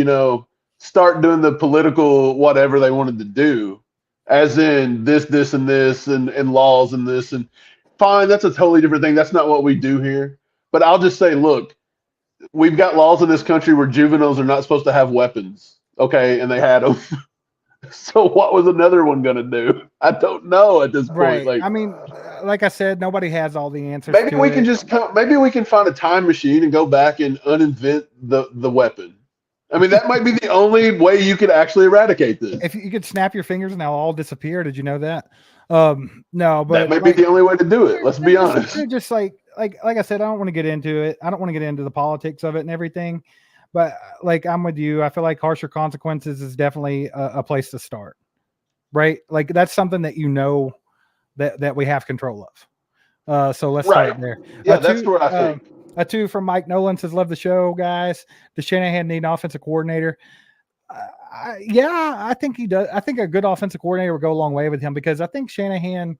start doing the political whatever they wanted to do? As in this, and this, and laws and this, and fine, that's a totally different thing. That's not what we do here. But I'll just say, look, we've got laws in this country where juveniles are not supposed to have weapons, okay? And they had them. So what was another one going to do? I don't know at this point. Right. Like, I mean, like I said, nobody has all the answers. Maybe we can find a time machine and go back and uninvent the weapon. I mean, that might be the only way you could actually eradicate this. If you could snap your fingers and they'll all disappear. Did you know that? No, but that might be the only way to do it. Let's be honest. They're just like I said, I don't want to get into it. I don't want to get into the politics of it and everything. But like, I'm with you. I feel like harsher consequences is definitely a place to start. Right? Like that's something that that we have control of. So let's start there. Yeah, that's what I think. A 2 from Mike Nolan says, love the show, guys. Does Shanahan need an offensive coordinator? I think he does. I think a good offensive coordinator would go a long way with him because I think Shanahan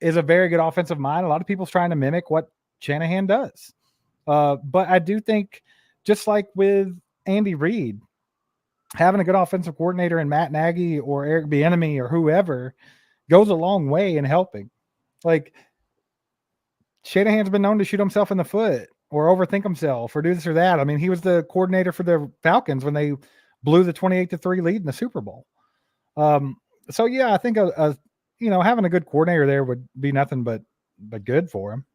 is a very good offensive mind. A lot of people's trying to mimic what Shanahan does. But I do think, just like with Andy Reid, having a good offensive coordinator in Matt Nagy or Eric Bieniemy or whoever goes a long way in helping. Like, Shanahan's been known to shoot himself in the foot or overthink himself or do this or that. I mean, he was the coordinator for the Falcons when they blew the 28-3 lead in the Super Bowl. So yeah, I think having a good coordinator there would be nothing but good for him.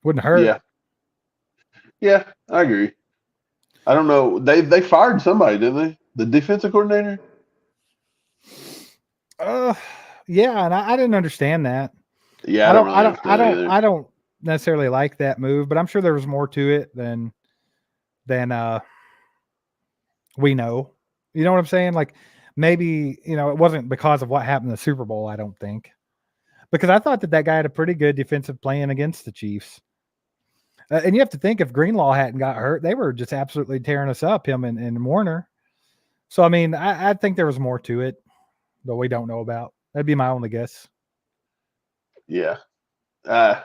Wouldn't hurt. Yeah, I agree. I don't know. They fired somebody, didn't they? The defensive coordinator. Yeah, and I didn't understand that. Yeah, I don't necessarily like that move, but I'm sure there was more to it than we know. You know what I'm saying? Like maybe, it wasn't because of what happened in the Super Bowl, I don't think. Because I thought that guy had a pretty good defensive plan against the Chiefs. And you have to think if Greenlaw hadn't got hurt, they were just absolutely tearing us up, him and Warner. So, I mean, I think there was more to it that we don't know about. That'd be my only guess. Yeah. I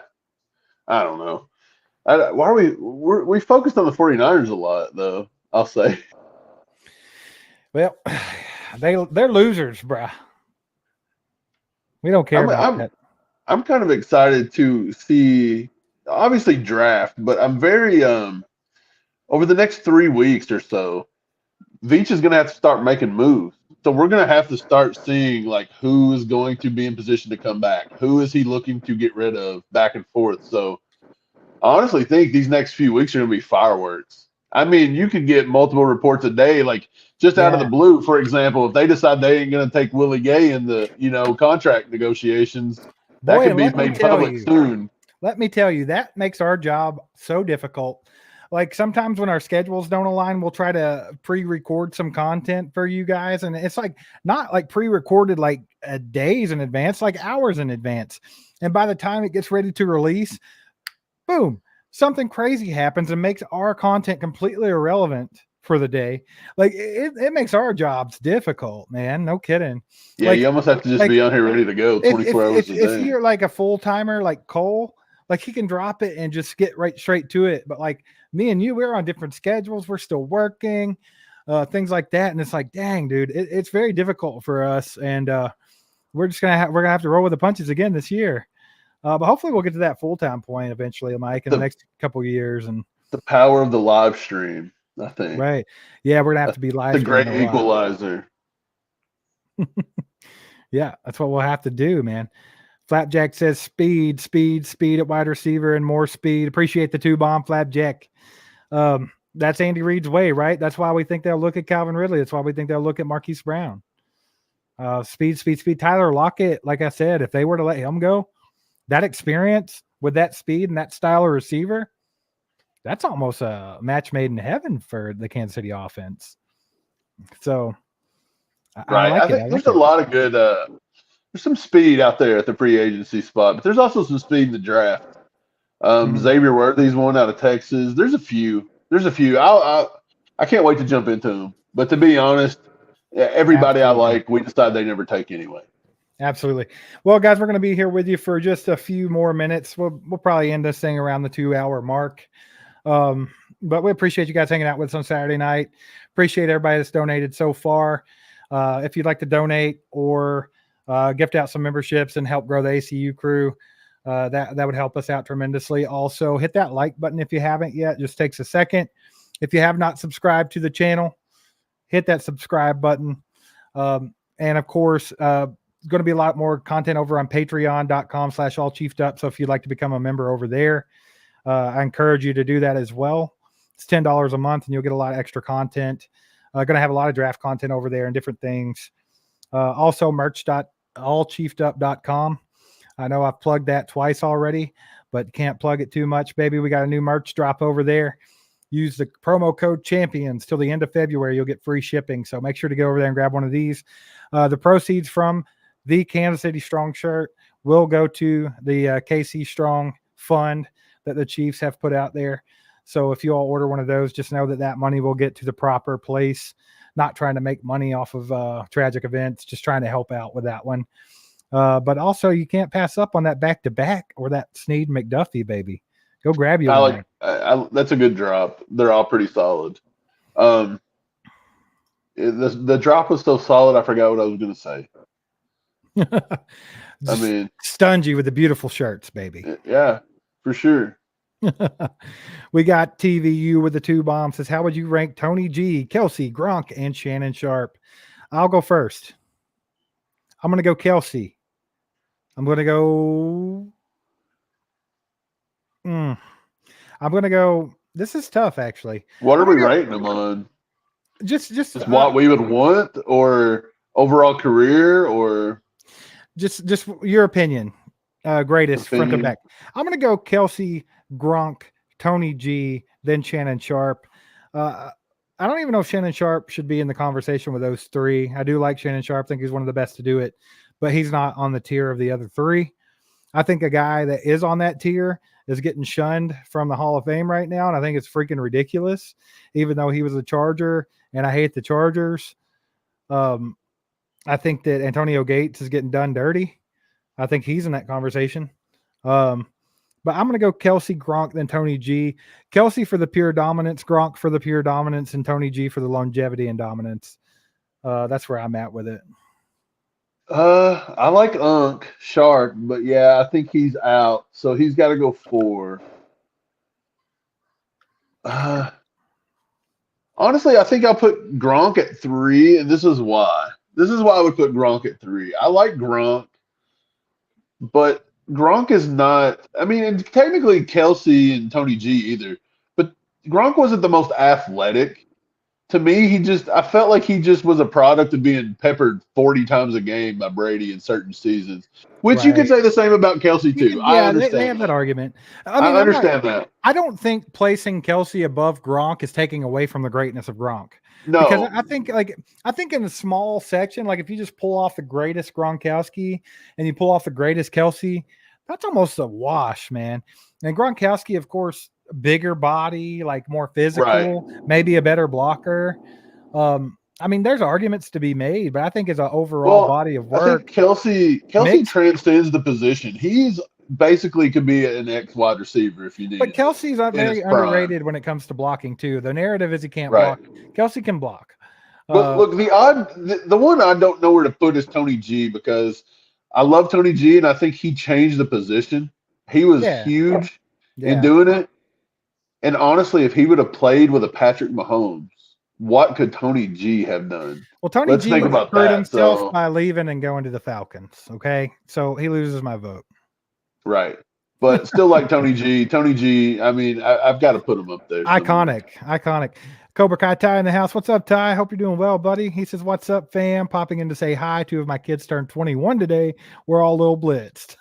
don't know. Why are we focused on the 49ers a lot, though, I'll say. Well, they're losers, bruh. We don't care about that. I'm kind of excited to see, obviously, draft, but I'm very, over the next 3 weeks or so, Veach is going to have to start making moves. So we're going to have to start seeing like who is going to be in position to come back. Who is he looking to get rid of back and forth? So I honestly think these next few weeks are going to be fireworks. I mean, you could get multiple reports a day, like just out of the blue. For example, if they decide they ain't going to take Willie Gay in the contract negotiations, that could be made public soon. Let me tell you, that makes our job so difficult. Like sometimes when our schedules don't align, we'll try to pre-record some content for you guys. And it's like not like pre-recorded like days in advance, like hours in advance. And by the time it gets ready to release, boom, something crazy happens and makes our content completely irrelevant for the day. Like it makes our jobs difficult, man. No kidding. Yeah, like, you almost have to just be on here ready to go 24 hours a day. If you're like a full-timer like Cole, like he can drop it and just get right straight to it. But like me and you, we're on different schedules. We're still working, things like that. And it's like, dang, dude, it's very difficult for us. And we're gonna have to roll with the punches again this year. But hopefully we'll get to that full-time point eventually, Mike, in the next couple of years. And the power of the live stream, I think. Right. Yeah, we're gonna have to be live. The great equalizer. Yeah, that's what we'll have to do, man. Flapjack says speed at wide receiver and more speed. Appreciate the 2-bomb, Flapjack. That's Andy Reid's way, right? That's why we think they'll look at Calvin Ridley. That's why we think they'll look at Marquise Brown. Speed. Tyler Lockett, like I said, if they were to let him go, that experience with that speed and that style of receiver, that's almost a match made in heaven for the Kansas City offense. So, I think there's a lot of good. There's some speed out there at the free agency spot, but there's also some speed in the draft. Xavier Worthy's one out of Texas. There's a few. I can't wait to jump into them. But to be honest, everybody I like, we decide they never take anyway. Absolutely. Well, guys, we're going to be here with you for just a few more minutes. We'll probably end this thing around the 2-hour mark. But we appreciate you guys hanging out with us on Saturday night. Appreciate everybody that's donated so far. If you'd like to donate or gift out some memberships and help grow the ACU crew, that would help us out tremendously. Also, hit that like button if you haven't yet. It just takes a second. If you have not subscribed to the channel, hit that subscribe button. And of course, going to be a lot more content over on patreon.com/allchieftdup. So if you'd like to become a member over there, I encourage you to do that as well. It's $10 a month and you'll get a lot of extra content. Going to have a lot of draft content over there and different things. Also merch.allchieftdup.com. I know I've plugged that twice already, but can't plug it too much, baby. We got a new merch drop over there. Use the promo code champions till the end of February. You'll get free shipping. So make sure to go over there and grab one of these. The proceeds from the Kansas City Strong shirt will go to the KC Strong fund that the Chiefs have put out there. So if you all order one of those, just know that money will get to the proper place. Not trying to make money off of tragic events, just trying to help out with that one. But also you can't pass up on that back-to-back or that Snead McDuffie, baby. Go grab you one. That's a good drop. They're all pretty solid. The drop was so solid, I forgot what I was going to say. I mean, stunned you with the beautiful shirts, baby. Yeah, for sure. We got TVU with the 2-bomb says, how would you rank Tony G, Kelsey, Gronk, and Shannon Sharp? I'll go first. I'm going to go Kelsey. I'm going to go. I'm going to go. This is tough, actually. What are we rating them on? Just what we would want, or overall career, or just your opinion. Greatest front to back. I'm going to go Kelsey, Gronk, Tony G, then Shannon Sharp. I don't even know if Shannon Sharp should be in the conversation with those three. I do like Shannon Sharp. I think he's one of the best to do it, but he's not on the tier of the other three. I think a guy that is on that tier is getting shunned from the Hall of Fame right now, and I think it's freaking ridiculous, even though he was a Charger, and I hate the Chargers. I think that Antonio Gates is getting done dirty. I think he's in that conversation. But I'm going to go Kelsey, Gronk, then Tony G. Kelsey for the pure dominance, Gronk for the pure dominance, and Tony G for the longevity and dominance. That's where I'm at with it. I like Unk Shark, but yeah, I think he's out, so he's got to go 4. Honestly, I think I'll put Gronk at 3, and this is why. This is why I would put Gronk at 3. I like Gronk, but Gronk is not. I mean, and technically Kelsey and Tony G either, but Gronk wasn't the most athletic. To me, I felt like he just was a product of being peppered 40 times a game by Brady in certain seasons, which you could say the same about Kelsey too. I understand. They have that argument. I understand that. I don't think placing Kelsey above Gronk is taking away from the greatness of Gronk. No, because I think in a small section, like if you just pull off the greatest Gronkowski and you pull off the greatest Kelsey, that's almost a wash, man. And Gronkowski, of course, bigger body, like more physical, maybe a better blocker. I mean, there's arguments to be made, but I think as an overall body of work, I think Kelsey transcends the position. He's basically could be an X wide receiver if you need. But Kelsey's very underrated when it comes to blocking too. The narrative is he can't block. Kelsey can block. But look, the one I don't know where to put is Tony G, because I love Tony G and I think he changed the position. He was huge in doing it. And honestly, if he would have played with a Patrick Mahomes, what could Tony G have done? Well, Tony G hurt himself by leaving and going to the Falcons. Okay, so he loses my vote. Right, but still like Tony G. Tony G. I mean, I've got to put him up there. Iconic. Cobra Kai Ty in the house. What's up, Ty? Hope you're doing well, buddy. He says, "What's up, fam? Popping in to say hi. 2 of my kids turned 21 today. We're all a little blitzed.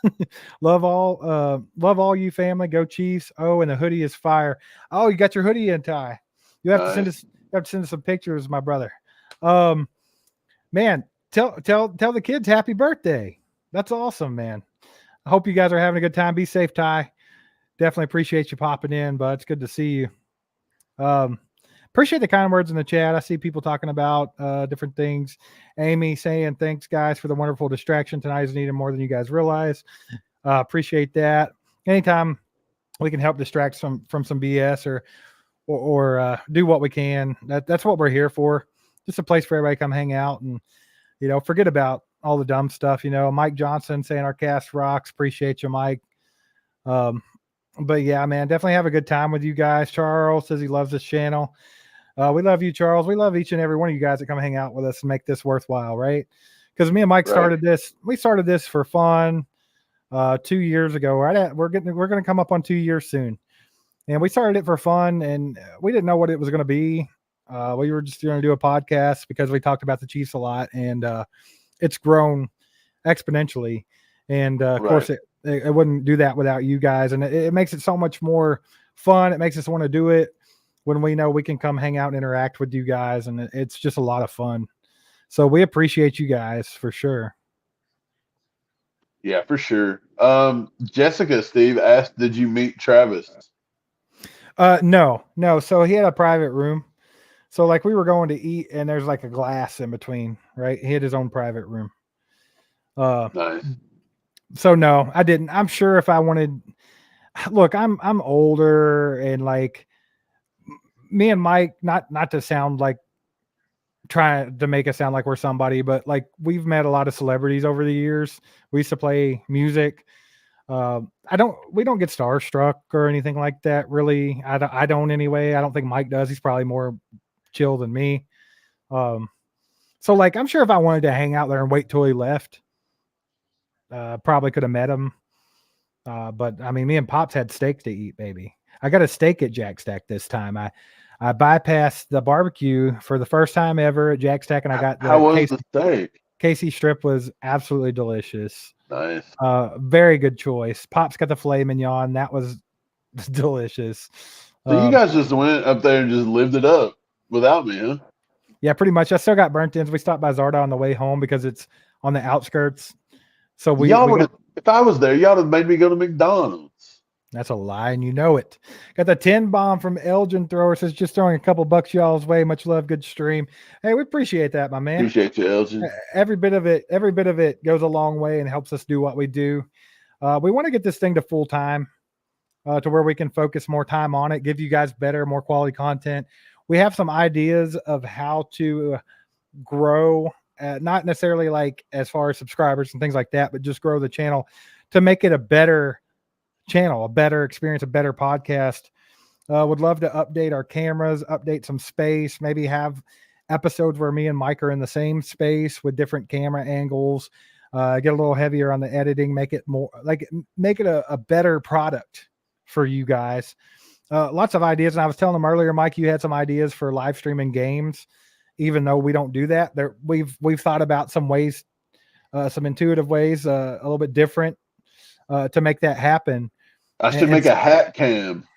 love all you family. Go Chiefs. Oh, and the hoodie is fire. Oh, you got your hoodie in, Ty. You have to send us some pictures, my brother. Man, tell the kids happy birthday. That's awesome, man. I hope you guys are having a good time. Be safe, Ty. Definitely appreciate you popping in, but it's good to see you. Appreciate the kind words in the chat. I see people talking about different things. Amy saying, thanks, guys, for the wonderful distraction. Tonight is needed more than you guys realize. Appreciate that. Anytime we can help distract from some BS or do what we can, that's what we're here for. Just a place for everybody to come hang out and, forget about all the dumb stuff. Mike Johnson saying our cast rocks. Appreciate you, Mike. But yeah, man, definitely have a good time with you guys. Charles says he loves this channel. We love you, Charles. We love each and every one of you guys that come hang out with us and make this worthwhile, right? Because me and Mike started this. We started this for fun 2 years ago. We're going to come up on 2 years soon, and we started it for fun, and we didn't know what it was going to be. We were just going to do a podcast because we talked about the Chiefs a lot, and it's grown exponentially. And of course, it wouldn't do that without you guys, and it makes it so much more fun. It makes us want to do it when we know we can come hang out and interact with you guys, and it's just a lot of fun. So we appreciate you guys for sure. Yeah, for sure. Jessica, Steve asked, did you meet Travis? No. So he had a private room. So like we were going to eat and there's like a glass in between, right? He had his own private room. Nice. So no, I didn't. I'm sure if I wanted, look, I'm older, and like me and Mike, not to sound like trying to make us sound like we're somebody, but like we've met a lot of celebrities over the years. We used to play music. We don't get starstruck or anything like that. Really. I don't anyway. I don't think Mike does. He's probably more chill than me. So like, I'm sure if I wanted to hang out there and wait till he left, probably could have met him. But I mean, me and Pops had steak to eat, baby. I got a steak at Jack Stack this time. I bypassed the barbecue for the first time ever at Jack Stack, and I got the steak? Casey strip was absolutely delicious. Nice. Very good choice. Pops got the filet mignon. That was delicious. So you guys just went up there and just lived it up without me, huh? Yeah, pretty much. I still got burnt ends. We stopped by Zarda on the way home because it's on the outskirts. So if I was there, y'all would have made me go to McDonald's. That's a lie, and you know it. Got the 10 bomb from Elgin Thrower. Says just throwing a couple bucks y'all's way. Much love, good stream. Hey, we appreciate that, my man. Appreciate you, Elgin. Every bit of it goes a long way and helps us do what we do. We want to get this thing to full time, to where we can focus more time on it, give you guys better, more quality content. We have some ideas of how to grow, not necessarily like as far as subscribers and things like that, but just grow the channel to make it a better channel, a better experience, a better podcast. Would love to update our cameras, update some space, maybe have episodes where me and Mike are in the same space with different camera angles, get a little heavier on the editing, make it more like, make it a better product for you guys. Lots of ideas. And I was telling them earlier, Mike, you had some ideas for live streaming games, even though we don't do that. We've thought about some ways, some intuitive ways, a little bit different, to make that happen. I should make a hat cam.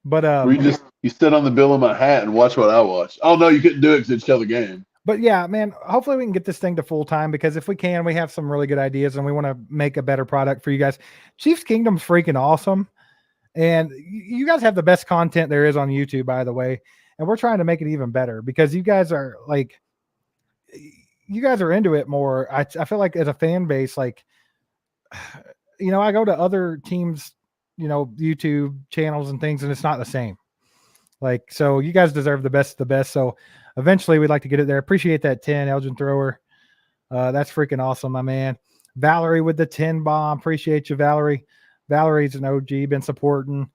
But where you sit on the bill of my hat and watch what I watch. Oh no, you couldn't do it because it'd show the game. But yeah, man, hopefully we can get this thing to full time, because if we can, we have some really good ideas and we want to make a better product for you guys. Chiefs Kingdom's freaking awesome. And you guys have the best content there is on YouTube, by the way. And we're trying to make it even better because you guys are into it more. I feel like as a fan base, like, you know, I go to other teams, you know, YouTube channels and things, and it's not the same. Like, so you guys deserve the best of the best. So eventually we'd like to get it there. Appreciate that 10, Elgin Thrower. That's freaking awesome, my man. Valerie with the 10 bomb. Appreciate you, Valerie. Valerie's an OG, been supporting.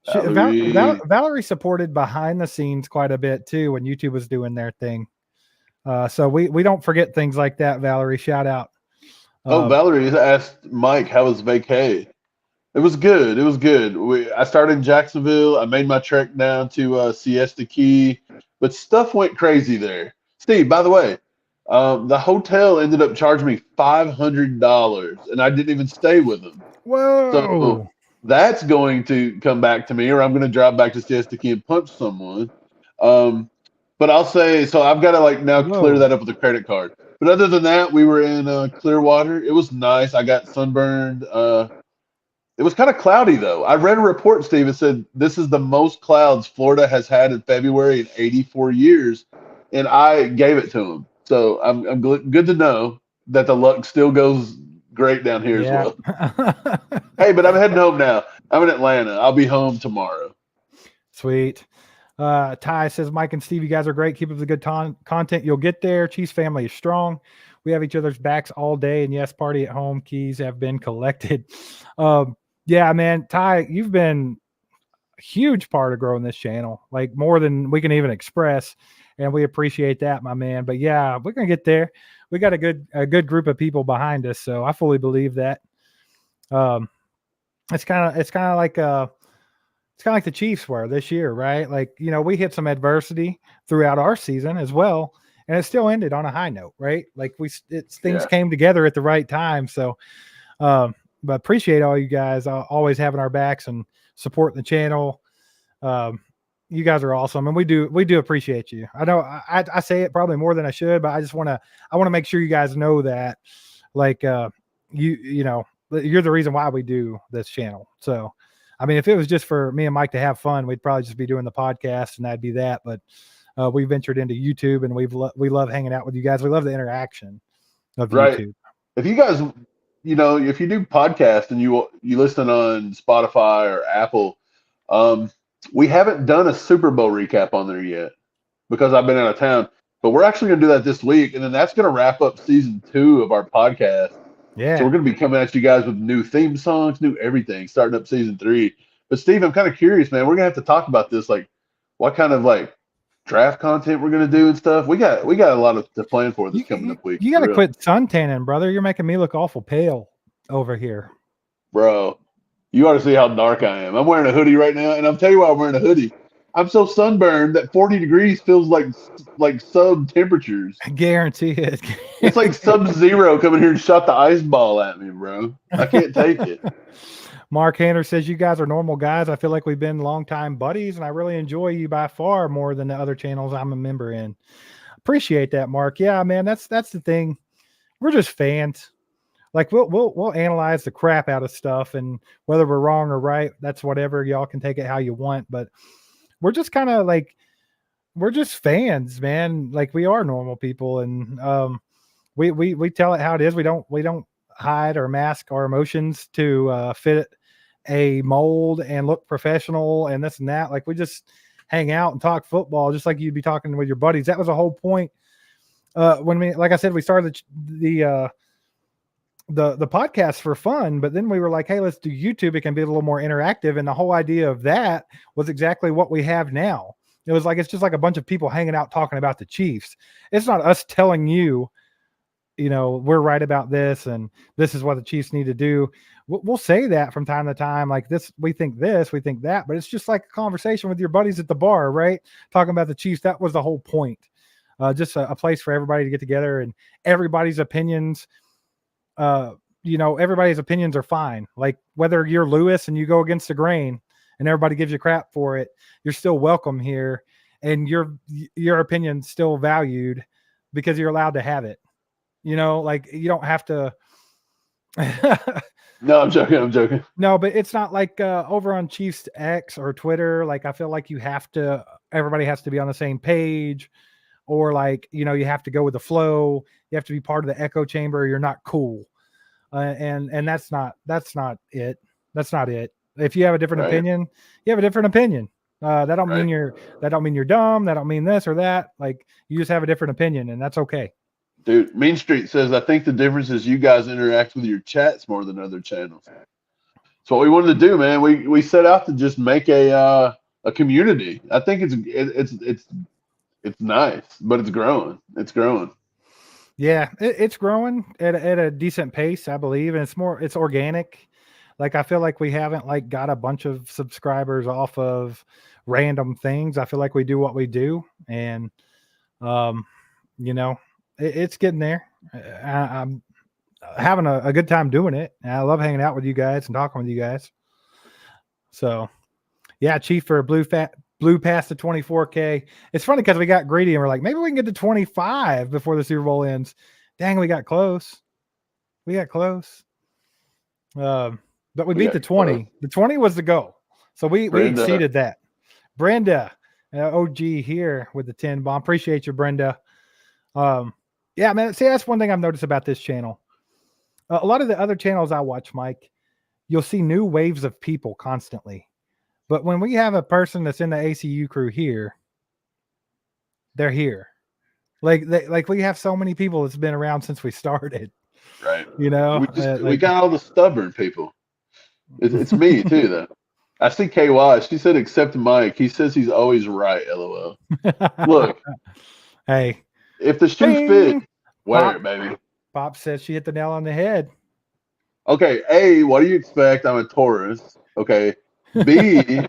Valerie supported behind the scenes quite a bit too when YouTube was doing their thing. So we don't forget things like that, Valerie. Shout out. Valerie asked Mike, how was vacay? It was good. It was good. I started in Jacksonville. I made my trek down to Siesta Key, but stuff went crazy there. Steve, by the way, the hotel ended up charging me $500, and I didn't even stay with them. Whoa! So that's going to come back to me, or I'm going to drive back to Siesta Key and punch someone. But I'll say, so I've got to now clear that up with a credit card. But other than that, we were in Clearwater. It was nice. I got sunburned. It was kind of cloudy, though. I read a report, Steve, that said this is the most clouds Florida has had in February in 84 years, and I gave it to them. So I'm good to know that the luck still goes great down here as well. Hey, but I'm heading home now. I'm in Atlanta. I'll be home tomorrow. Sweet. Ty says, Mike and Steve, you guys are great. Keep up the good content. You'll get there. Chiefs family is strong. We have each other's backs all day. And yes, party at home. Keys have been collected. Yeah, man, Ty, you've been a huge part of growing this channel, like more than we can even express. And we appreciate that, my man. But yeah, we're going to get there. We got a good group of people behind us. So I fully believe that. It's kind of like the Chiefs were this year, right? Like, you know, we hit some adversity throughout our season as well, and it still ended on a high note, right? Like things came together at the right time. So, but appreciate all you guys always having our backs and supporting the channel. You guys are awesome, and we do appreciate you. I know I say it probably more than I should, but I want to make sure you guys know that, like, you know, you're the reason why we do this channel. So, I mean, if it was just for me and Mike to have fun, we'd probably just be doing the podcast and that'd be that. But we ventured into YouTube, and we love hanging out with you guys. We love the interaction of YouTube. If you guys, you know, if you do podcasts and you listen on Spotify or Apple, we haven't done a Super Bowl recap on there yet because I've been out of town. But we're actually going to do that this week, and then that's going to wrap up season 2 of our podcast. Yeah. So we're going to be coming at you guys with new theme songs, new everything, starting up season 3. But Steve, I'm kind of curious, man. We're going to have to talk about this, like what kind of draft content we're going to do and stuff. We got a lot to plan for this coming up week. You got to quit suntanning, brother. You're making me look awful pale over here. Bro, you ought to see how dark I am. I'm wearing a hoodie right now, and I'll tell you why I'm wearing a hoodie. I'm so sunburned that 40 degrees feels like sub temperatures. I guarantee it. It's like Sub-Zero coming here and shot the ice ball at me, bro. I can't take it. Mark Hander says, you guys are normal guys. I feel like we've been longtime buddies, and I really enjoy you by far more than the other channels I'm a member in. Appreciate that, Mark. Yeah, man, that's the thing. We're just fans. like we'll analyze the crap out of stuff, and whether we're wrong or right, that's whatever. Y'all can take it how you want, but we're just kind of like, we're just fans, man. Like we are normal people, and we tell it how it is. We don't hide or mask our emotions to fit a mold and look professional and this and that. Like we just hang out and talk football, just like you'd be talking with your buddies. That was the whole point. When we, like I said, we started the podcast for fun, but then we were like, hey, let's do YouTube. It can be a little more interactive. And the whole idea of that was exactly what we have now. It was like, it's just like a bunch of people hanging out talking about the Chiefs. It's not us telling you, we're right about this and this is what the Chiefs need to do. We'll say that from time to time, like this, we think that, but it's just like a conversation with your buddies at the bar, right? Talking about the Chiefs. That was the whole point. Just a place for everybody to get together, and everybody's opinions, everybody's opinions are fine. Like whether you're Lewis and you go against the grain and everybody gives you crap for it, you're still welcome here, and your opinion's still valued because you're allowed to have it. Like you don't have to. No, I'm joking. No, but it's not like over on Chiefs X or Twitter. Like I feel like everybody has to be on the same page, or like, you have to go with the flow. You have to be part of the echo chamber. Or you're not cool. And that's not it. That's not it. If you have a different opinion, you have a different opinion. That don't mean you're dumb. That don't mean this or that. Like you just have a different opinion, and that's okay. Dude, Mean Street says, I think the difference is you guys interact with your chats more than other channels. That's what we wanted to do, man. We set out to just make a community. I think it's nice, but it's growing. It's growing. Yeah, it's growing at a decent pace, I believe, and it's organic. Like I feel like we haven't like got a bunch of subscribers off of random things. I feel like we do what we do, and it's getting there. I'm having a good time doing it. And I love hanging out with you guys and talking with you guys. So, yeah, Chief for blew past the 24K. It's funny because we got greedy and we're like, maybe we can get to 25 before the Super Bowl ends. Dang, we got close. But we beat the 20. Close. The 20 was the goal. So we exceeded that. Brenda, OG here with the 10 bomb. Appreciate you, Brenda. Yeah, man. See, that's one thing I've noticed about this channel. A lot of the other channels I watch, Mike, you'll see new waves of people constantly. But when we have a person that's in the ACU crew here, they're here. Like we have so many people that's been around since we started. Right. We got all the stubborn people. It's me too, though. I see KY. She said, except Mike. He says he's always right. LOL. Look. Hey. If the shoe fit, wear it, baby. Pop says she hit the nail on the head. Okay. A, what do you expect? I'm a Taurus. Okay. B,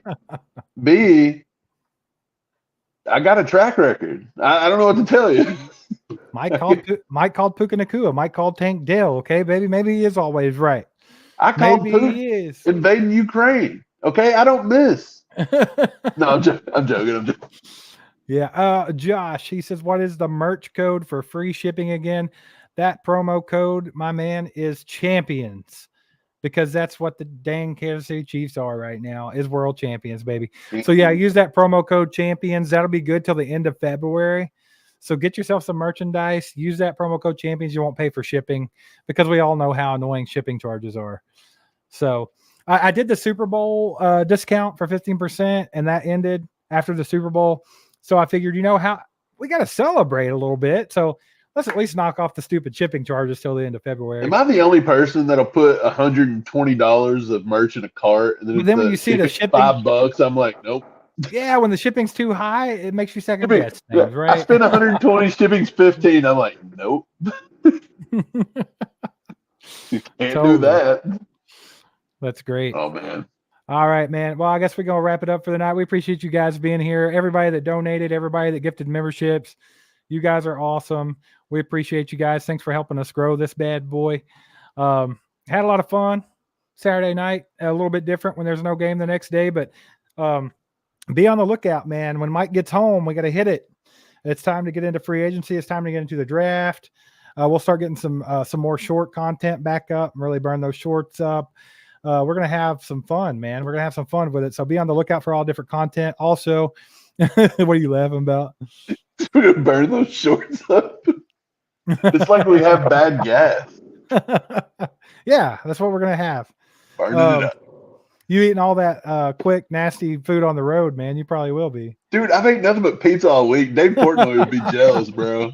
I got a track record. I don't know what to tell you. Mike called Puka Nakua. Mike called Tank Dell. Okay, baby. Maybe he is always right. I called Puka invading Ukraine. Okay, I don't miss. No, I'm joking. Yeah. Josh, he says, what is the merch code for free shipping again? That promo code, my man, is champions, because that's what the dang Kansas City Chiefs are right now, is world champions, baby. So yeah, use that promo code champions. That'll be good till the end of February. So get yourself some merchandise. Use that promo code champions. You won't pay for shipping, because we all know how annoying shipping charges are. So I did the Super Bowl discount for 15%, and that ended after the Super Bowl. So I figured, how we got to celebrate a little bit. So let's at least knock off the stupid shipping charges till the end of February. Am I the only person that'll put $120 of merch in a cart, and then when you see the shipping, $5, I'm like, nope. Yeah, when the shipping's too high, it makes you second guess things, right? I spent 120, shipping's 15. I'm like, nope. You can't do that. That's great. Oh man. All right, man. Well, I guess we're going to wrap it up for the night. We appreciate you guys being here. Everybody that donated, everybody that gifted memberships. You guys are awesome. We appreciate you guys. Thanks for helping us grow this bad boy. Had a lot of fun Saturday night. A little bit different when there's no game the next day, but be on the lookout, man. When Mike gets home, we got to hit it. It's time to get into free agency. It's time to get into the draft. We'll start getting some more short content back up and really burn those shorts up. We're going to have some fun, man. We're going to have some fun with it. So be on the lookout for all different content. Also, what are you laughing about? We're going to burn those shorts up. It's like we have bad gas. Yeah, that's what we're going to have. Burning it up. You eating all that quick, nasty food on the road, man. You probably will be. Dude, I make nothing but pizza all week. Dave Portnoy would be jealous, bro.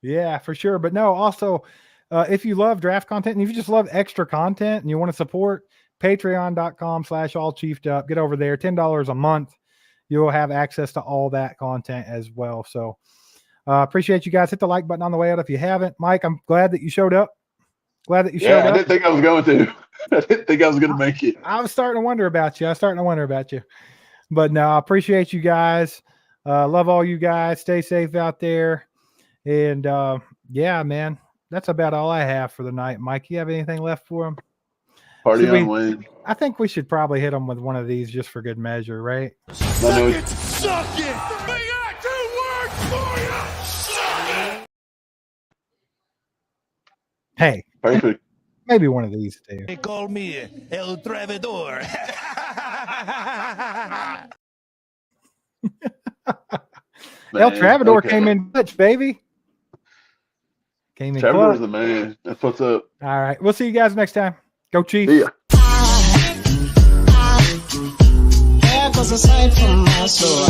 Yeah, for sure. But no, also, if you love draft content and if you just love extra content and you want to support, patreon.com/allchiefedup. Get over there. $10 a month. You will have access to all that content as well. So appreciate you guys. Hit the like button on the way out if you haven't. Mike, I'm glad that you showed up. Glad that you showed up. I didn't think I was going to. I didn't think I was going to make it. I was starting to wonder about you. But no, I appreciate you guys. Love all you guys. Stay safe out there. And yeah, man, that's about all I have for the night. Mike, you have anything left for them? Party on Wayne. I think we should probably hit them with one of these just for good measure, right? Suck it! They got 2 words for you! Suck it! Hey. Perfect. Maybe one of these too. They call me El Travidor. El Travidor came in clutch, baby. Came in Travidor's clutch. the man. That's what's up. All right. We'll see you guys next time. Go Chiefs. See ya. That was a sight from my soul.